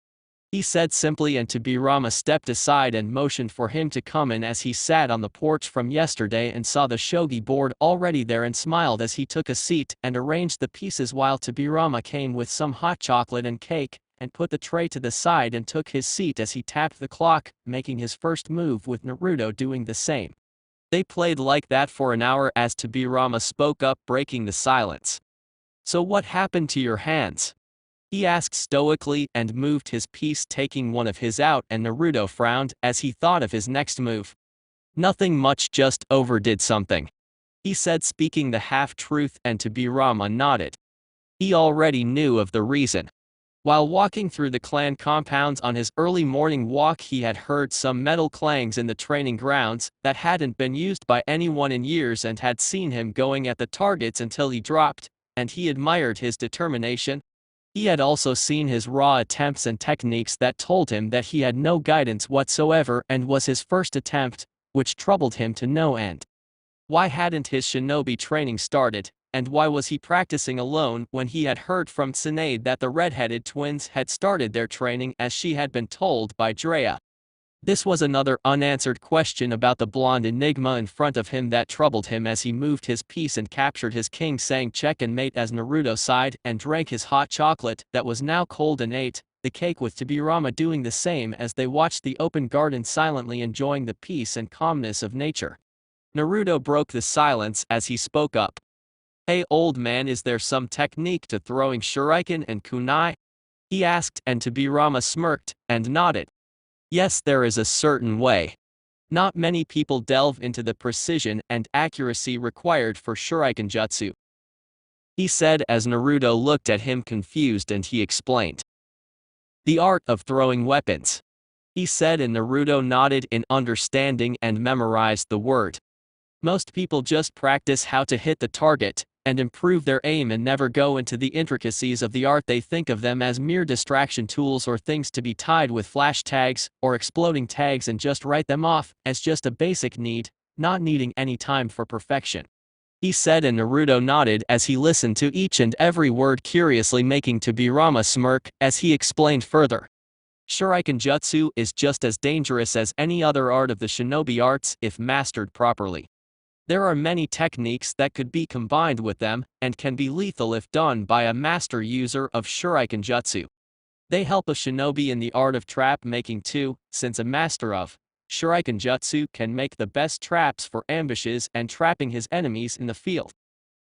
[SPEAKER 1] he said simply, and Tobirama stepped aside and motioned for him to come in as he sat on the porch from yesterday and saw the shogi board already there and smiled as he took a seat and arranged the pieces while Tobirama came with some hot chocolate and cake and put the tray to the side and took his seat as he tapped the clock, making his first move with Naruto doing the same. They played like that for an hour as Tobirama spoke up, breaking the silence. "So what happened to your hands?" he asked stoically and moved his piece, taking one of his out, and Naruto frowned as he thought of his next move. "Nothing much, just overdid something," he said, speaking the half-truth, and Tobirama nodded. He already knew of the reason. While walking through the clan compounds on his early morning walk, he had heard some metal clangs in the training grounds that hadn't been used by anyone in years, and had seen him going at the targets until he dropped, and he admired his determination. He had also seen his raw attempts and techniques that told him that he had no guidance whatsoever and was his first attempt, which troubled him to no end. Why hadn't his shinobi training started? And why was he practicing alone when he had heard from Tsunade that the red-headed twins had started their training as she had been told by Drea? This was another unanswered question about the blonde enigma in front of him that troubled him as he moved his piece and captured his king, saying check and mate as Naruto sighed and drank his hot chocolate that was now cold and ate the cake, with Tobirama doing the same as they watched the open garden silently enjoying the peace and calmness of nature. Naruto broke the silence as he spoke up. Hey old man, is there some technique to throwing shuriken and kunai? He asked, and Tobirama smirked and nodded. Yes, there is a certain way. Not many people delve into the precision and accuracy required for shuriken jutsu, he said as Naruto looked at him confused, and he explained. The art of throwing weapons, he said, and Naruto nodded in understanding and memorized the word. Most people just practice how to hit the target and improve their aim and never go into the intricacies of the art. They think of them as mere distraction tools or things to be tied with flash tags or exploding tags and just write them off as just a basic need, not needing any time for perfection, he said, and Naruto nodded as he listened to each and every word curiously, making Tobirama smirk as he explained further. Shuriken jutsu is just as dangerous as any other art of the shinobi arts if mastered properly. There are many techniques that could be combined with them and can be lethal if done by a master user of shuriken jutsu. They help a shinobi in the art of trap making too, since a master of shuriken jutsu can make the best traps for ambushes and trapping his enemies in the field,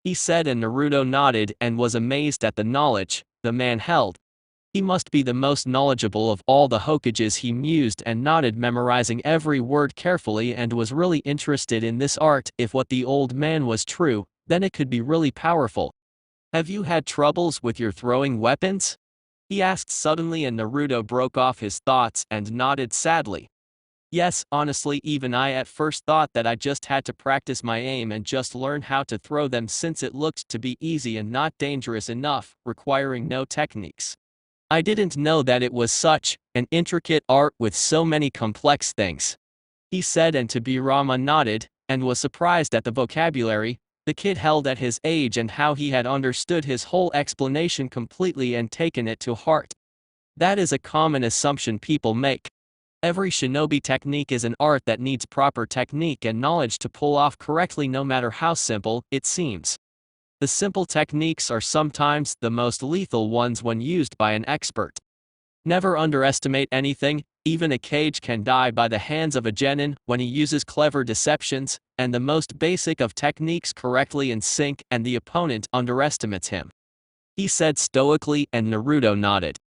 [SPEAKER 1] he said, and Naruto nodded and was amazed at the knowledge the man held. He must be the most knowledgeable of all the Hokages, he mused and nodded, memorizing every word carefully, and was really interested in this art. If what the old man was true, then it could be really powerful. Have you had troubles with your throwing weapons? He asked suddenly, and Naruto broke off his thoughts and nodded sadly. Yes, honestly, even I at first thought that I just had to practice my aim and just learn how to throw them, since it looked to be easy and not dangerous enough, requiring no techniques. I didn't know that it was such an intricate art with so many complex things, he said, and Tobirama nodded and was surprised at the vocabulary the kid held at his age and how he had understood his whole explanation completely and taken it to heart. That is a common assumption people make. Every shinobi technique is an art that needs proper technique and knowledge to pull off correctly, no matter how simple it seems. The simple techniques are sometimes the most lethal ones when used by an expert. Never underestimate anything. Even a Kage can die by the hands of a genin when he uses clever deceptions and the most basic of techniques correctly in sync, and the opponent underestimates him, he said stoically, and Naruto nodded.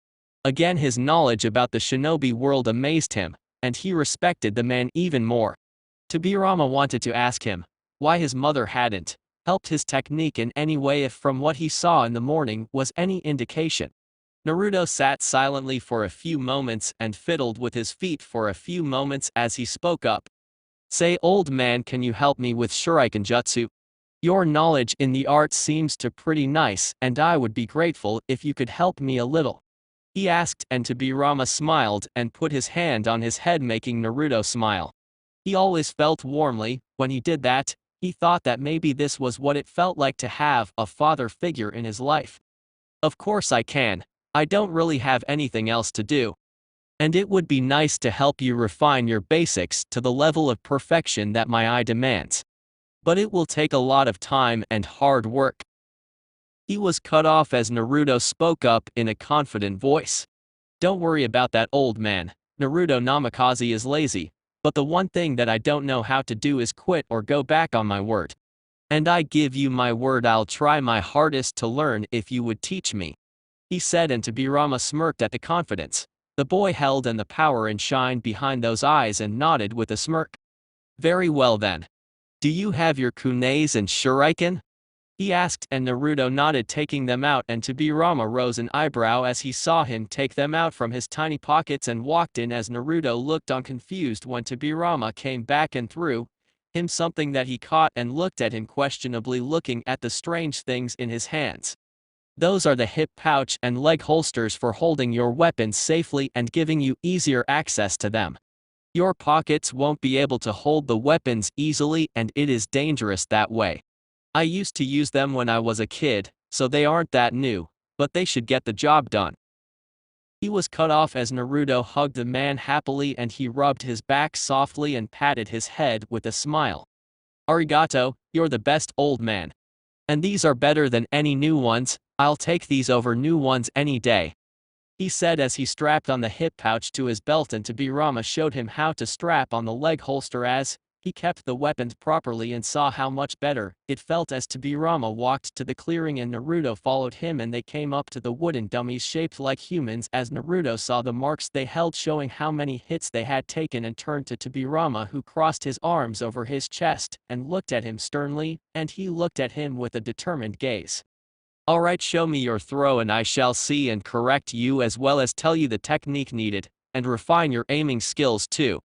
[SPEAKER 1] Again, his knowledge about the shinobi world amazed him, and he respected the man even more. Tobirama wanted to ask him why his mother hadn't helped his technique in any way, if from what he saw in the morning was any indication. Naruto sat silently for a few moments and fiddled with his feet for a few moments as he spoke up. Say, old man, can you help me with shuriken jutsu? Your knowledge in the art seems to pretty nice, and I would be grateful if you could help me a little, he asked, and Tobirama smiled and put his hand on his head, making Naruto smile. He always felt warmly when he did that. He thought that maybe this was what it felt like to have a father figure in his life. Of course I can. I don't really have anything else to do. And it would be nice to help you refine your basics to the level of perfection that my eye demands. But it will take a lot of time and hard work. He was cut off as Naruto spoke up in a confident voice. Don't worry about that, old man. Naruto Namikaze is lazy. But the one thing that I don't know how to do is quit or go back on my word. And I give you my word, I'll try my hardest to learn if you would teach me, he said, and Tobirama smirked at the confidence the boy held and the power and shine behind those eyes, and nodded with a smirk. Very well then. Do you have your kunes and shuriken? He asked, and Naruto nodded, taking them out, and Tobirama rose an eyebrow as he saw him take them out from his tiny pockets and walked in as Naruto looked on confused when Tobirama came back and threw him something that he caught and looked at him questionably, looking at the strange things in his hands. Those are the hip pouch and leg holsters for holding your weapons safely and giving you easier access to them. Your pockets won't be able to hold the weapons easily, and it is dangerous that way. I used to use them when I was a kid, so they aren't that new, but they should get the job done, He was cut off as Naruto hugged the man happily and he rubbed his back softly and patted his head with a smile. Arigato, you're the best, old man. And these are better than any new ones, I'll take these over new ones any day, he said as he strapped on the hip pouch to his belt and Tobirama showed him how to strap on the leg holster as he kept the weapons properly and saw how much better it felt as Tobirama walked to the clearing and Naruto followed him and they came up to the wooden dummies shaped like humans as Naruto saw the marks they held showing how many hits they had taken and turned to Tobirama who crossed his arms over his chest and looked at him sternly, and he looked at him with a determined gaze. Alright, show me your throw and I shall see and correct you as well as tell you the technique needed, and refine your aiming skills too,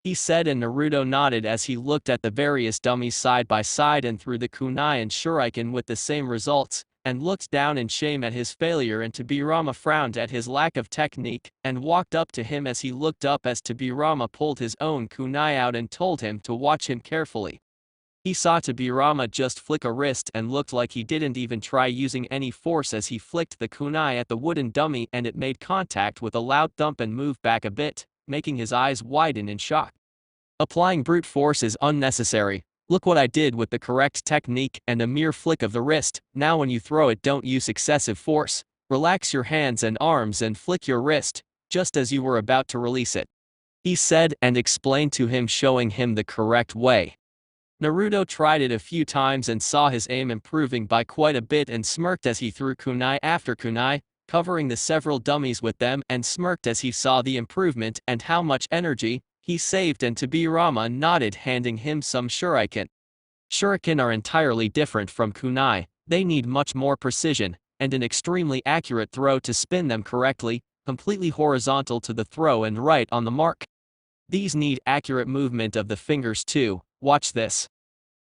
[SPEAKER 1] he said and Naruto nodded as he looked at the various dummies side by side and threw the kunai and shuriken with the same results, and looked down in shame at his failure and Tobirama frowned at his lack of technique, and walked up to him as he looked up as Tobirama pulled his own kunai out and told him to watch him carefully. He saw Tobirama just flick a wrist and looked like he didn't even try using any force as he flicked the kunai at the wooden dummy and it made contact with a loud thump and moved back a bit, making his eyes widen in shock. Applying brute force is unnecessary. Look what I did with the correct technique and a mere flick of the wrist. Now when you throw it, don't use excessive force. Relax your hands and arms and flick your wrist, just as you were about to release it, he said and explained to him showing him the correct way. Naruto tried it a few times and saw his aim improving by quite a bit and smirked as he threw kunai after kunai, covering the several dummies with them and smirked as he saw the improvement and how much energy he saved and Tobirama nodded handing him some shuriken. Shuriken are entirely different from kunai, they need much more precision, and an extremely accurate throw to spin them correctly, completely horizontal to the throw and right on the mark. These need accurate movement of the fingers too, watch this,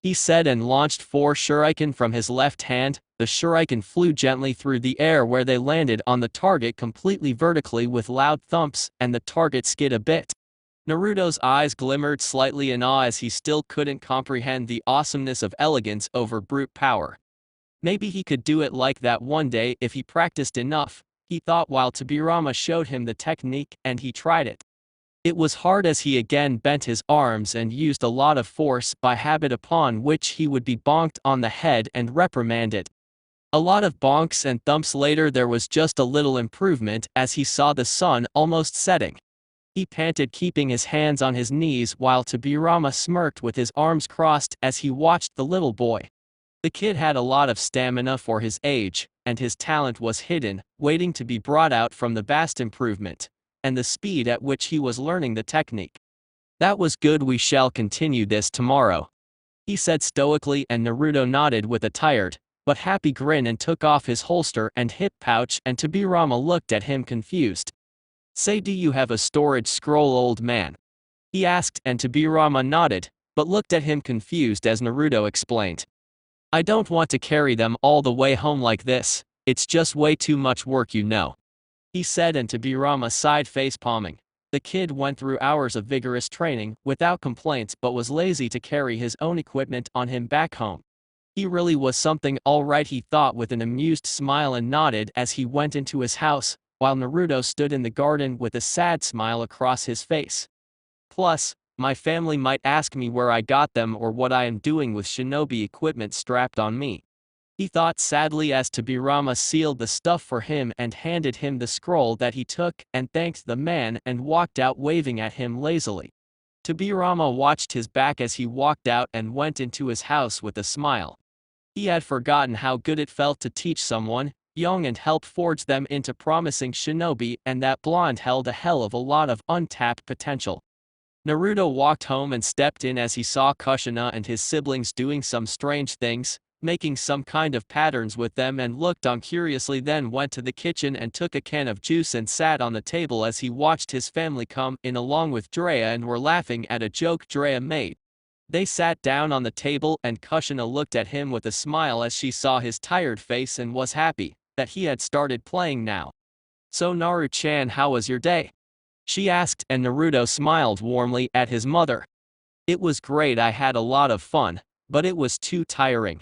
[SPEAKER 1] he said and launched 4 shuriken from his left hand. The shuriken flew gently through the air where they landed on the target completely vertically with loud thumps and the target skid a bit. Naruto's eyes glimmered slightly in awe as he still couldn't comprehend the awesomeness of elegance over brute power. Maybe he could do it like that one day if he practiced enough, he thought while Tobirama showed him the technique and he tried it. It was hard as he again bent his arms and used a lot of force by habit upon which he would be bonked on the head and reprimanded. A lot of bonks and thumps later there was just a little improvement as he saw the sun almost setting. He panted keeping his hands on his knees while Tobirama smirked with his arms crossed as he watched the little boy. The kid had a lot of stamina for his age, and his talent was hidden, waiting to be brought out from the vast improvement and the speed at which he was learning the technique. That was good, we shall continue this tomorrow, he said stoically and Naruto nodded with a tired but happy grin and took off his holster and hip pouch and Tobirama looked at him confused. Say, do you have a storage scroll, old man? He asked and Tobirama nodded, but looked at him confused as Naruto explained. I don't want to carry them all the way home like this, it's just way too much work, you know, he said and Tobirama sighed face palming. The kid went through hours of vigorous training without complaints but was lazy to carry his own equipment on him back home. He really was something, all right, he thought with an amused smile and nodded as he went into his house, while Naruto stood in the garden with a sad smile across his face. Plus, my family might ask me where I got them or what I am doing with shinobi equipment strapped on me, he thought sadly as Tobirama sealed the stuff for him and handed him the scroll that he took and thanked the man and walked out waving at him lazily. Tobirama watched his back as he walked out and went into his house with a smile. He had forgotten how good it felt to teach someone young and help forge them into promising shinobi, and that blonde held a hell of a lot of untapped potential. Naruto walked home and stepped in as he saw Kushina and his siblings doing some strange things, making some kind of patterns with them, and looked on curiously, then went to the kitchen and took a can of juice and sat on the table as he watched his family come in along with Drea and were laughing at a joke Drea made. They sat down on the table and Kushina looked at him with a smile as she saw his tired face and was happy that he had started playing now. So Naru-chan, how was your day? She asked and Naruto smiled warmly at his mother. It was great, I had a lot of fun, but it was too tiring,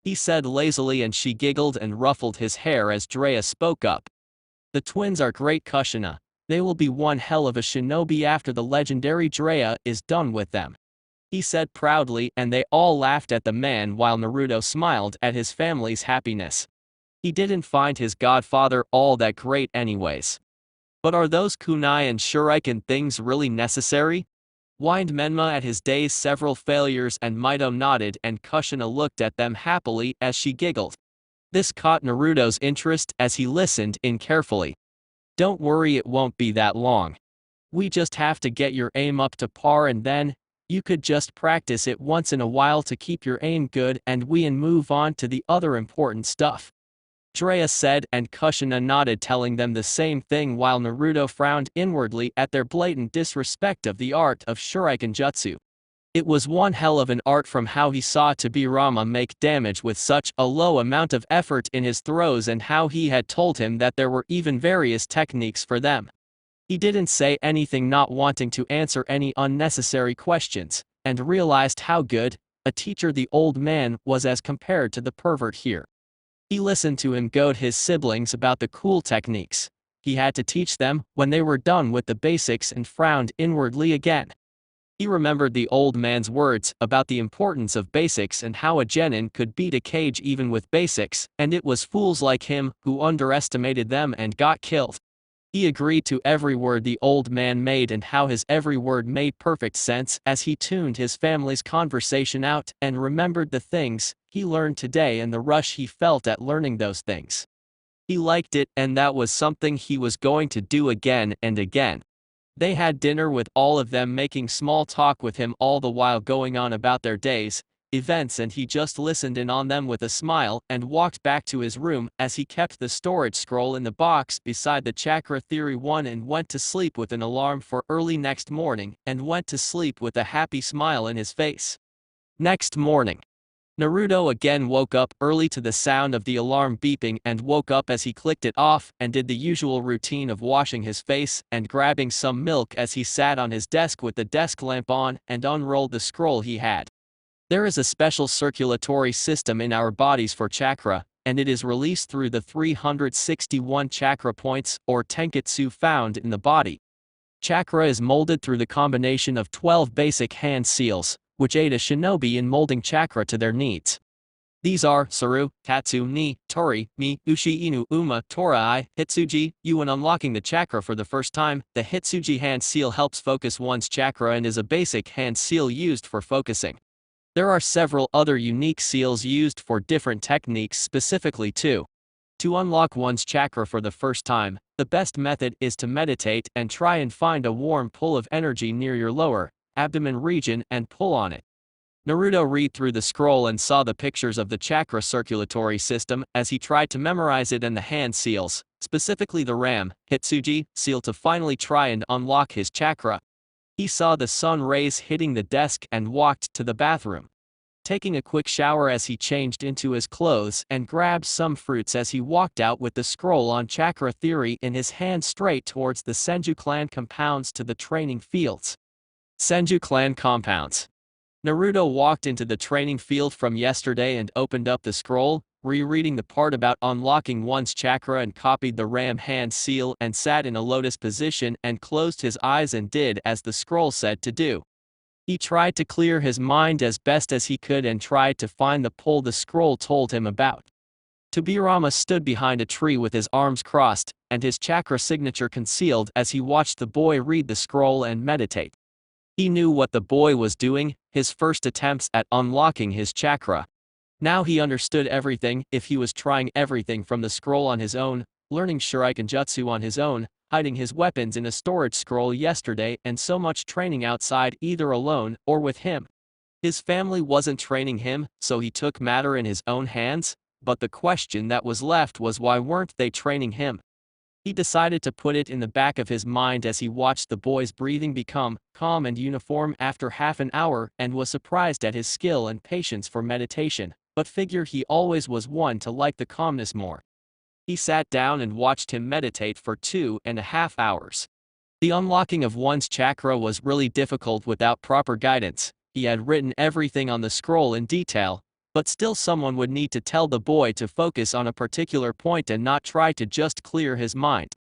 [SPEAKER 1] he said lazily, and she giggled and ruffled his hair as Drea spoke up. The twins are great Kushina. They will be one hell of a shinobi after the legendary Jiraiya is done with them," he said proudly, and they all laughed at the man while Naruto smiled at his family's happiness. He didn't find his godfather all that great anyways. But are those kunai and shuriken things really necessary? Whined Menma at his day's several failures, and Mito nodded, and Kushina looked at them happily as she giggled. This caught Naruto's interest as he listened in carefully. "Don't worry, it won't be that long. We just have to get your aim up to par, and then you could just practice it once in a while to keep your aim good, and we can move on to the other important stuff," Jiraiya said, and Kushina nodded, telling them the same thing while Naruto frowned inwardly at their blatant disrespect of the art of shuriken jutsu. It was one hell of an art from how he saw Tobirama make damage with such a low amount of effort in his throws, and how he had told him that there were even various techniques for them. He didn't say anything, not wanting to answer any unnecessary questions, and realized how good a teacher the old man was as compared to the pervert here. He listened to him goad his siblings about the cool techniques he had to teach them when they were done with the basics, and frowned inwardly again. He remembered the old man's words about the importance of basics and how a genin could beat a cage even with basics, and it was fools like him who underestimated them and got killed. He agreed to every word the old man made, and how his every word made perfect sense as he tuned his family's conversation out and remembered the things he learned today and the rush he felt at learning those things. He liked it, and that was something he was going to do again and again. They had dinner with all of them, making small talk with him all the while going on about their days, events, and he just listened in on them with a smile and walked back to his room as he kept the storage scroll in the box beside the Chakra Theory 1 and went to sleep with an alarm for early next morning, and went to sleep with a happy smile in his face. Next morning, Naruto again woke up early to the sound of the alarm beeping, and woke up as he clicked it off and did the usual routine of washing his face and grabbing some milk as he sat on his desk with the desk lamp on and unrolled the scroll he had. There is a special circulatory system in our bodies for chakra, and it is released through the 361 chakra points or tenketsu found in the body. Chakra is molded through the combination of 12 basic hand seals, which aid a shinobi in molding chakra to their needs. These are Saru, Tatsu, Ni, Tori, Mi, Ushi, Inu, Uma, Torai, Hitsuji. When unlocking the chakra for the first time, the Hitsuji hand seal helps focus one's chakra and is a basic hand seal used for focusing. There are several other unique seals used for different techniques specifically too. To unlock one's chakra for the first time, the best method is to meditate and try and find a warm pull of energy near your lower abdomen region and pull on it. Naruto read through the scroll and saw the pictures of the chakra circulatory system as he tried to memorize it and the hand seals, specifically the Ram, Hitsuji, seal to finally try and unlock his chakra. He saw the sun rays hitting the desk and walked to the bathroom, taking a quick shower as he changed into his clothes and grabbed some fruits as he walked out with the scroll on chakra theory in his hand straight towards the Senju clan compounds to the training fields. Senju clan compounds. Naruto walked into the training field from yesterday and opened up the scroll, rereading the part about unlocking one's chakra, and copied the Ram hand seal and sat in a lotus position and closed his eyes and did as the scroll said to do. He tried to clear his mind as best as he could and tried to find the pull the scroll told him about. Tobirama stood behind a tree with his arms crossed and his chakra signature concealed as he watched the boy read the scroll and meditate. He knew what the boy was doing, his first attempts at unlocking his chakra. Now he understood everything. If he was trying everything from the scroll on his own, learning shuriken jutsu on his own, hiding his weapons in a storage scroll yesterday, and so much training outside either alone or with him. His family wasn't training him, so he took matter in his own hands, but the question that was left was why weren't they training him? He decided to put it in the back of his mind as he watched the boy's breathing become calm and uniform after half an hour, and was surprised at his skill and patience for meditation, but figured he always was one to like the calmness more. He sat down and watched him meditate for 2.5 hours. The unlocking of one's chakra was really difficult without proper guidance. He had written everything on the scroll in detail, but still someone would need to tell the boy to focus on a particular point and not try to just clear his mind.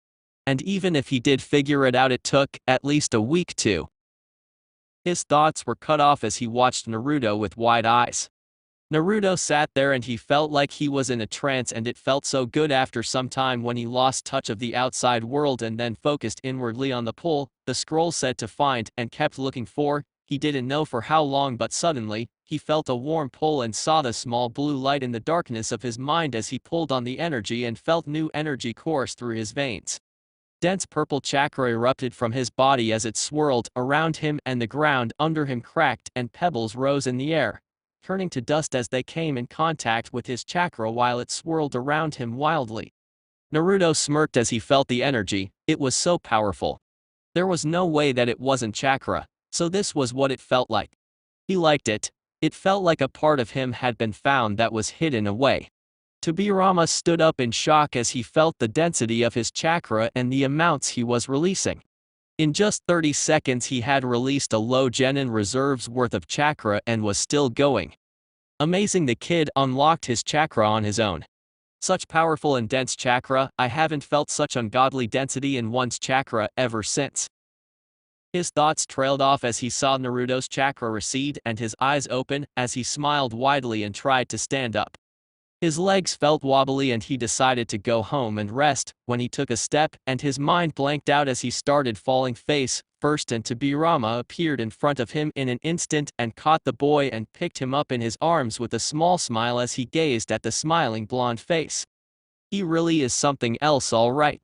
[SPEAKER 1] And even if he did figure it out, it took at least a week to. His thoughts were cut off as he watched Naruto with wide eyes. Naruto sat there and he felt like he was in a trance, and it felt so good after some time when he lost touch of the outside world and then focused inwardly on the pull the scroll said to find and kept looking for. He didn't know for how long, but suddenly, he felt a warm pull and saw the small blue light in the darkness of his mind as he pulled on the energy and felt new energy course through his veins. Dense purple chakra erupted from his body as it swirled around him, and the ground under him cracked and pebbles rose in the air, turning to dust as they came in contact with his chakra while it swirled around him wildly. Naruto smirked as he felt the energy. It was so powerful. There was no way that it wasn't chakra, so this was what it felt like. He liked it. It felt like a part of him had been found that was hidden away. Tobirama stood up in shock as he felt the density of his chakra and the amounts he was releasing. In just 30 seconds he had released a low genin reserve's worth of chakra and was still going. Amazing, the kid unlocked his chakra on his own. Such powerful and dense chakra, I haven't felt such ungodly density in one's chakra ever since. His thoughts trailed off as he saw Naruto's chakra recede and his eyes open as he smiled widely and tried to stand up. His legs felt wobbly and he decided to go home and rest when he took a step and his mind blanked out as he started falling face first, and Tobirama appeared in front of him in an instant and caught the boy and picked him up in his arms with a small smile as he gazed at the smiling blonde face. He really is something else, all right.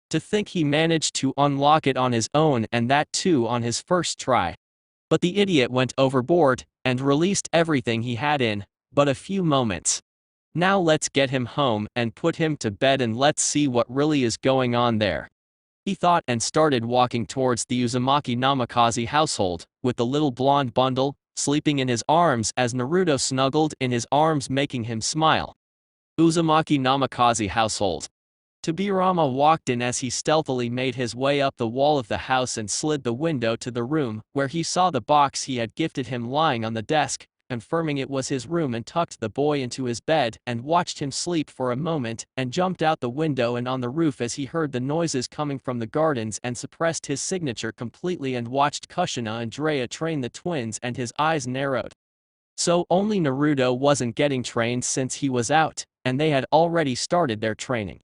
[SPEAKER 1] To think he managed to unlock it on his own, and that too on his first try. But the idiot went overboard and released everything he had in but a few moments. Now let's get him home and put him to bed and let's see what really is going on there, he thought, and started walking towards the Uzumaki Namikaze household, with the little blonde bundle sleeping in his arms as Naruto snuggled in his arms, making him smile. Uzumaki Namikaze household. Tobirama walked in as he stealthily made his way up the wall of the house and slid the window to the room where he saw the box he had gifted him lying on the desk, confirming it was his room, and tucked the boy into his bed and watched him sleep for a moment and jumped out the window and on the roof as he heard the noises coming from the gardens and suppressed his signature completely and watched Kushina and Drea train the twins, and his eyes narrowed. So only Naruto wasn't getting trained since he was out, and they had already started their training.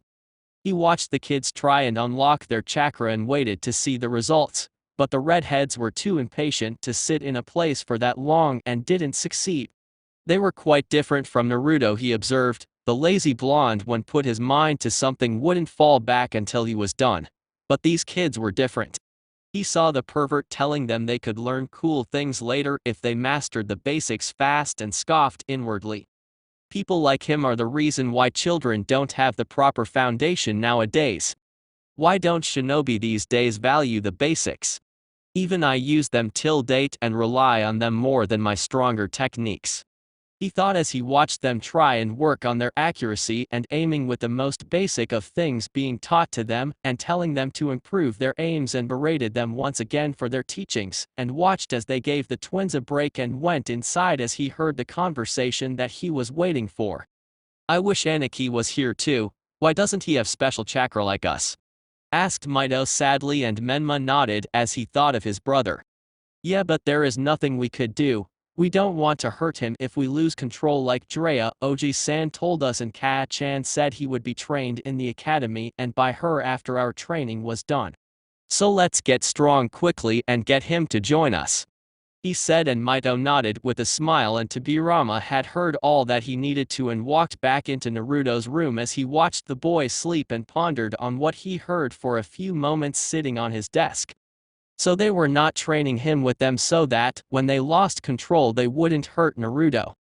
[SPEAKER 1] He watched the kids try and unlock their chakra and waited to see the results. But the redheads were too impatient to sit in a place for that long and didn't succeed. They were quite different from Naruto, he observed. The lazy blonde, when put his mind to something, wouldn't fall back until he was done. But these kids were different. He saw the pervert telling them they could learn cool things later if they mastered the basics fast, and scoffed inwardly. People like him are the reason why children don't have the proper foundation nowadays. Why don't shinobi these days value the basics? Even I use them till date and rely on them more than my stronger techniques, he thought as he watched them try and work on their accuracy and aiming with the most basic of things being taught to them, and telling them to improve their aims, and berated them once again for their teachings, and watched as they gave the twins a break and went inside as he heard the conversation that he was waiting for. I wish Aniki was here too. Why doesn't he have special chakra like us? Asked Mito sadly, and Menma nodded as he thought of his brother. Yeah, but there is nothing we could do. We don't want to hurt him if we lose control like Drea. Oji-san told us, and Ka-chan said he would be trained in the academy and by her after our training was done. So let's get strong quickly and get him to join us, he said, and Mito nodded with a smile, and Tobirama had heard all that he needed to and walked back into Naruto's room as he watched the boy sleep and pondered on what he heard for a few moments sitting on his desk. So they were not training him with them so that, when they lost control, they wouldn't hurt Naruto.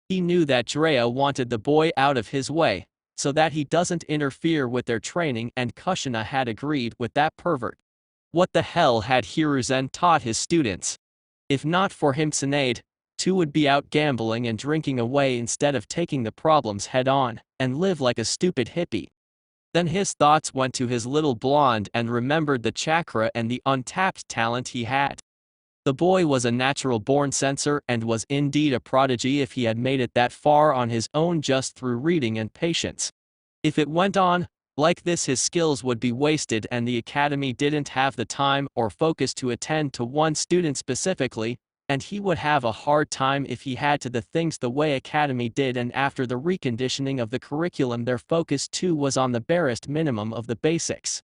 [SPEAKER 1] He knew that Drea wanted the boy out of his way, so that he doesn't interfere with their training, and Kushina had agreed with that pervert. What the hell had Hiruzen taught his students? If not for him, Tsunade, too, would be out gambling and drinking away instead of taking the problems head on, and live like a stupid hippie. Then his thoughts went to his little blonde and remembered the chakra and the untapped talent he had. The boy was a natural-born sensor and was indeed a prodigy if he had made it that far on his own just through reading and patience. If it went on, Like this, his skills would be wasted and the academy didn't have the time or focus to attend to one student specifically, and he would have a hard time if he had to the things the way academy did, and after the reconditioning of the curriculum their focus too was on the barest minimum of the basics.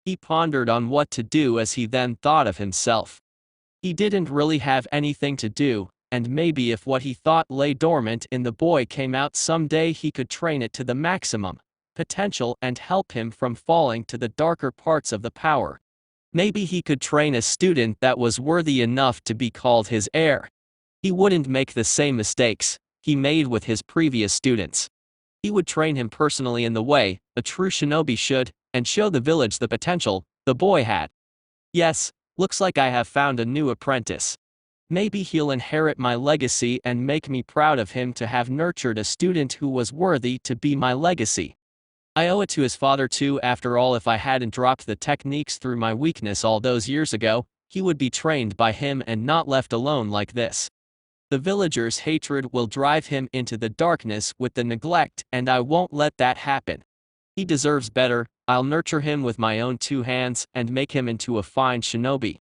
[SPEAKER 1] He pondered on what to do as he then thought of himself. He didn't really have anything to do, and maybe if what he thought lay dormant in the boy came out someday he could train it to the maximum potential and help him from falling to the darker parts of the power. Maybe he could train a student that was worthy enough to be called his heir. He wouldn't make the same mistakes he made with his previous students. He would train him personally in the way a true shinobi should, and show the village the potential the boy had. Yes, looks like I have found a new apprentice. Maybe he'll inherit my legacy and make me proud of him to have nurtured a student who was worthy to be my legacy. I owe it to his father too. After all, if I hadn't dropped the techniques through my weakness all those years ago, he would be trained by him and not left alone like this. The villagers' hatred will drive him into the darkness with the neglect, and I won't let that happen. He deserves better. I'll nurture him with my own two hands and make him into a fine shinobi.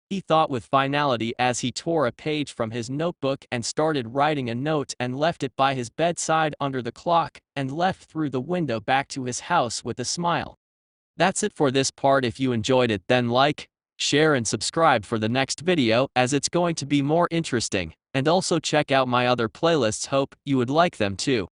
[SPEAKER 1] He thought with finality as he tore a page from his notebook and started writing a note and left it by his bedside under the clock and left through the window back to his house with a smile. That's it for this part. If you enjoyed it, then like, share and subscribe for the next video as it's going to be more interesting, and also check out my other playlists. Hope you would like them too.